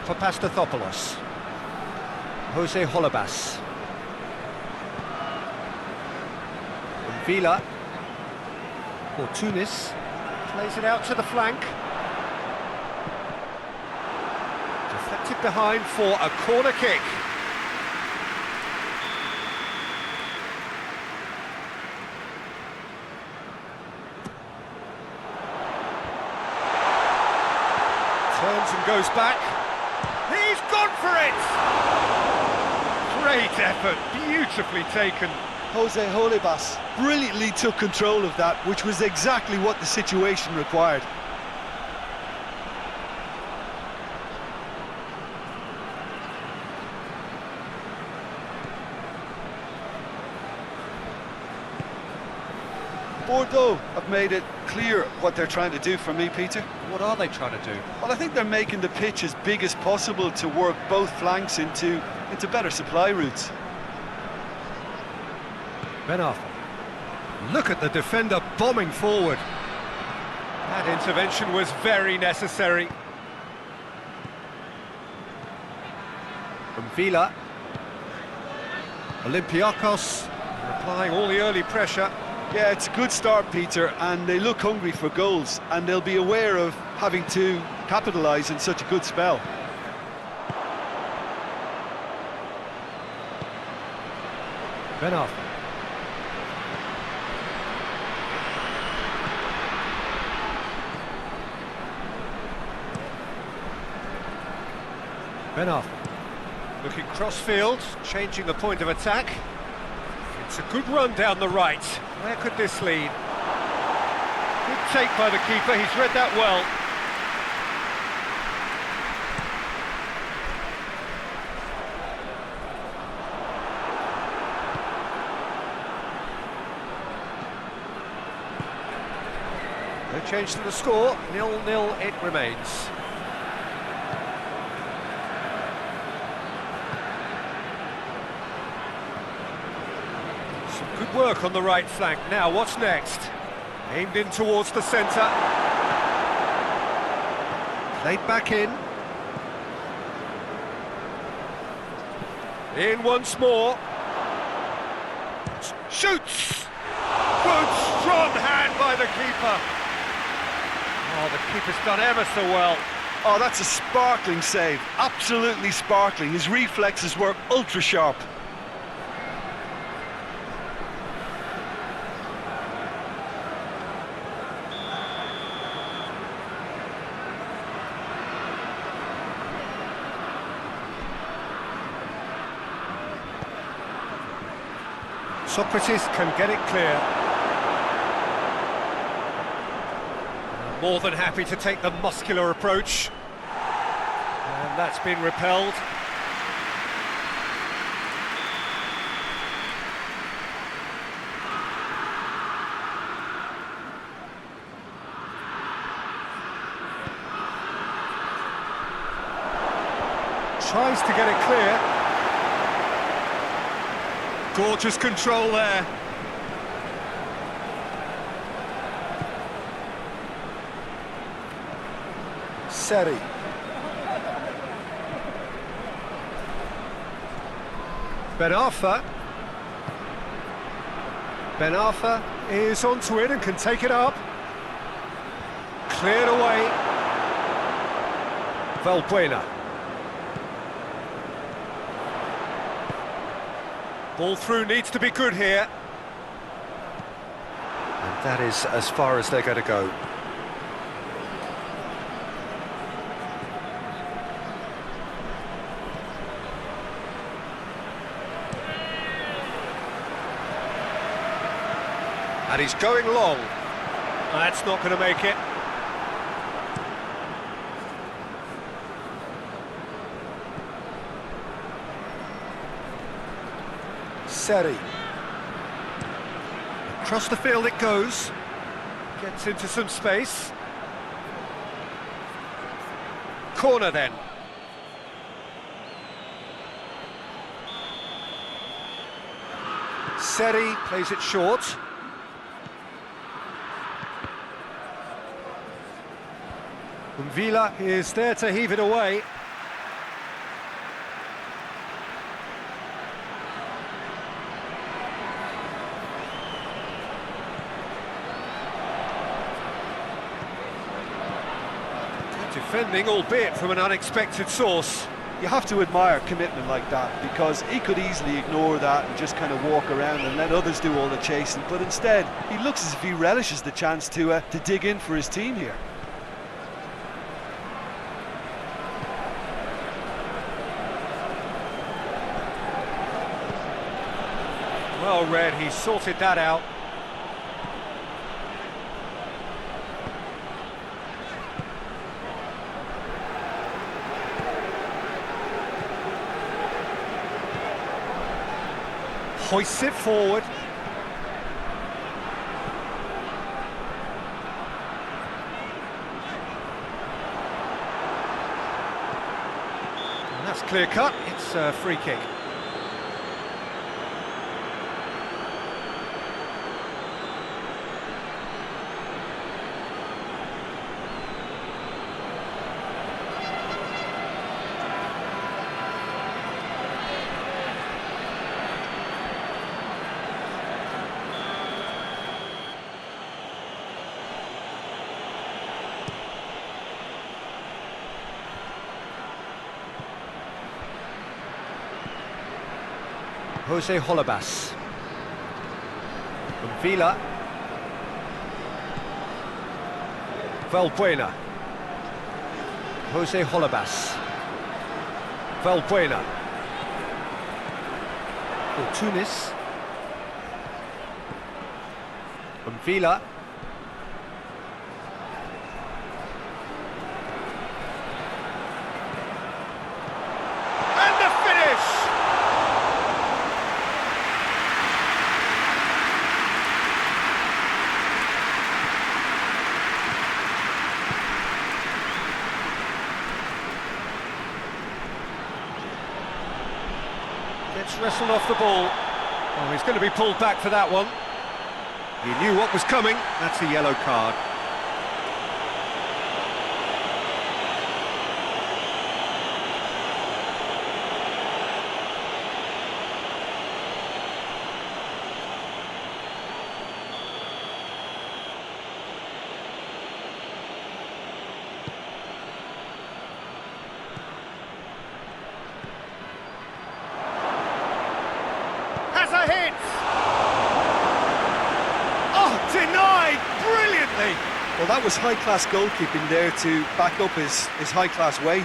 For Pastathopoulos. Jose Holebas. Vila. For Tunis. Plays it out to the flank. Deflected behind for a corner kick. Turns and goes back. He's gone for it! Great effort, beautifully taken. Jose Holebas brilliantly took control of that, which was exactly what the situation required. Bordeaux have made it clear what they're trying to do for me, Peter. What are they trying to do? Well, I think they're making the pitch as big as possible to work both flanks into better supply routes. Ben Arfa. Look at the defender bombing forward. That intervention was very necessary. From Vila. Olympiakos applying all the early pressure. Yeah, it's a good start, Peter, and they look hungry for goals, and they'll be aware of having to capitalise in such a good spell. Ben Arfa. Ben Arfa. Looking cross-field, changing the point of attack. It's a good run down the right. Where could this lead? Good take by the keeper, he's read that well. No change to the score, 0-0 it remains. Good work on the right flank. Now, what's next? Aimed in towards the centre. Played back in. In once more. Shoots! Good, strong hand by the keeper. Oh, the keeper's done ever so well. Oh, that's a sparkling save. Absolutely sparkling. His reflexes were ultra sharp. Socrates can get it clear. More than happy to take the muscular approach. And that's been repelled. Tries to get it clear. Gorgeous control there. Seri. Ben Arfa. Ben Arfa is onto it and can take it up. Cleared away. Valbuena. Ball through needs to be good here. And that is as far as they're going to go. And he's going long. That's not going to make it. Seri. Across the field it goes. Gets into some space. Corner then. Seri plays it short. Villa is there to heave it away. Defending, albeit from an unexpected source. You have to admire commitment like that, because he could easily ignore that and just kind of walk around and let others do all the chasing, but instead he looks as if he relishes the chance to dig in for his team here. Well read, he sorted that out. Hoists it forward. And that's clear cut, it's a free kick. Jose Holebas. From Villa. Valbuena. Jose Holebas. Valbuena. Tunis. From Villa. Wrestled off the ball. Oh, he's going to be pulled back for that one. He knew what was coming. That's a yellow card. Well, that was high-class goalkeeping there to back up his high-class wage.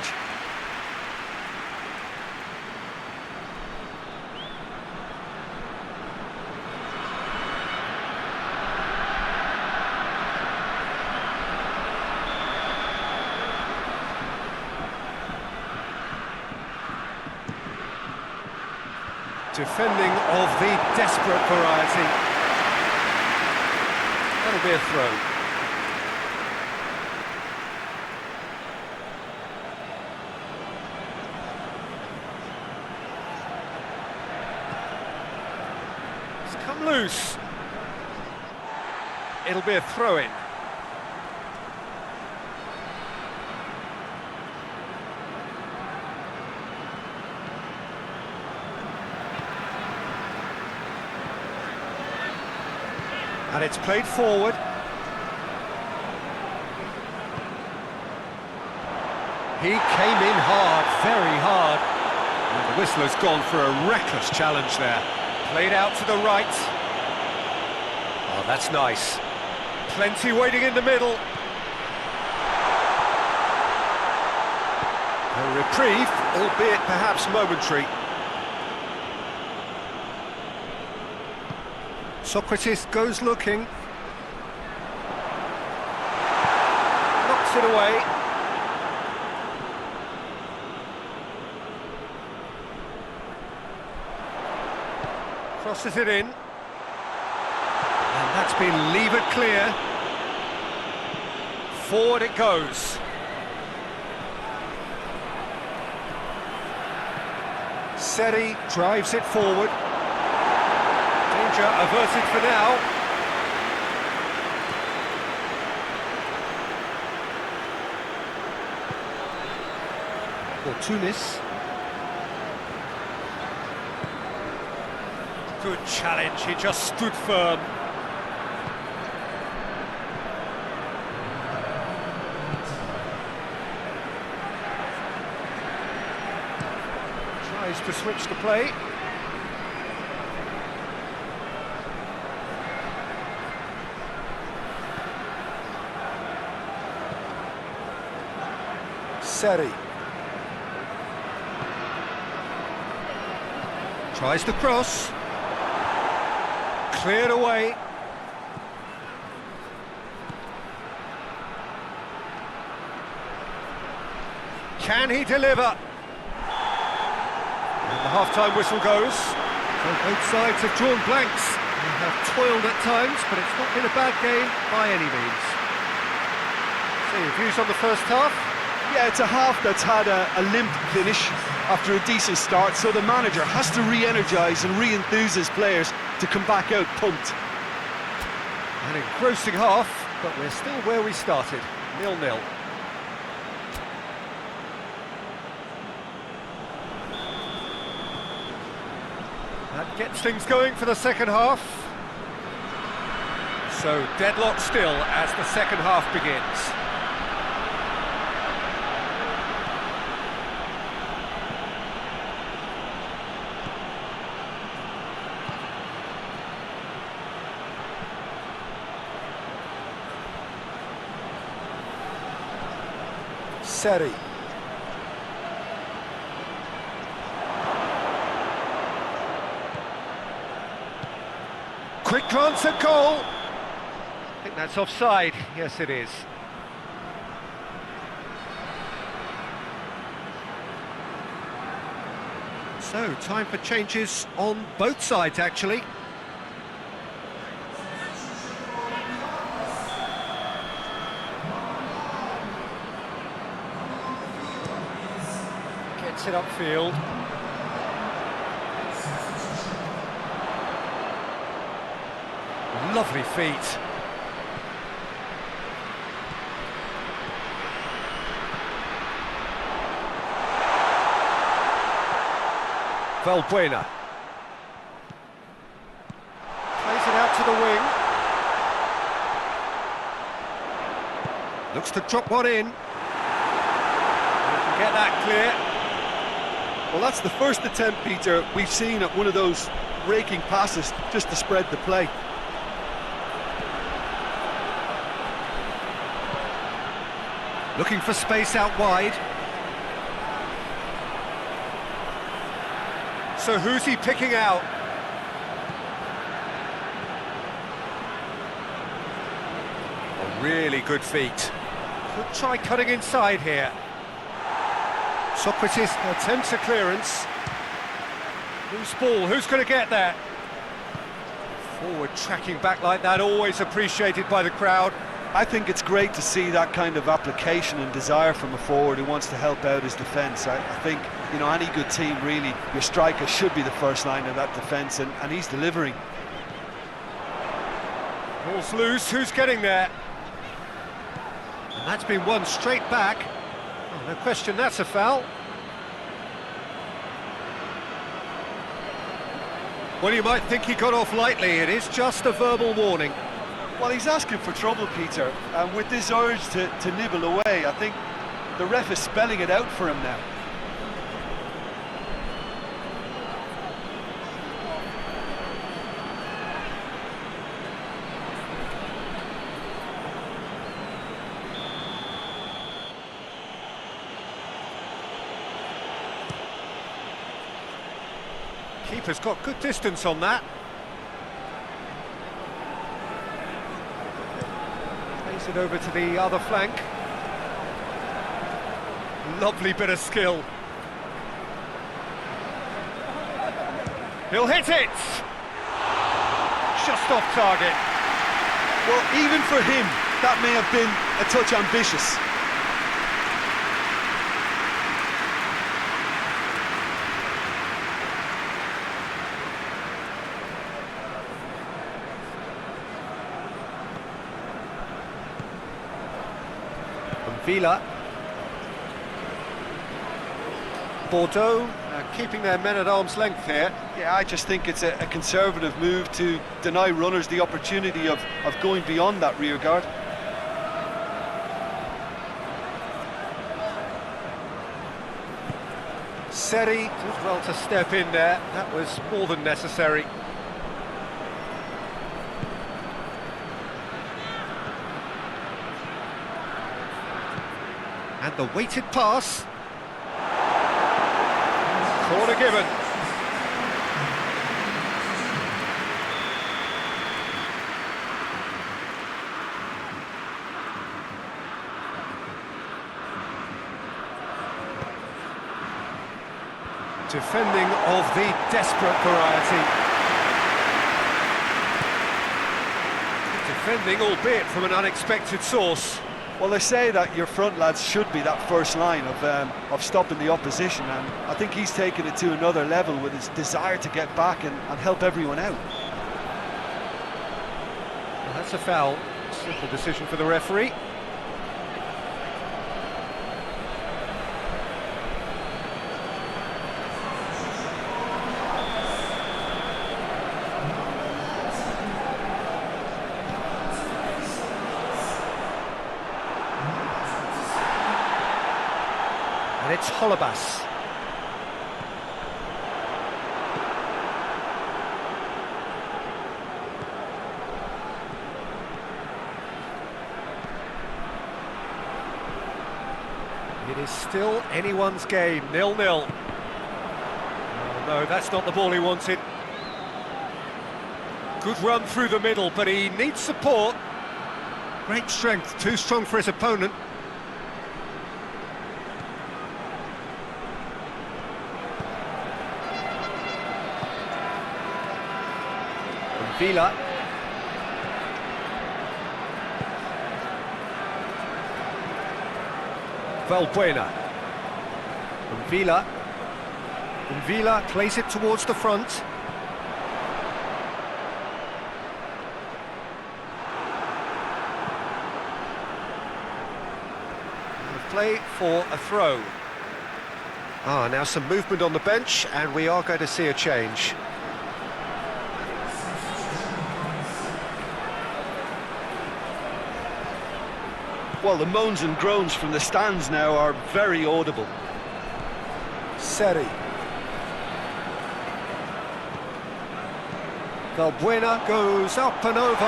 Defending of the desperate variety. That'll be a throw. It's come loose. It'll be a throw-in. And it's played forward. He came in hard, very hard. And the whistler's gone for a reckless challenge there. Played out to the right. Oh, that's nice. Plenty waiting in the middle. A reprieve, albeit perhaps momentary. Socrates goes looking. Knocks it away. Crosses it in. And that's been levered clear. Forward it goes. Seri drives it forward. Danger averted for now. Tunis. Good challenge, he just stood firm. Tries to switch the play. Seri. Tries the cross. Cleared away. Can he deliver? And the half-time whistle goes. So both sides have drawn blanks. They have toiled at times, but it's not been a bad game by any means. So your views on the first half? Yeah, it's a half that's had a limp finish after a decent start, so the manager has to re-energise and re-enthuse his players to come back out pumped. An engrossing half, but we're still where we started, 0-0. That gets things going for the second half. So deadlock still as the second half begins. Seri. Quick glance at goal. I think that's offside. Yes, it is. So, time for changes on both sides, actually. Gets it upfield. Lovely feet. Valbuena. Plays it out to the wing. Looks to drop one in. Get that clear. Well, that's the first attempt, Peter, we've seen at one of those raking passes just to spread the play. Looking for space out wide. So who's he picking out? A really good feet. Could try cutting inside here. Socrates attempts a clearance. Loose ball, who's going to get there? Forward tracking back like that, always appreciated by the crowd. I think it's great to see that kind of application and desire from a forward who wants to help out his defence. I think, you know, any good team really, your striker should be the first line of that defence, and he's delivering. Ball's loose, who's getting there? And that's been won straight back. Oh, no question, that's a foul. Well, you might think he got off lightly, it is just a verbal warning. Well, he's asking for trouble, Peter, and with this urge to nibble away, I think the ref is spelling it out for him now. Keeper's got good distance on that. Plays it over to the other flank. Lovely bit of skill. He'll hit it! Just off target. Well, even for him, that may have been a touch ambitious. Villa. Bordeaux keeping their men at arm's length here. Yeah, I just think it's a conservative move to deny runners the opportunity of going beyond that rear guard. Seri did well to step in there. That was more than necessary. And the weighted pass. Corner given. Defending of the desperate variety. Defending, albeit from an unexpected source. Well, they say that your front lads should be that first line of stopping the opposition, and I think he's taken it to another level with his desire to get back and help everyone out. Well, that's a foul. Simple decision for the referee. And it's Holebas. It is still anyone's game, 0-0. Oh, no, that's not the ball he wanted. Good run through the middle, but he needs support. Great strength, too strong for his opponent. Villa. Valbuena. And Villa. And Villa plays it towards the front. And play for a throw. Now some movement on the bench, and we are going to see a change. Well, the moans and groans from the stands now are very audible. Seri. Valbuena goes up and over.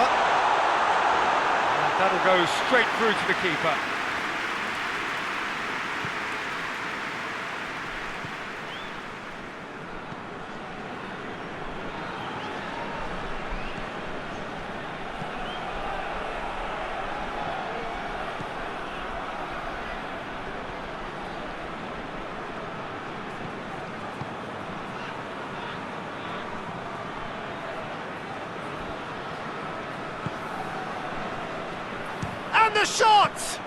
And that'll go straight through to the keeper. the shot!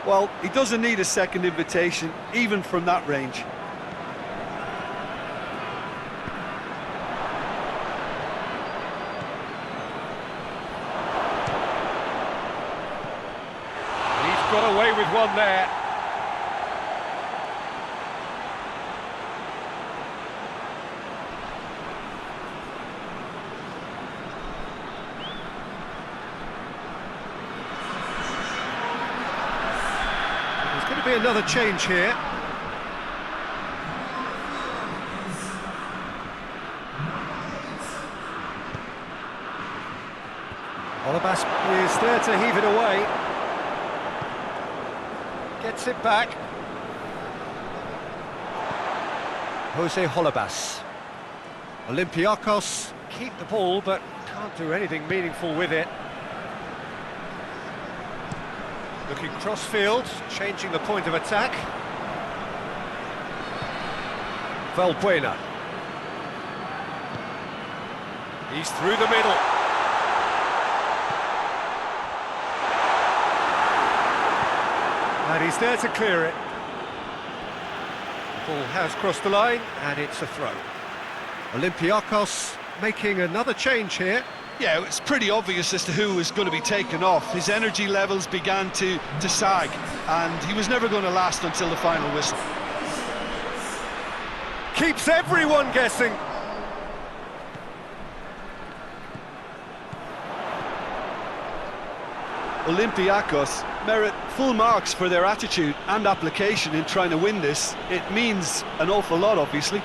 Well, he doesn't need a second invitation, even from that range. He's got away with one there. There's going to be another change here. Olabas is there to heave it away. Gets it back. Jose Holebas. Olympiakos keep the ball but can't do anything meaningful with it. Looking cross-field, changing the point of attack. Valbuena. He's through the middle. And he's there to clear it. The ball has crossed the line, and it's a throw. Olympiakos making another change here. Yeah, it's pretty obvious as to who was going to be taken off. His energy levels began to sag, and he was never going to last until the final whistle. Keeps everyone guessing. Olympiakos merit full marks for their attitude and application in trying to win this. It means an awful lot, obviously.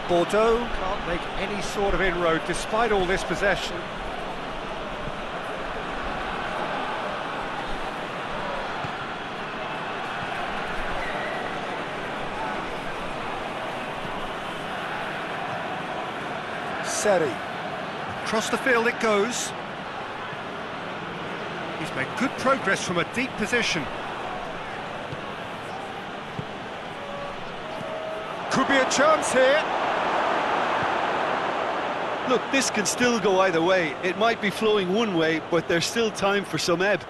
Bordeaux can't make any sort of inroad despite all this possession. Seri. Across the field it goes. He's made good progress from a deep position. Could be a chance here. Look, this can still go either way. It might be flowing one way, but there's still time for some ebb.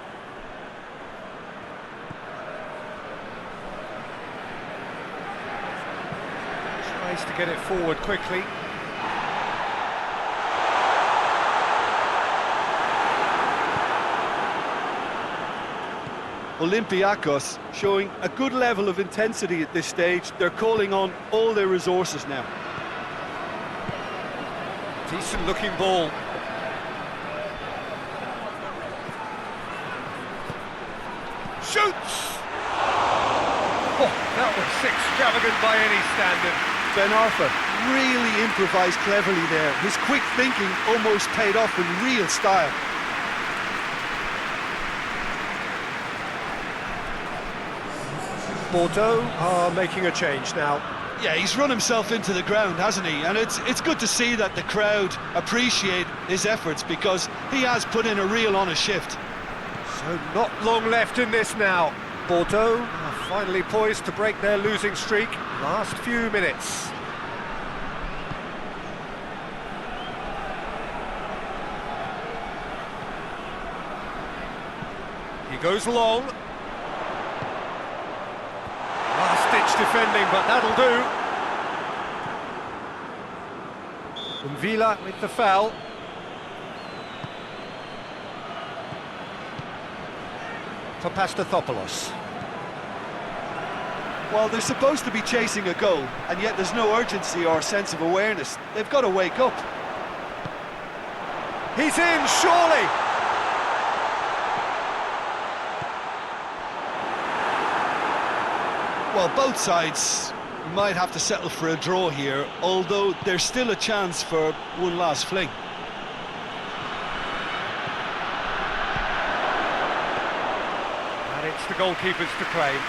Tries to get it forward quickly. Olympiakos showing a good level of intensity at this stage. They're calling on all their resources now. Decent looking ball. Shoots! Oh, that was extravagant by any standard. Ben Arfa really improvised cleverly there. His quick thinking almost paid off in real style. Bordeaux are making a change now. Yeah, he's run himself into the ground, hasn't he? And it's good to see that the crowd appreciate his efforts, because he has put in a real honest shift. So not long left in this now. Bordeaux are finally poised to break their losing streak. Last few minutes. He goes long. Last-ditch defending, but that'll do. Villa with the foul. Papastathopoulos. Well, they're supposed to be chasing a goal, and yet there's no urgency or sense of awareness. They've got to wake up. He's in, surely! Well, both sides might have to settle for a draw here, although there's still a chance for one last fling. And it's the goalkeepers to claim.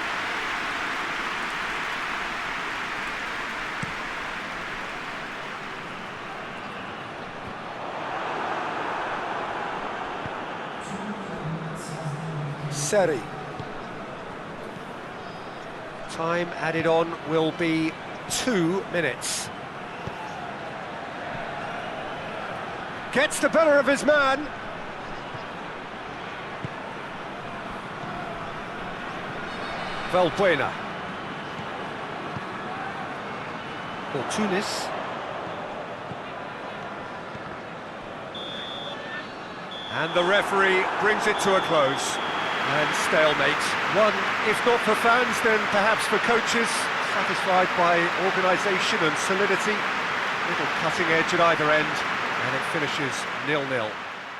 Seri. Time added on will be 2 minutes. Gets the better of his man. Valbuena. Or Tunis. And the referee brings it to a close. And stalemate. One, if not for fans, then perhaps for coaches, satisfied by organisation and solidity. Little cutting edge at either end, and it finishes 0-0.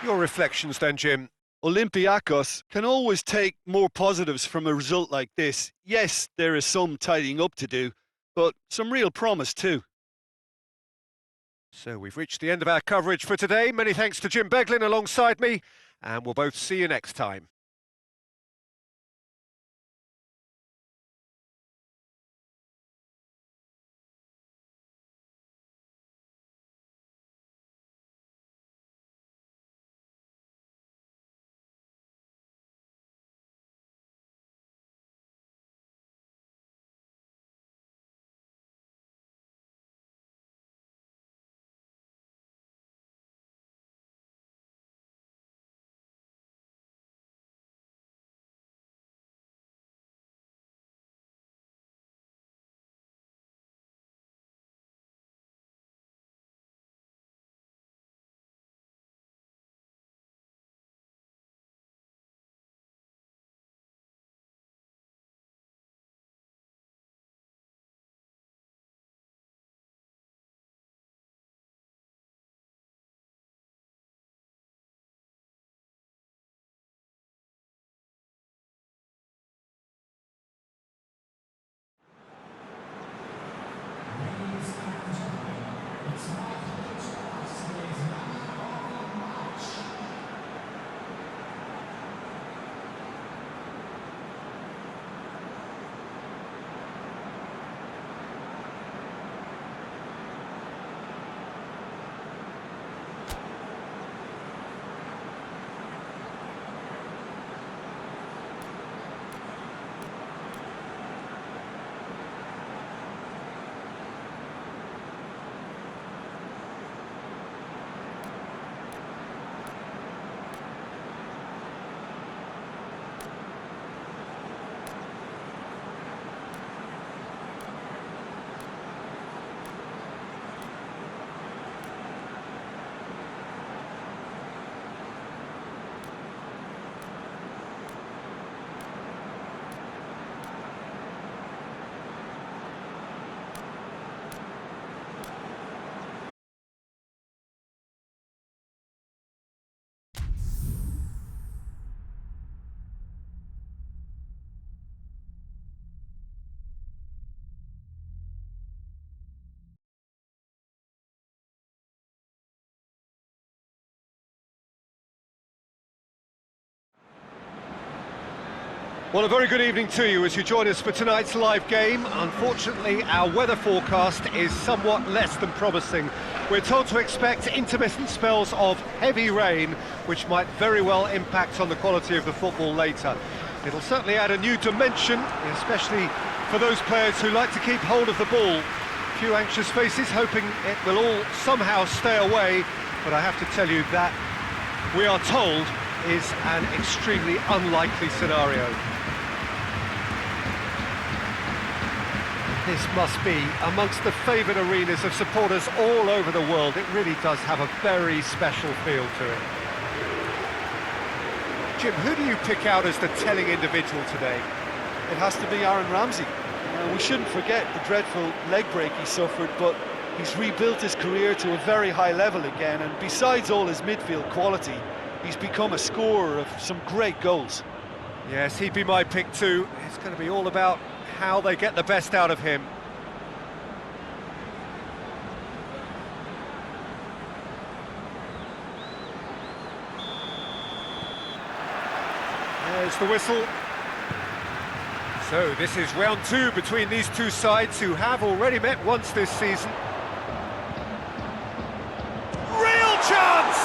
Your reflections then, Jim? Olympiakos can always take more positives from a result like this. Yes, there is some tidying up to do, but some real promise too. So we've reached the end of our coverage for today. Many thanks to Jim Beglin alongside me, and we'll both see you next time. Well, a very good evening to you as you join us for tonight's live game. Unfortunately, our weather forecast is somewhat less than promising. We're told to expect intermittent spells of heavy rain, which might very well impact on the quality of the football later. It'll certainly add a new dimension, especially for those players who like to keep hold of the ball. A few anxious faces hoping it will all somehow stay away, but I have to tell you that we are told is an extremely unlikely scenario. This must be amongst the favoured arenas of supporters all over the world. It really does have a very special feel to it. Jim, who do you pick out as the telling individual today? It has to be Aaron Ramsey. We shouldn't forget the dreadful leg break he suffered, but he's rebuilt his career to a very high level again, and besides all his midfield quality, he's become a scorer of some great goals. Yes, he'd be my pick too. It's going to be all about how they get the best out of him. There's the whistle. So this is round two between these two sides who have already met once this season. Real chance!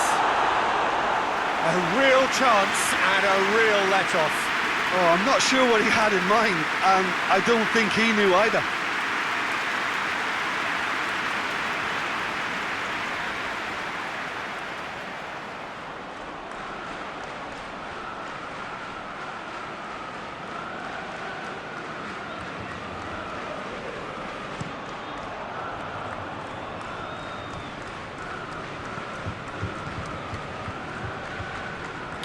A real chance and a real let-off. Oh, I'm not sure what he had in mind, and I don't think he knew either.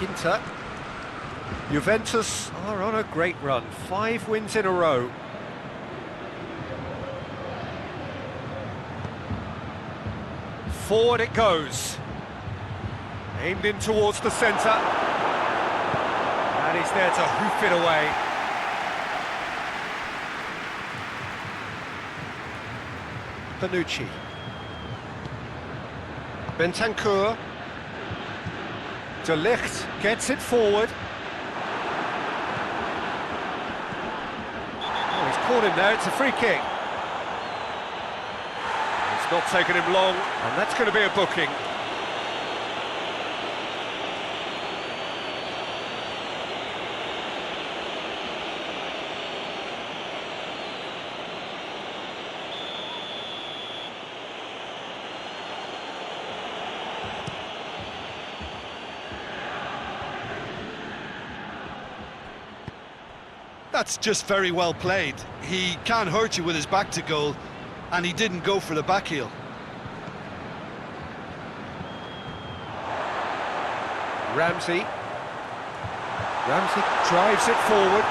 Ginter. Juventus are on a great run, 5 wins in a row. Forward it goes. Aimed in towards the centre. And he's there to hoof it away. Panucci. Bentancur. De Ligt gets it forward. Oh, he's caught him there, it's a free kick. It's not taken him long, and that's going to be a booking. That's just very well played. He can't hurt you with his back to goal, and he didn't go for the back heel. Ramsey drives it forward.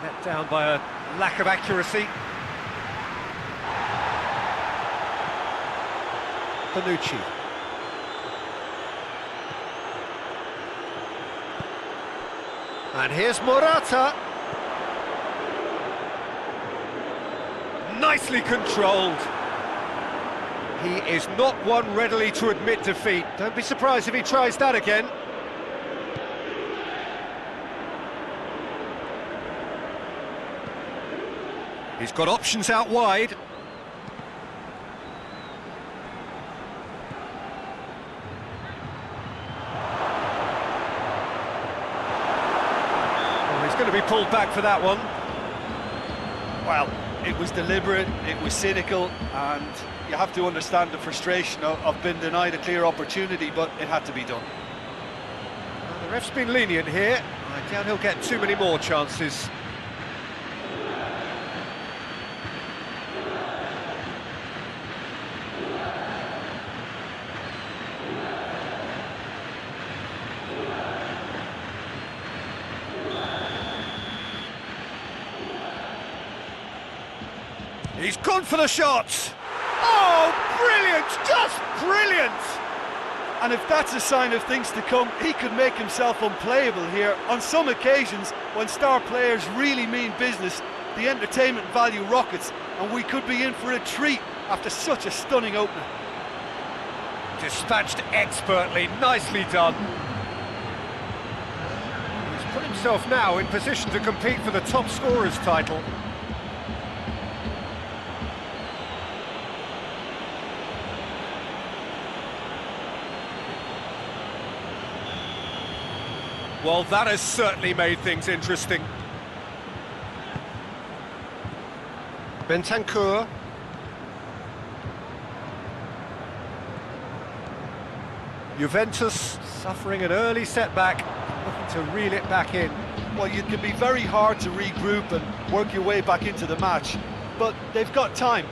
Let down by a lack of accuracy. Panucci. And here's Morata. Nicely controlled. He is not one readily to admit defeat. Don't be surprised if he tries that again. He's got options out wide. Going to be pulled back for that one. Well, it was deliberate, it was cynical, and you have to understand the frustration of being denied a clear opportunity, but it had to be done. Well, the ref's been lenient here. I doubt he'll get too many more chances. He's gone for the shot! Oh, brilliant! Just brilliant! And if that's a sign of things to come, he could make himself unplayable here. On some occasions, when star players really mean business, the entertainment value rockets, and we could be in for a treat after such a stunning opener. Dispatched expertly, nicely done. He's put himself now in position to compete for the top scorer's title. Well, that has certainly made things interesting. Bentancur. Juventus suffering an early setback, looking to reel it back in. Well, it can be very hard to regroup and work your way back into the match, but they've got time.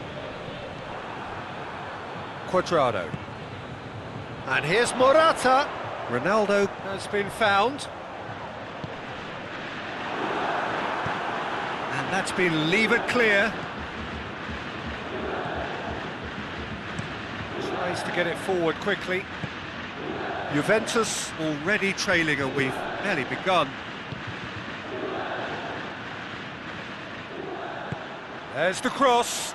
Cuadrado. And here's Morata. Ronaldo has been found. And that's been levered clear. Tries to get it forward quickly. Juventus already trailing, and we've barely begun. There's the cross.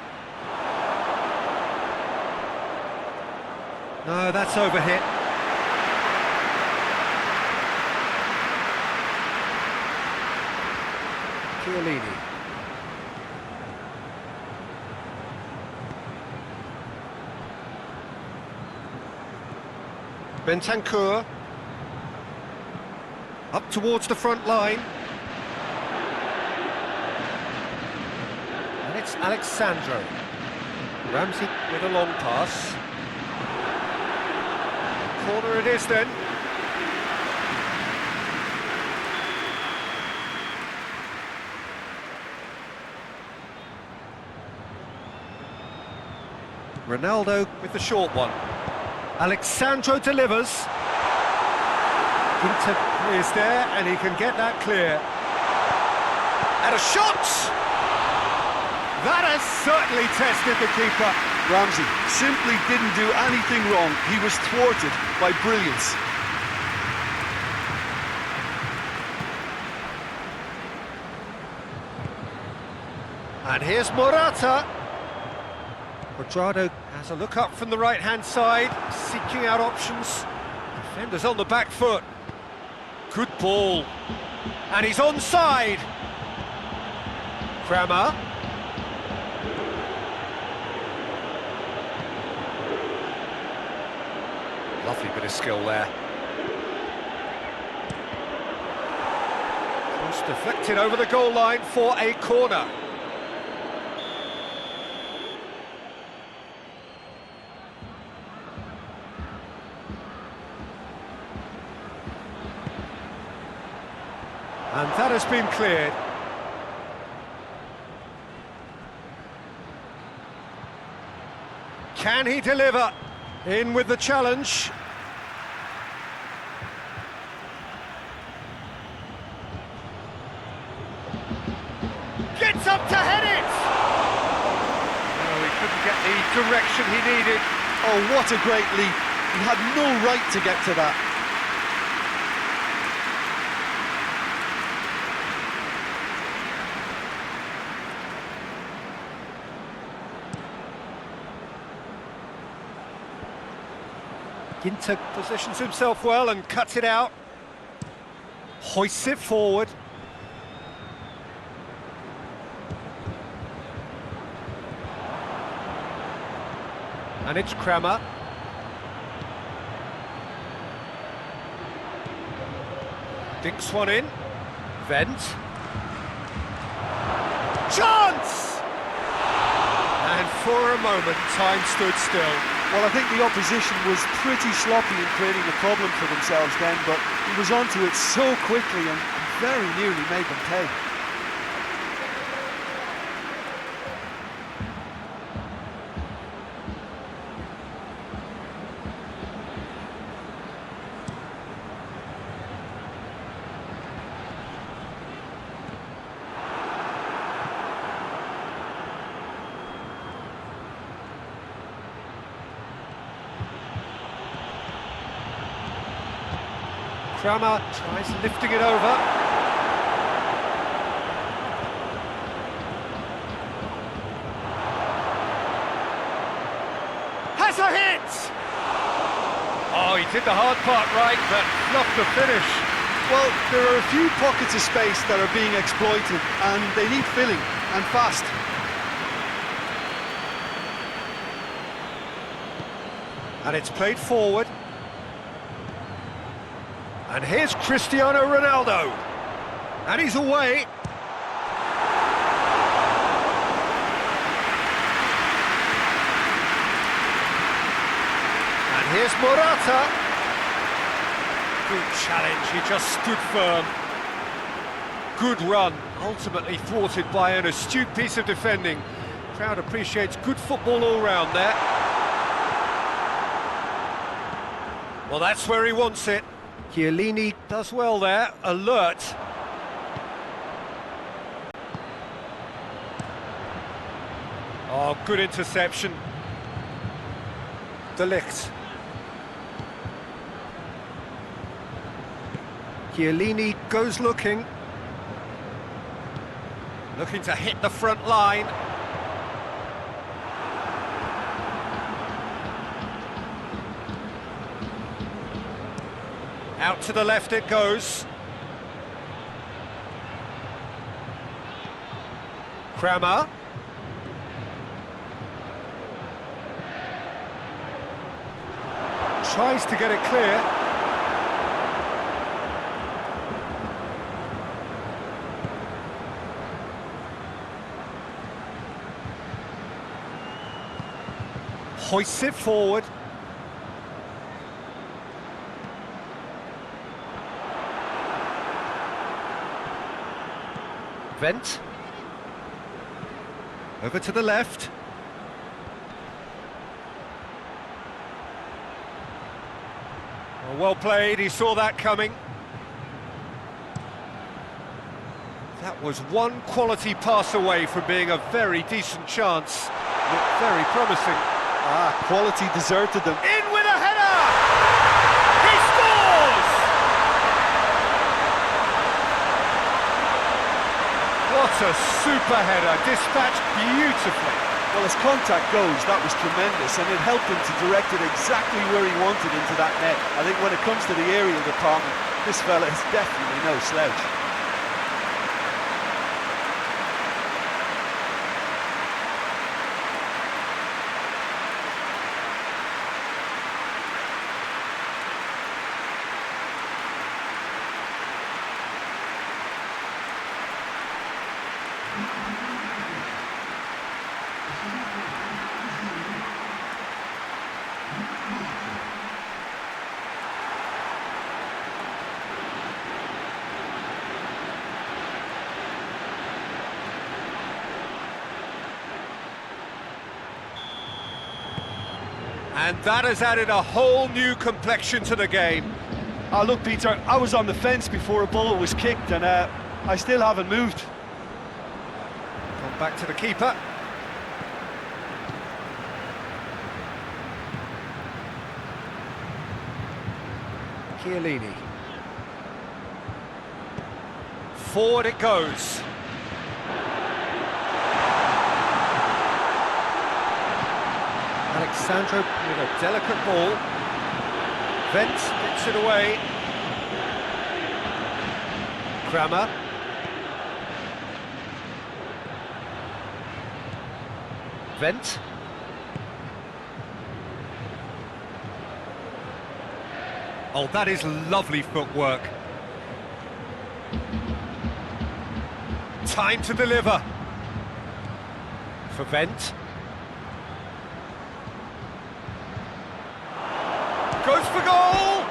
No, that's overhit. Chiellini. Bentancur. Up towards the front line. And it's Alexandro. Ramsey with a long pass. Corner it is then. Ronaldo with the short one. Alexandro delivers. Ginter is there, and he can get that clear. And a shot! That has certainly tested the keeper. Ramsey simply didn't do anything wrong. He was thwarted by brilliance. And here's Morata. Quadrado has a look up from the right-hand side, seeking out options. Defenders on the back foot. Good ball. And he's onside. Kramer. Lovely bit of skill there. Cross deflected over the goal line for a corner. And that has been cleared. Can he deliver? In with the challenge. Gets up to head it! Oh, he couldn't get the direction he needed. Oh, what a great leap. He had no right to get to that. Ginter positions himself well and cuts it out. Hoists it forward. And it's Kramer. Dinks one in. Vent. Chance! And for a moment, time stood still. Well, I think the opposition was pretty sloppy in creating a problem for themselves then, but he was onto it so quickly and very nearly made them pay. Kramer tries lifting it over. Has a hit! Oh, he did the hard part right, but fluffed the finish. Well, there are a few pockets of space that are being exploited, and they need filling, and fast. And it's played forward. And here's Cristiano Ronaldo. And he's away. And here's Morata. Good challenge, he just stood firm. Good run, ultimately thwarted by an astute piece of defending. Crowd appreciates good football all round there. Well, that's where he wants it. Chiellini does well there, alert. Oh, good interception. De Ligt. Chiellini goes looking. Looking to hit the front line. Out to the left it goes. Kramer. Tries to get it clear. Hoists it forward. Vent. Over to the left. Well played, he saw that coming. That was one quality pass away from being a very decent chance. Looked very promising. Quality deserted them. In with a header! He scores! What a super header, dispatched beautifully. Well, as contact goes, that was tremendous, and it helped him to direct it exactly where he wanted into that net. I think when it comes to the aerial department, this fella is definitely no slouch. And that has added a whole new complexion to the game. Look, Peter, I was on the fence before a ball was kicked, and I still haven't moved. Gone back to the keeper. Chiellini. Forward it goes. Alexandro with a delicate ball. Wendt gets it away. Kramer. Wendt. Oh, that is lovely footwork. Time to deliver. For Wendt. Goes for goal!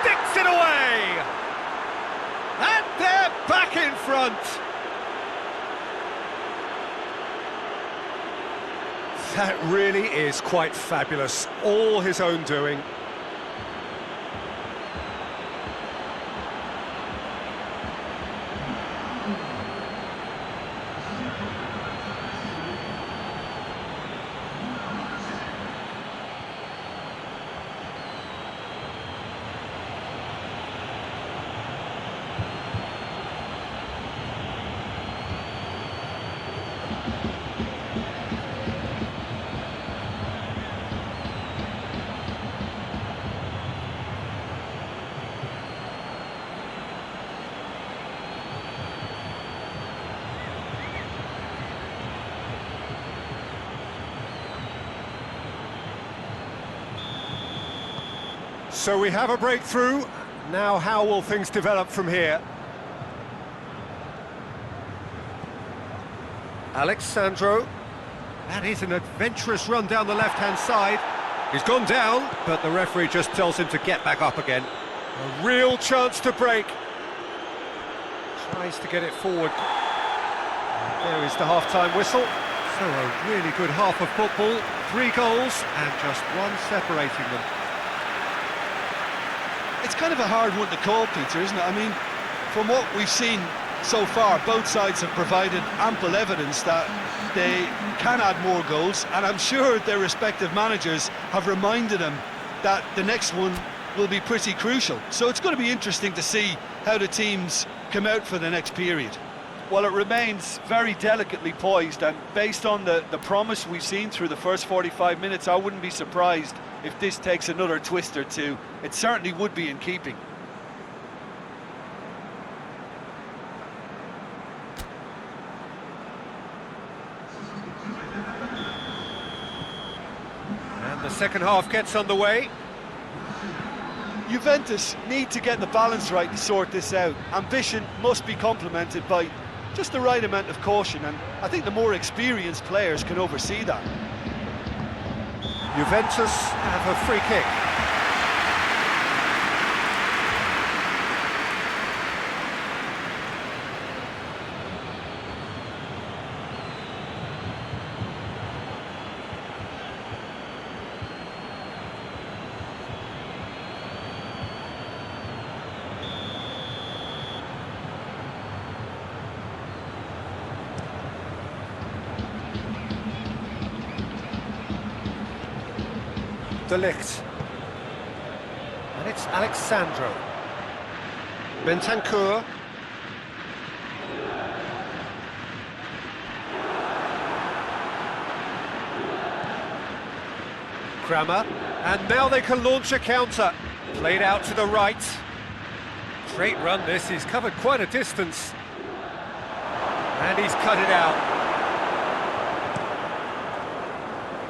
Sticks it away! And they're back in front! That really is quite fabulous. All his own doing. So we have a breakthrough. Now how will things develop from here? Alexandro. That is an adventurous run down the left-hand side. He's gone down, but the referee just tells him to get back up again. A real chance to break. Tries to get it forward. There is the half-time whistle. So a really good half of football. 3 goals and just one separating them. It's kind of a hard one to call, Peter, isn't it? I mean, from what we've seen so far, both sides have provided ample evidence that they can add more goals, and I'm sure their respective managers have reminded them that the next one will be pretty crucial. So it's going to be interesting to see how the teams come out for the next period. Well, it remains very delicately poised, and based on the promise we've seen through the first 45 minutes, I wouldn't be surprised if this takes another twist or two. It certainly would be in keeping. And the second half gets underway. Juventus need to get the balance right to sort this out. Ambition must be complemented by just the right amount of caution, and I think the more experienced players can oversee that. Juventus have a free kick. De Ligt. And it's Alexandro. Bentancur. Kramer. And now they can launch a counter. Played out to the right. Great run this, he's covered quite a distance. And he's cut it out.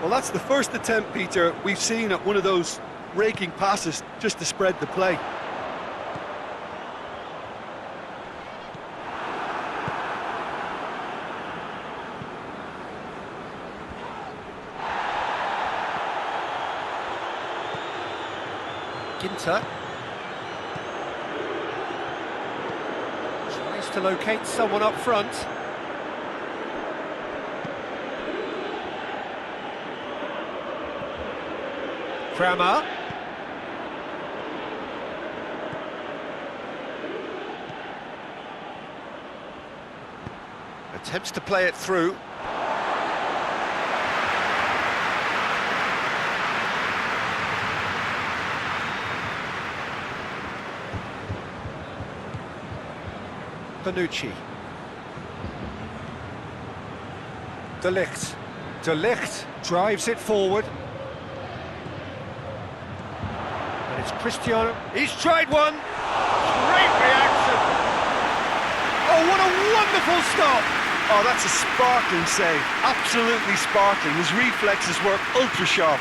Well, that's the first attempt, Peter, we've seen at one of those raking passes just to spread the play. Ginter. Tries to locate someone up front. Kramer. Attempts to play it through. Bonucci. De Ligt. De Ligt drives it forward. And it's Cristiano. He's tried one. Great reaction. Oh, what a wonderful stop. Oh, that's a sparkling save. Absolutely sparkling. His reflexes were ultra sharp.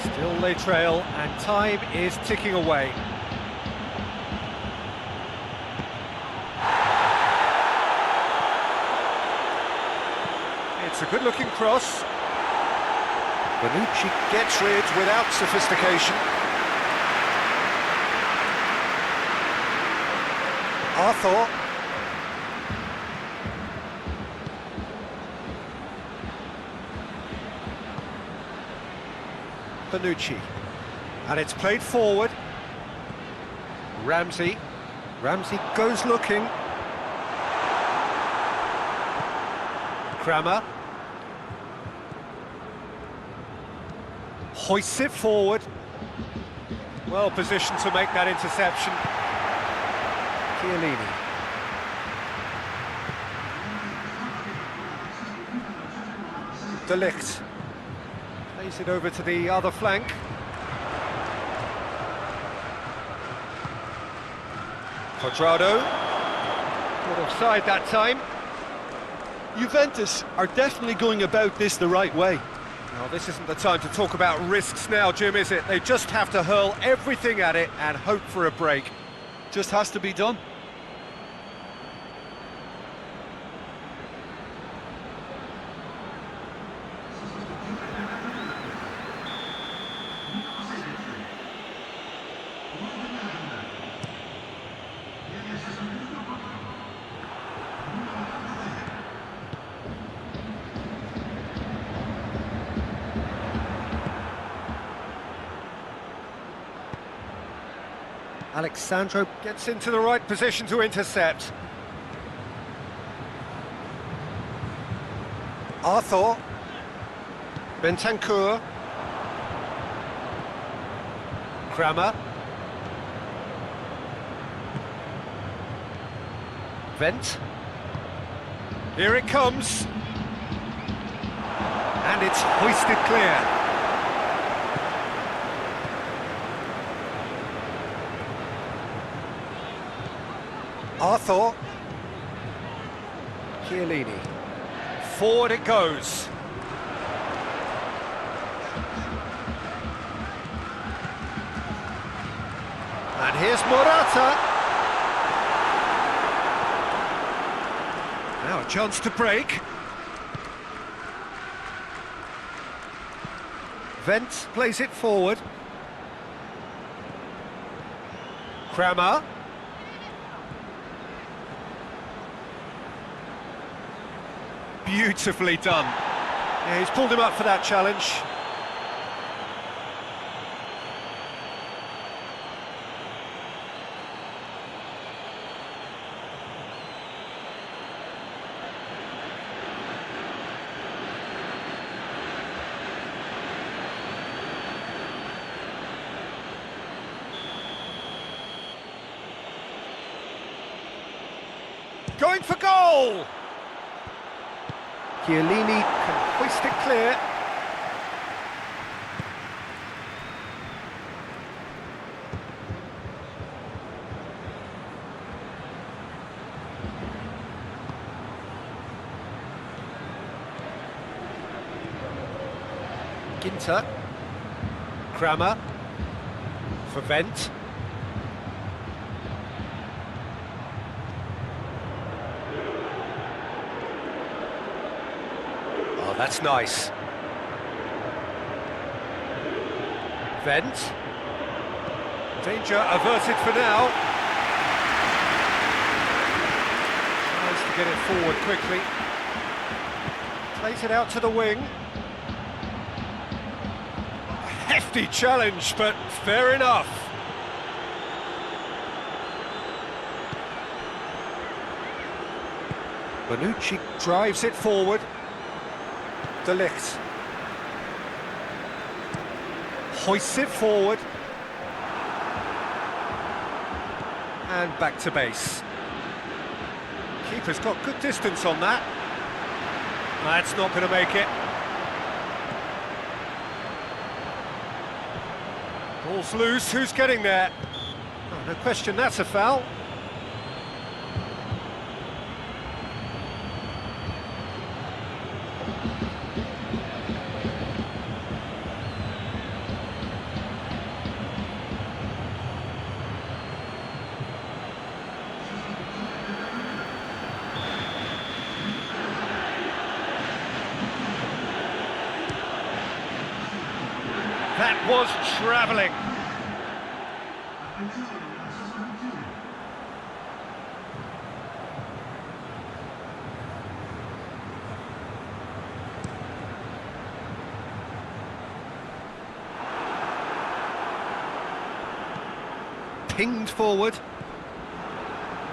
Still they trail, and time is ticking away. It's a good-looking cross. Bonucci gets rid without sophistication. Arthur. Bonucci. And it's played forward. Ramsey. Ramsey goes looking. Kramer. Hoists it forward. Well positioned to make that interception. Chiellini. De Ligt. Plays it over to the other flank. Quadrado. Not offside that time. Juventus are definitely going about this the right way. Well, this isn't the time to talk about risks now, Jim, is it? They just have to hurl everything at it and hope for a break. Just has to be done. Alexandro gets into the right position to intercept. Arthur. Bentancur. Kramer. Vent. Here it comes. And it's hoisted clear. Arthur. Chiellini. Forward it goes. And here's Morata. Now a chance to break. Vent plays it forward. Kramer. Beautifully done. Yeah, he's pulled him up for that challenge. Going for goal! Chiellini can hoist it clear. Ginter, Kramer, for Vent. Oh, that's nice. Vent. Danger averted for now. Tries to get it forward quickly. Plays it out to the wing. Hefty challenge, but fair enough. Bonucci drives it forward. De Ligt hoists it forward. And back to base. Keeper's got good distance on that. That's not going to make it. Ball's loose, who's getting there? Oh, no question, that's a foul. That was travelling. Pinged forward.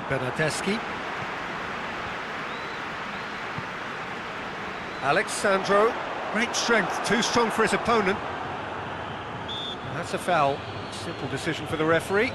Bernardeschi. Alexandro. Great strength, too strong for his opponent. That's a foul. Simple decision for the referee.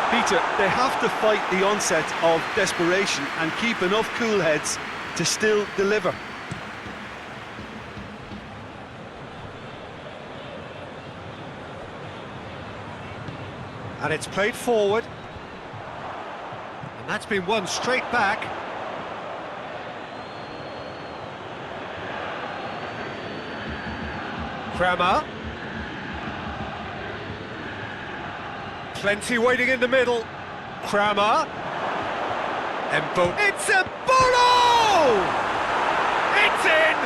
Peter, they have to fight the onset of desperation and keep enough cool heads to still deliver. And it's played forward. And that's been won straight back. Kramer. Plenty waiting in the middle. Kramer. It's a Bolo! It's in!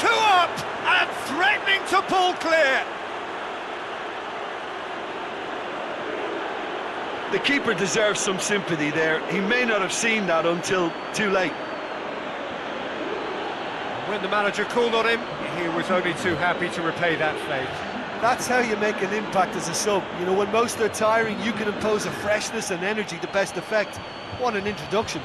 2 up and threatening to pull clear. The keeper deserves some sympathy there. He may not have seen that until too late. When the manager called on him, he was only too happy to repay that fate. That's how you make an impact as a sub. You know, when most are tiring, you can impose a freshness and energy to best effect. What an introduction.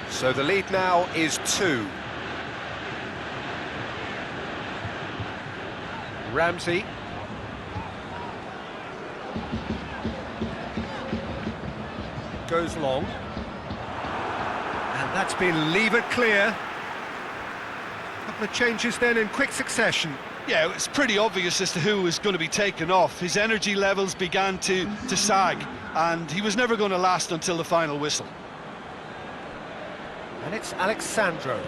So the lead now is 2. Ramsey. Goes long. And that's been levered clear. Couple of changes then in quick succession. Yeah, it's pretty obvious as to who was going to be taken off. His energy levels began to sag, and he was never going to last until the final whistle. And it's Alexandro.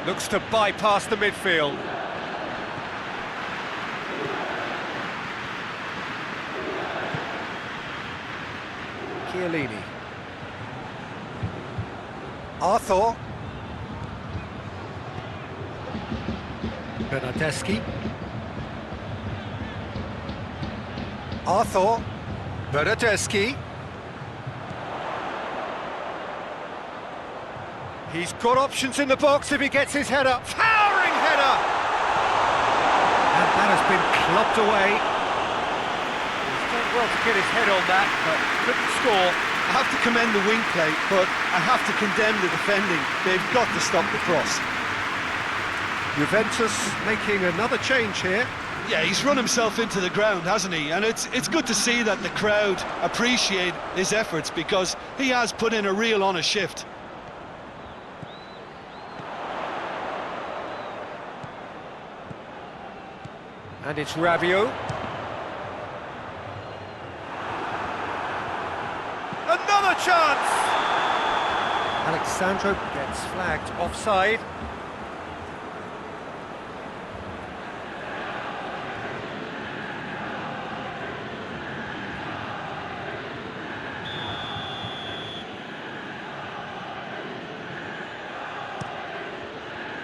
Looks to bypass the midfield. Chiellini. Arthur. Bernardeschi. Arthur. Bernardeschi. He's got options in the box if he gets his header. Towering header! And that has been clubbed away. He's done well to get his head on that, but couldn't score. I have to commend the wing play, but I have to condemn the defending. They've got to stop the cross. Juventus making another change here. Yeah, he's run himself into the ground, hasn't he? And it's good to see that the crowd appreciate his efforts, because he has put in a real honest shift. And it's Rabiot. Another chance! Alexandro gets flagged offside.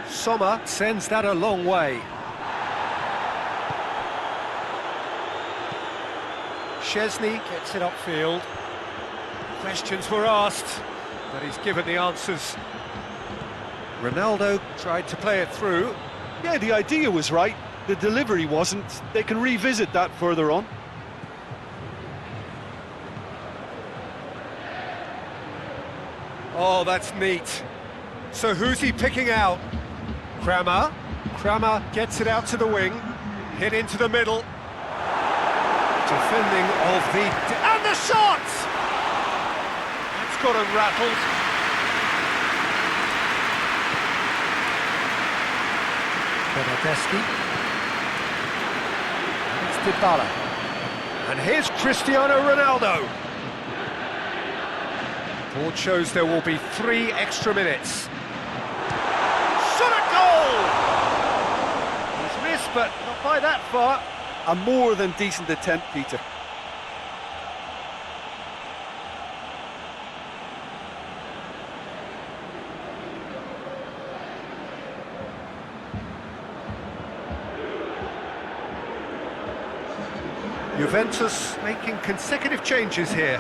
Sommer sends that a long way. Szczesny gets it upfield. Questions were asked, but he's given the answers. Ronaldo tried to play it through. Yeah, the idea was right. The delivery wasn't. They can revisit that further on. Oh, that's neat. So who's he picking out? Kramer. Kramer gets it out to the wing. Hit into the middle. Defending of the... and the shot! That's got him rattled. Bernardeschi. It's Dybala. And here's Cristiano Ronaldo. Board shows there will be 3 extra minutes. Shot a goal! He's missed, but not by that far. A more than decent attempt, Peter. Juventus making consecutive changes here.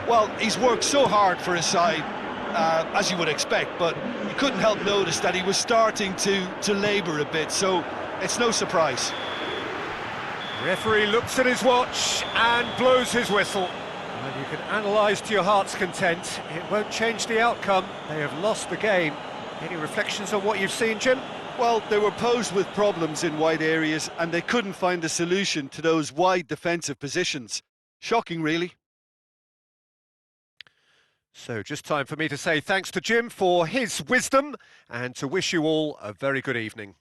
Well, he's worked so hard for his side, as you would expect, but you couldn't help notice that he was starting to labour a bit, so it's no surprise. Referee looks at his watch and blows his whistle. Well, you can analyse to your heart's content. It won't change the outcome. They have lost the game. Any reflections on what you've seen, Jim? Well, they were posed with problems in wide areas and they couldn't find a solution to those wide defensive positions. Shocking, really. So just time for me to say thanks to Jim for his wisdom and to wish you all a very good evening.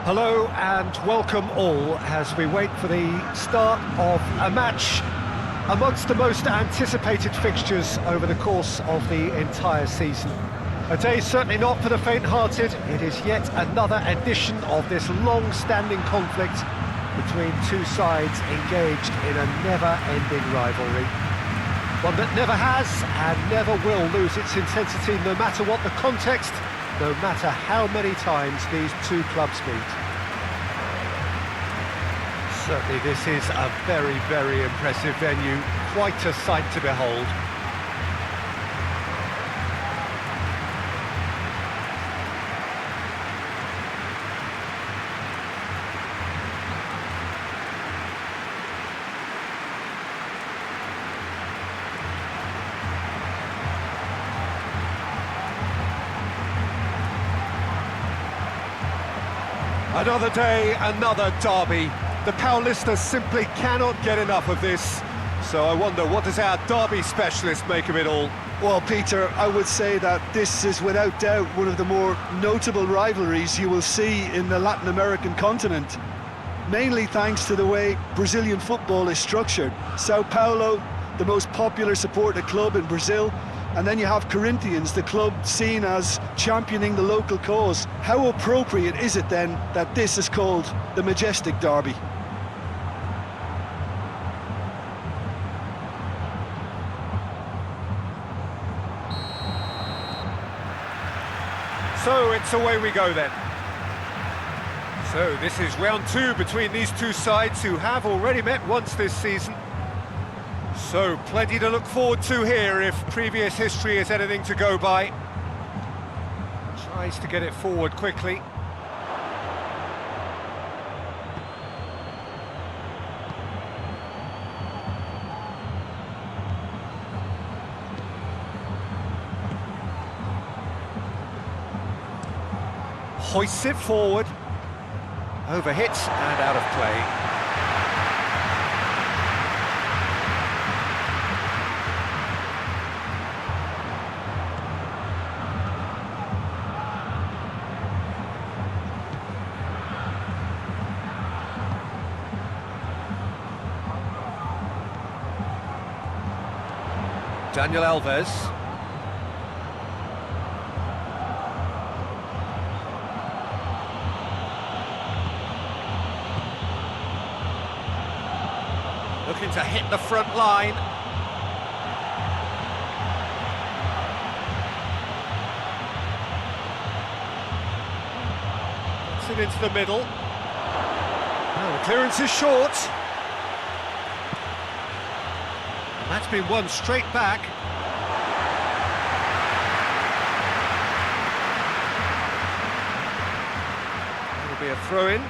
Hello and welcome all as we wait for the start of a match amongst the most anticipated fixtures over the course of the entire season. A day certainly not for the faint-hearted. It is yet another edition of this long-standing conflict between two sides engaged in a never-ending rivalry. One that never has and never will lose its intensity, no matter what the context, no matter how many times these two clubs meet. Certainly this is a very, very impressive venue, quite a sight to behold. Another day, another derby. The Paulistas simply cannot get enough of this. So I wonder, what does our derby specialist make of it all? Well, Peter, I would say that this is without doubt one of the more notable rivalries you will see in the Latin American continent. Mainly thanks to the way Brazilian football is structured. São Paulo, the most popular supported club in Brazil, and then you have Corinthians, the club seen as championing the local cause. How appropriate is it then that this is called the Majestic Derby? So it's away we go then. So this is round two between these two sides who have already met once this season. So plenty to look forward to here if previous history is anything to go by. Tries to get it forward quickly. Hoists it forward. Overhits and out of play. Daniel Alves. Looking to hit the front line. Puts it into the middle. Oh, the clearance is short. That's been won straight back. It'll be a throw-in.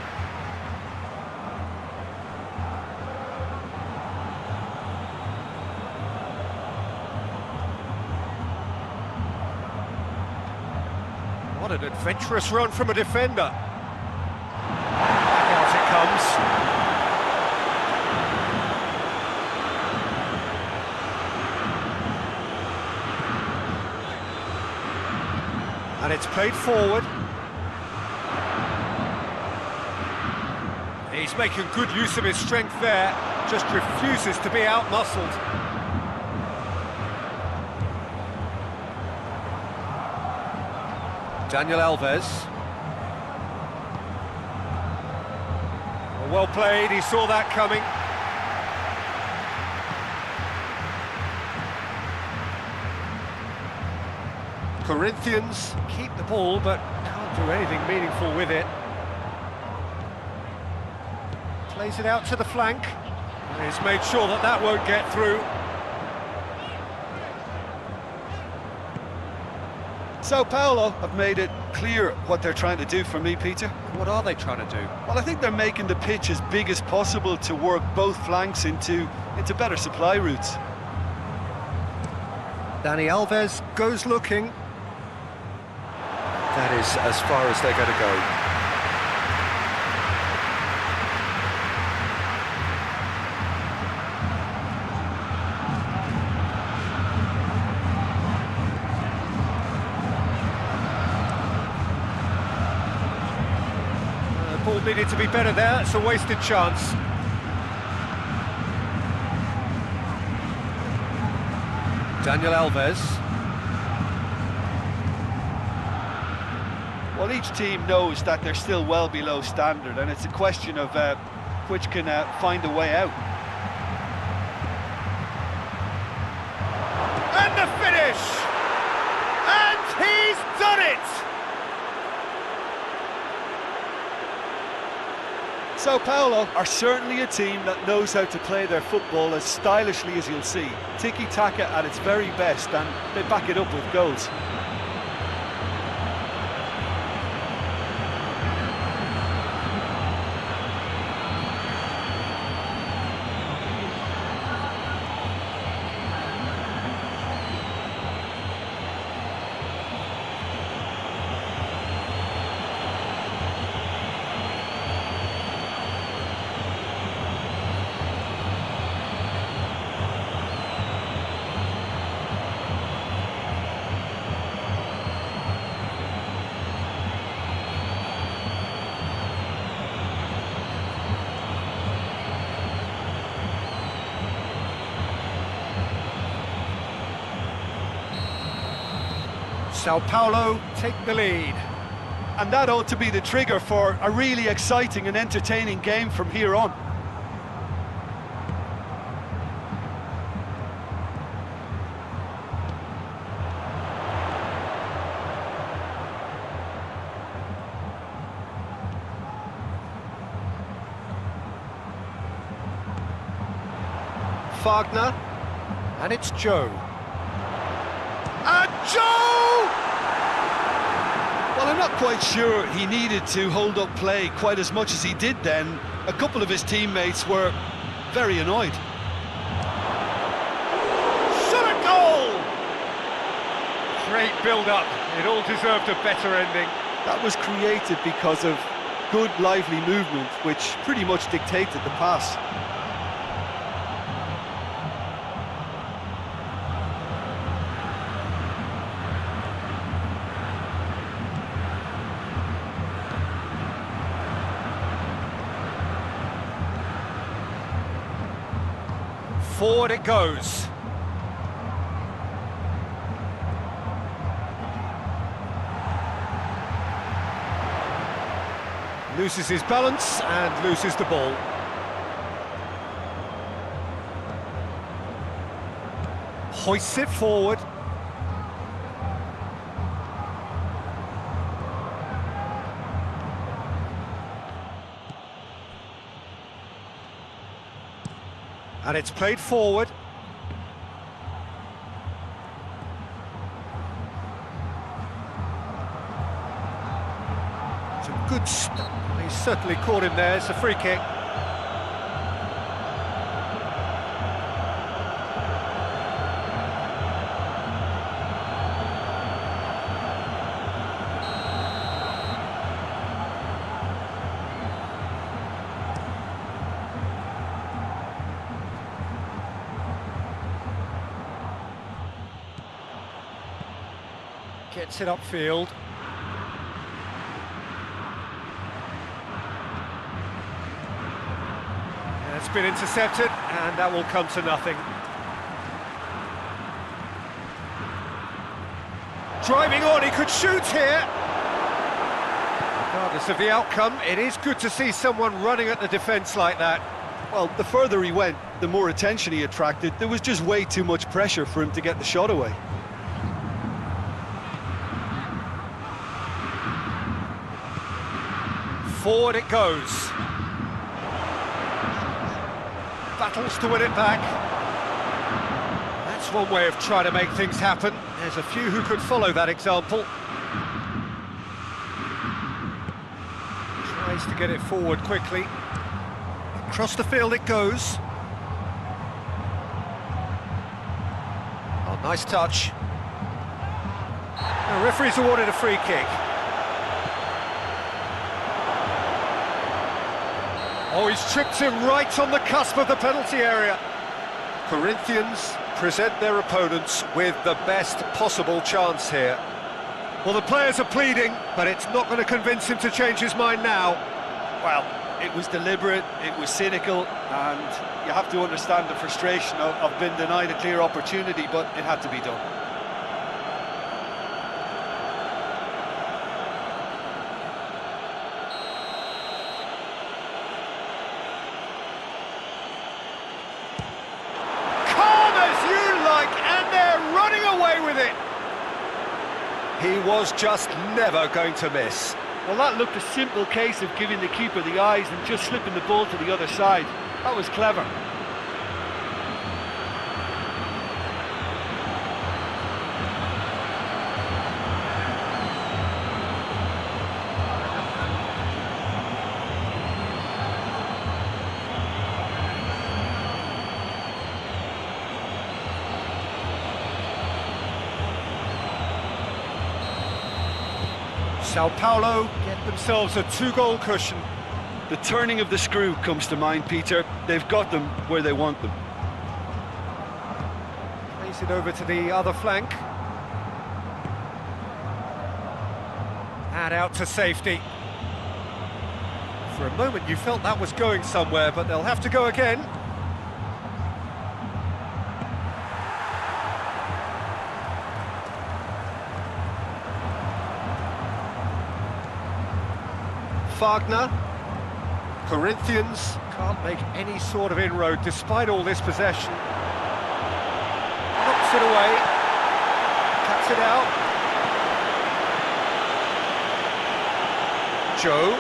What an adventurous run from a defender. Back out it comes. And it's played forward. He's making good use of his strength there, just refuses to be out-muscled. Daniel Alves. Well played, he saw that coming. Corinthians keep the ball, but can't do anything meaningful with it. Plays it out to the flank. He's made sure that that won't get through. São Paulo have made it clear what they're trying to do for me, Peter. What are they trying to do? Well, I think they're making the pitch as big as possible to work both flanks into better supply routes. Dani Alves goes looking. That is as far as they're going to go. Ball needed to be better there, it's a wasted chance. Daniel Alves. Well, each team knows that they're still well below standard, and it's a question of which can find a way out. And the finish! And he's done it! São Paulo are certainly a team that knows how to play their football as stylishly as you'll see. Tiki-taka at its very best, and they back it up with goals. São Paulo take the lead. And that ought to be the trigger for a really exciting and entertaining game from here on. Wagner, and it's Joe. And Joe! Well, I'm not quite sure he needed to hold up play quite as much as he did then. A couple of his teammates were very annoyed. Shot a goal! Great build-up. It all deserved a better ending. That was created because of good, lively movement, which pretty much dictated the pass. Forward it goes. Loses his balance and loses the ball. Hoists it forward. And it's played forward. Some good stuff. He's certainly caught him there. It's a free kick. Gets it upfield. And it's been intercepted, and that will come to nothing. Driving on, he could shoot here. Regardless of the outcome, it is good to see someone running at the defence like that. Well, the further he went, the more attention he attracted. There was just way too much pressure for him to get the shot away. Forward it goes. Battles to win it back. That's one way of trying to make things happen. There's a few who could follow that example. Tries to get it forward quickly. Across the field it goes. Oh, nice touch. The referee's awarded a free kick. Oh, he's tripped him right on the cusp of the penalty area. Corinthians present their opponents with the best possible chance here. Well, the players are pleading, but it's not going to convince him to change his mind now. Well, it was deliberate, it was cynical, and you have to understand the frustration of being denied a clear opportunity, but it had to be done. Calm as you like, and they're running away with it. He was just never going to miss. Well, that looked a simple case of giving the keeper the eyes and just slipping the ball to the other side. That was clever. São Paulo get themselves a 2-goal cushion. The turning of the screw comes to mind, Peter. They've got them where they want them. Plays it over to the other flank. And out to safety. For a moment you felt that was going somewhere, but they'll have to go again. Wagner. Corinthians can't make any sort of inroad despite all this possession. Knocks it away. Cuts it out. Joe.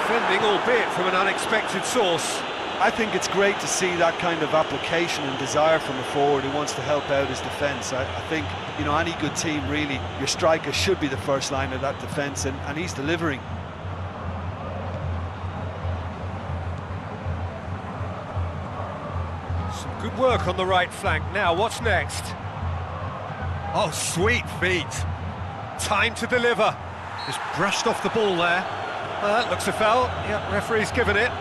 Defending, albeit from an unexpected source. I think it's great to see that kind of application and desire from a forward who wants to help out his defence. I think, you know, any good team, really, your striker should be the first line of that defence, and he's delivering. Some good work on the right flank. Now, what's next? Oh, sweet feet. Time to deliver. Just brushed off the ball there. Well, that looks a foul. Yep, referee's given it.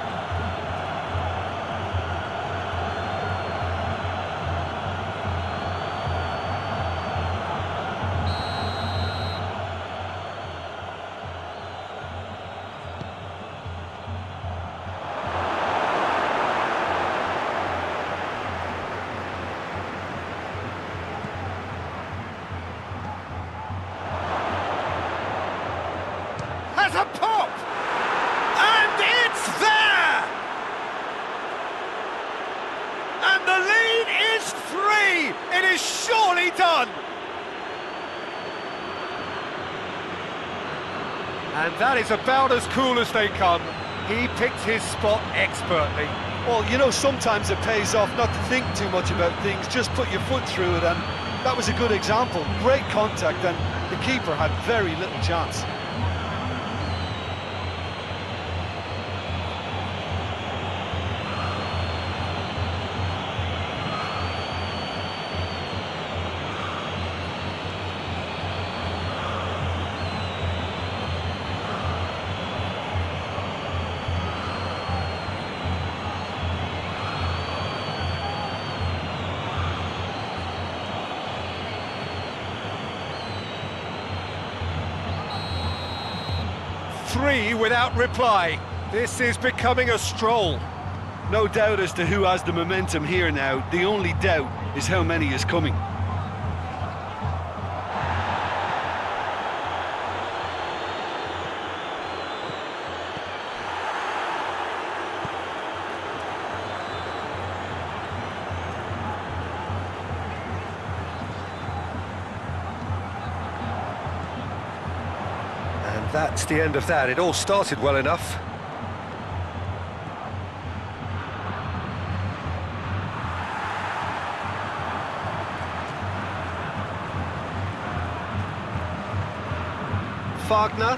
Has a pop! And it's there! And the lead is 3! It is surely done! And that is about as cool as they come. He picked his spot expertly. Well, you know, sometimes it pays off not to think too much about things, just put your foot through it, and that was a good example. Great contact, and the keeper had very little chance. Three without reply. This is becoming a stroll. No doubt as to who has the momentum here now. The only doubt is how many is coming. That's the end of that. It all started well enough. Wagner.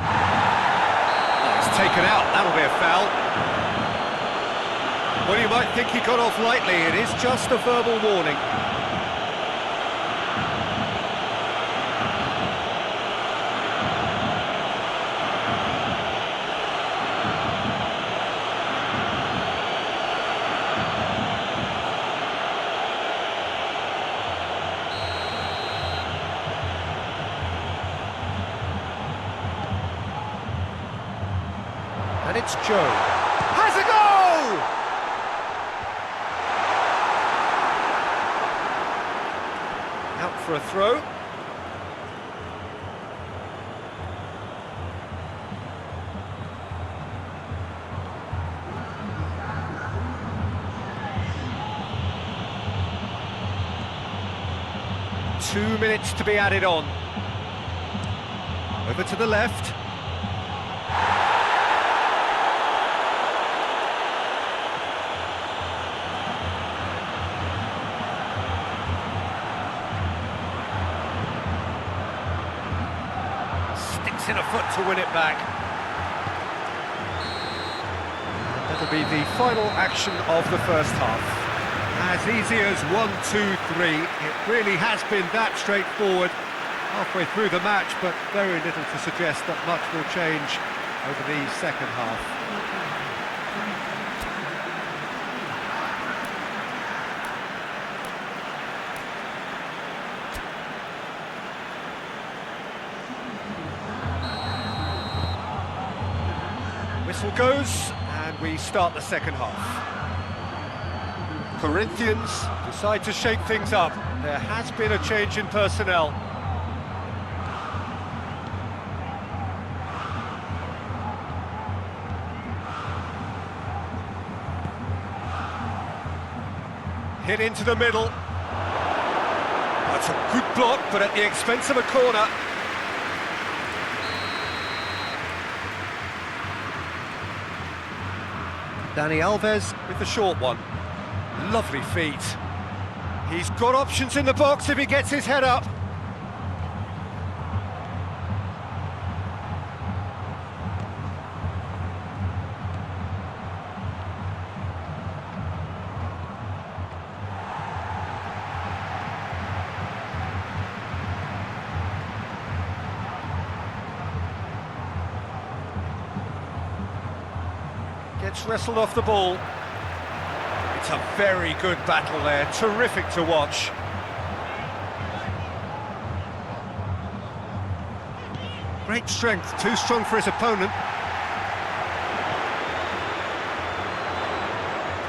Oh, it's taken out. That'll be a foul. Well, you might think he got off lightly. It is just a verbal warning. It's Joe. Has a goal! Out for a throw. Two minutes to be added on. Over to the left. Sticks in a foot to win it back. That'll be the final action of the first half. As easy as 1, 2, 3. It really has been that straightforward halfway through the match, but very little to suggest that much will change over the second half. Whistle goes, and we start the second half. Corinthians decide to shake things up. There has been a change in personnel. Hit into the middle. That's a good block, but at the expense of a corner. Dani Alves with the short one. Lovely feet. He's got options in the box if he gets his head up. Gets wrestled off the ball. It's a very good battle there, terrific to watch. Great strength, too strong for his opponent.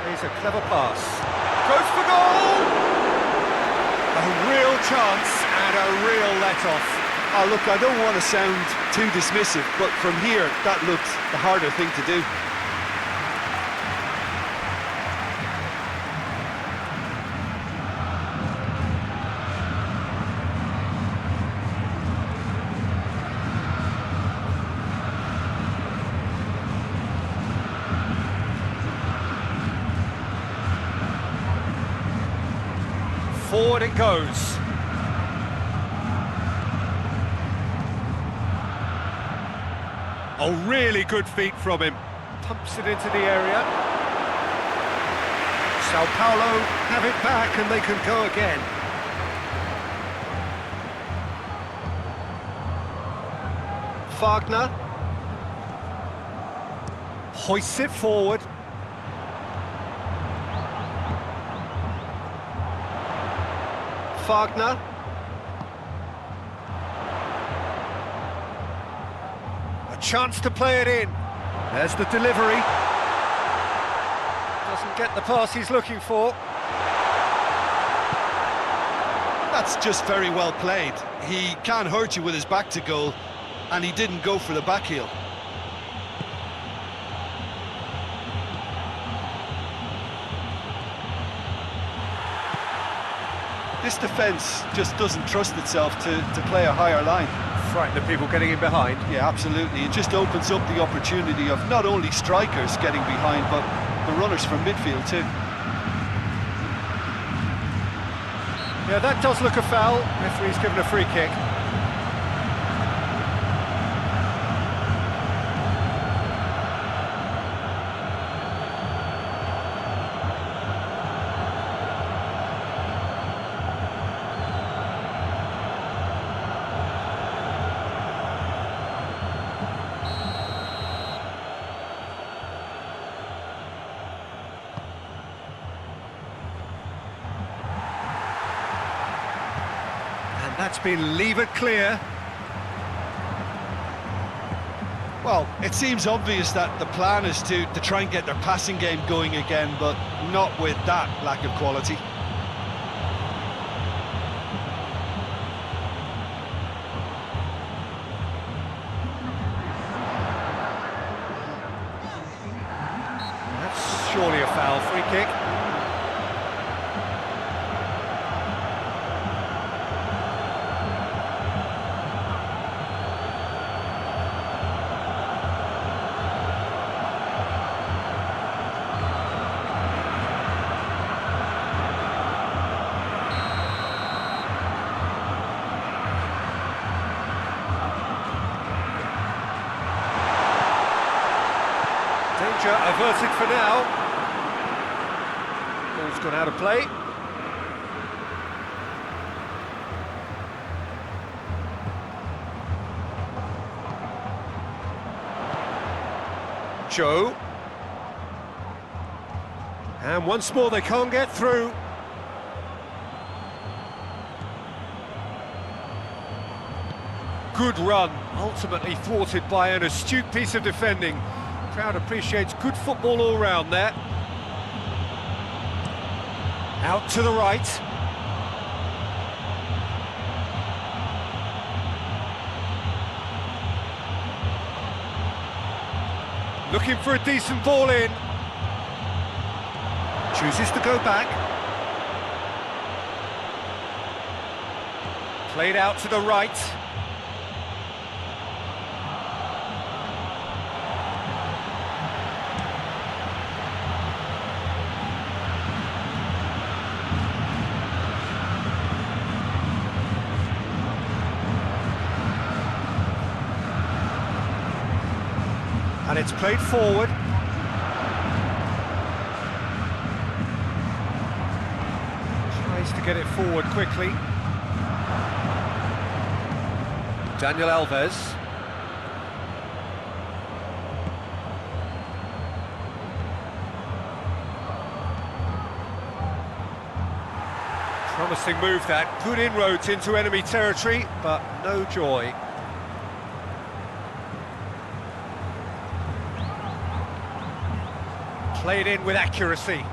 Here's a clever pass. Goes for goal! A real chance and a real let-off. Oh, look, I don't want to sound too dismissive, but from here, that looked the harder thing to do. Forward it goes. Oh, really good feet from him. Pumps it into the area. São Paulo have it back and they can go again. Wagner hoists it forward. Wagner. A chance to play it in. There's the delivery. Doesn't get the pass he's looking for. That's just very well played. He can't hurt you with his back to goal, and he didn't go for the back heel. This defence just doesn't trust itself to play a higher line. Frighten the people getting in behind. Yeah, absolutely. It just opens up the opportunity of not only strikers getting behind, but the runners from midfield too. Yeah, that does look a foul. Referee's given a free kick. That's been levered clear. Well, it seems obvious that the plan is to try and get their passing game going again, but not with that lack of quality. That's surely a foul, free kick. Danger averted for now. Ball's gone out of play. Joe. And once more they can't get through. Good run, ultimately thwarted by an astute piece of defending. Crowd appreciates good football all round there. Out to the right. Looking for a decent ball in. Chooses to go back. Played out to the right. And it's played forward. Tries to get it forward quickly. Daniel Alves. Promising move that. Good inroads into enemy territory, but no joy. Played in with accuracy.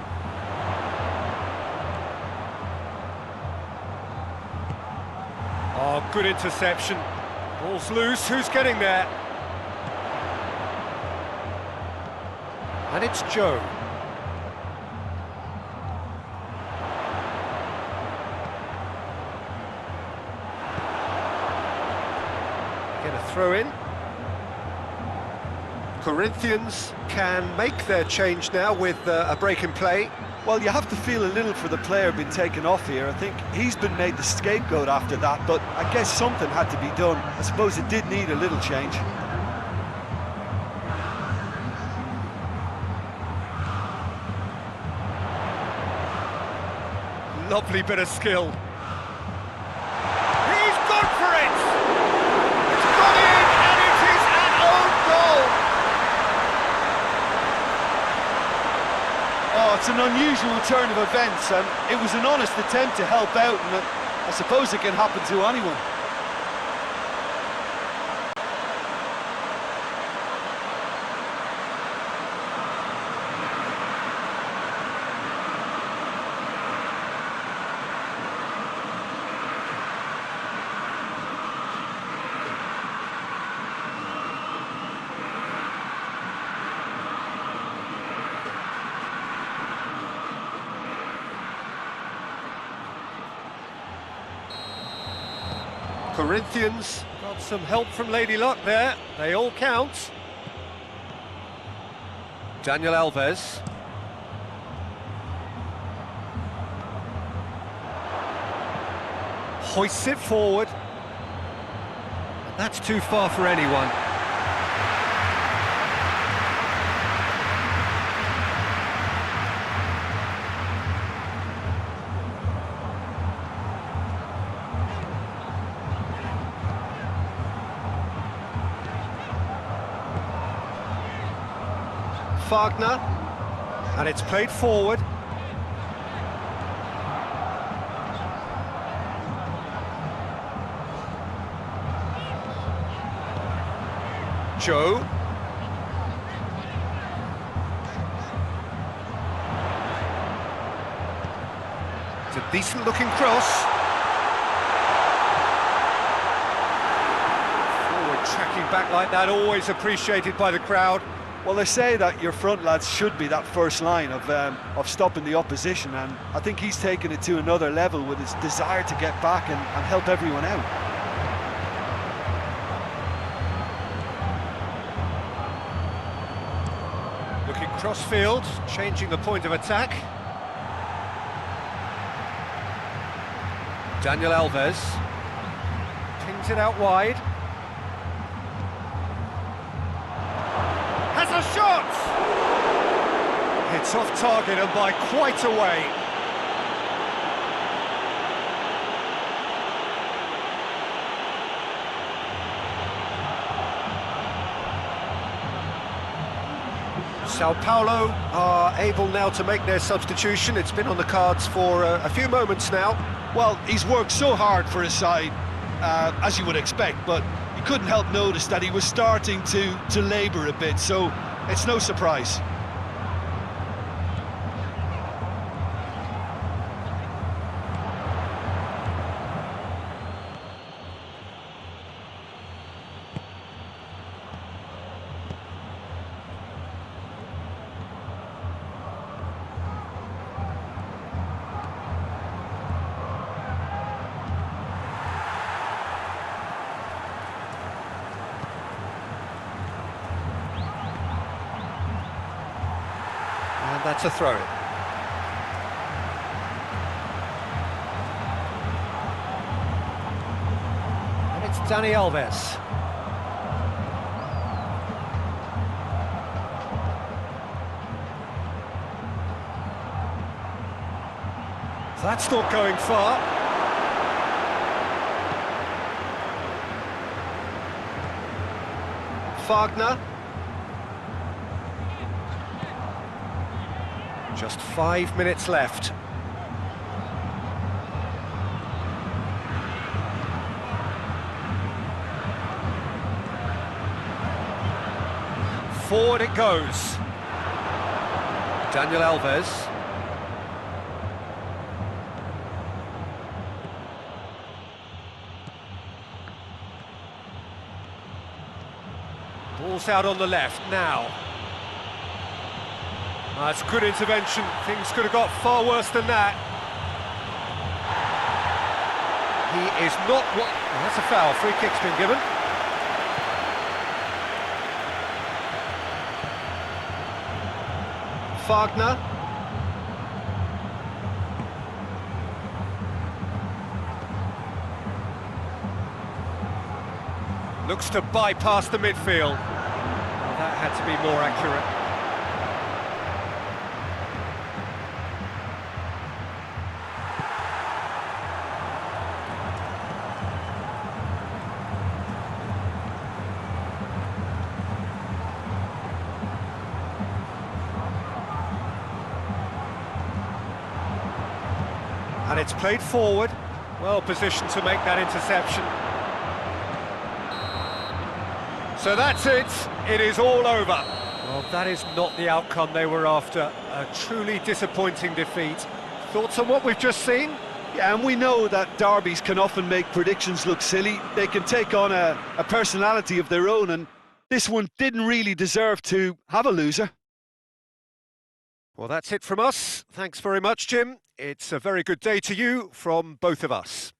Oh, good interception. Ball's loose, who's getting there? And it's Joe. Get a throw in. Corinthians can make their change now with a break in play. Well, you have to feel a little for the player being taken off here. I think he's been made the scapegoat after that, but I guess something had to be done. I suppose it did need a little change. Lovely bit of skill. He's gone for it! It's gone in, and it is an own goal! Oh, it's an unusual turn of events, and it was an honest attempt to help out, and I suppose it can happen to anyone. Corinthians got some help from Lady Luck there. They all count. Daniel Alves. Hoists it forward. That's too far for anyone. Wagner, and it's played forward. Joe. It's a decent-looking cross. Forward tracking back like that, always appreciated by the crowd. Well, they say that your front lads should be that first line of stopping the opposition, and I think he's taken it to another level with his desire to get back and help everyone out. Looking cross-field, changing the point of attack. Daniel Alves pings it out wide. Has a shot! It's off target and by quite a way. São Paulo are able now to make their substitution. It's been on the cards for a few moments now. Well, he's worked so hard for his side, as you would expect, but you couldn't help notice that he was starting to labour a bit, so it's no surprise. And that's a throw-in. And it's Dani Alves. That's not going far. Wagner. Just 5 minutes left. Forward it goes. Daniel Alves. Ball's out on the left now. That's good intervention. Things could have got far worse than that. He is not what... Well, that's a foul. Free kick's been given. Wagner. Looks to bypass the midfield. Well, that had to be more accurate. And it's played forward, well positioned to make that interception. So that's it, it is all over. Well, that is not the outcome they were after. A truly disappointing defeat. Thoughts on what we've just seen? Yeah, and we know that derbies can often make predictions look silly. They can take on a personality of their own, and this one didn't really deserve to have a loser. Well, that's it from us. Thanks very much, Jim. It's a very good day to you from both of us.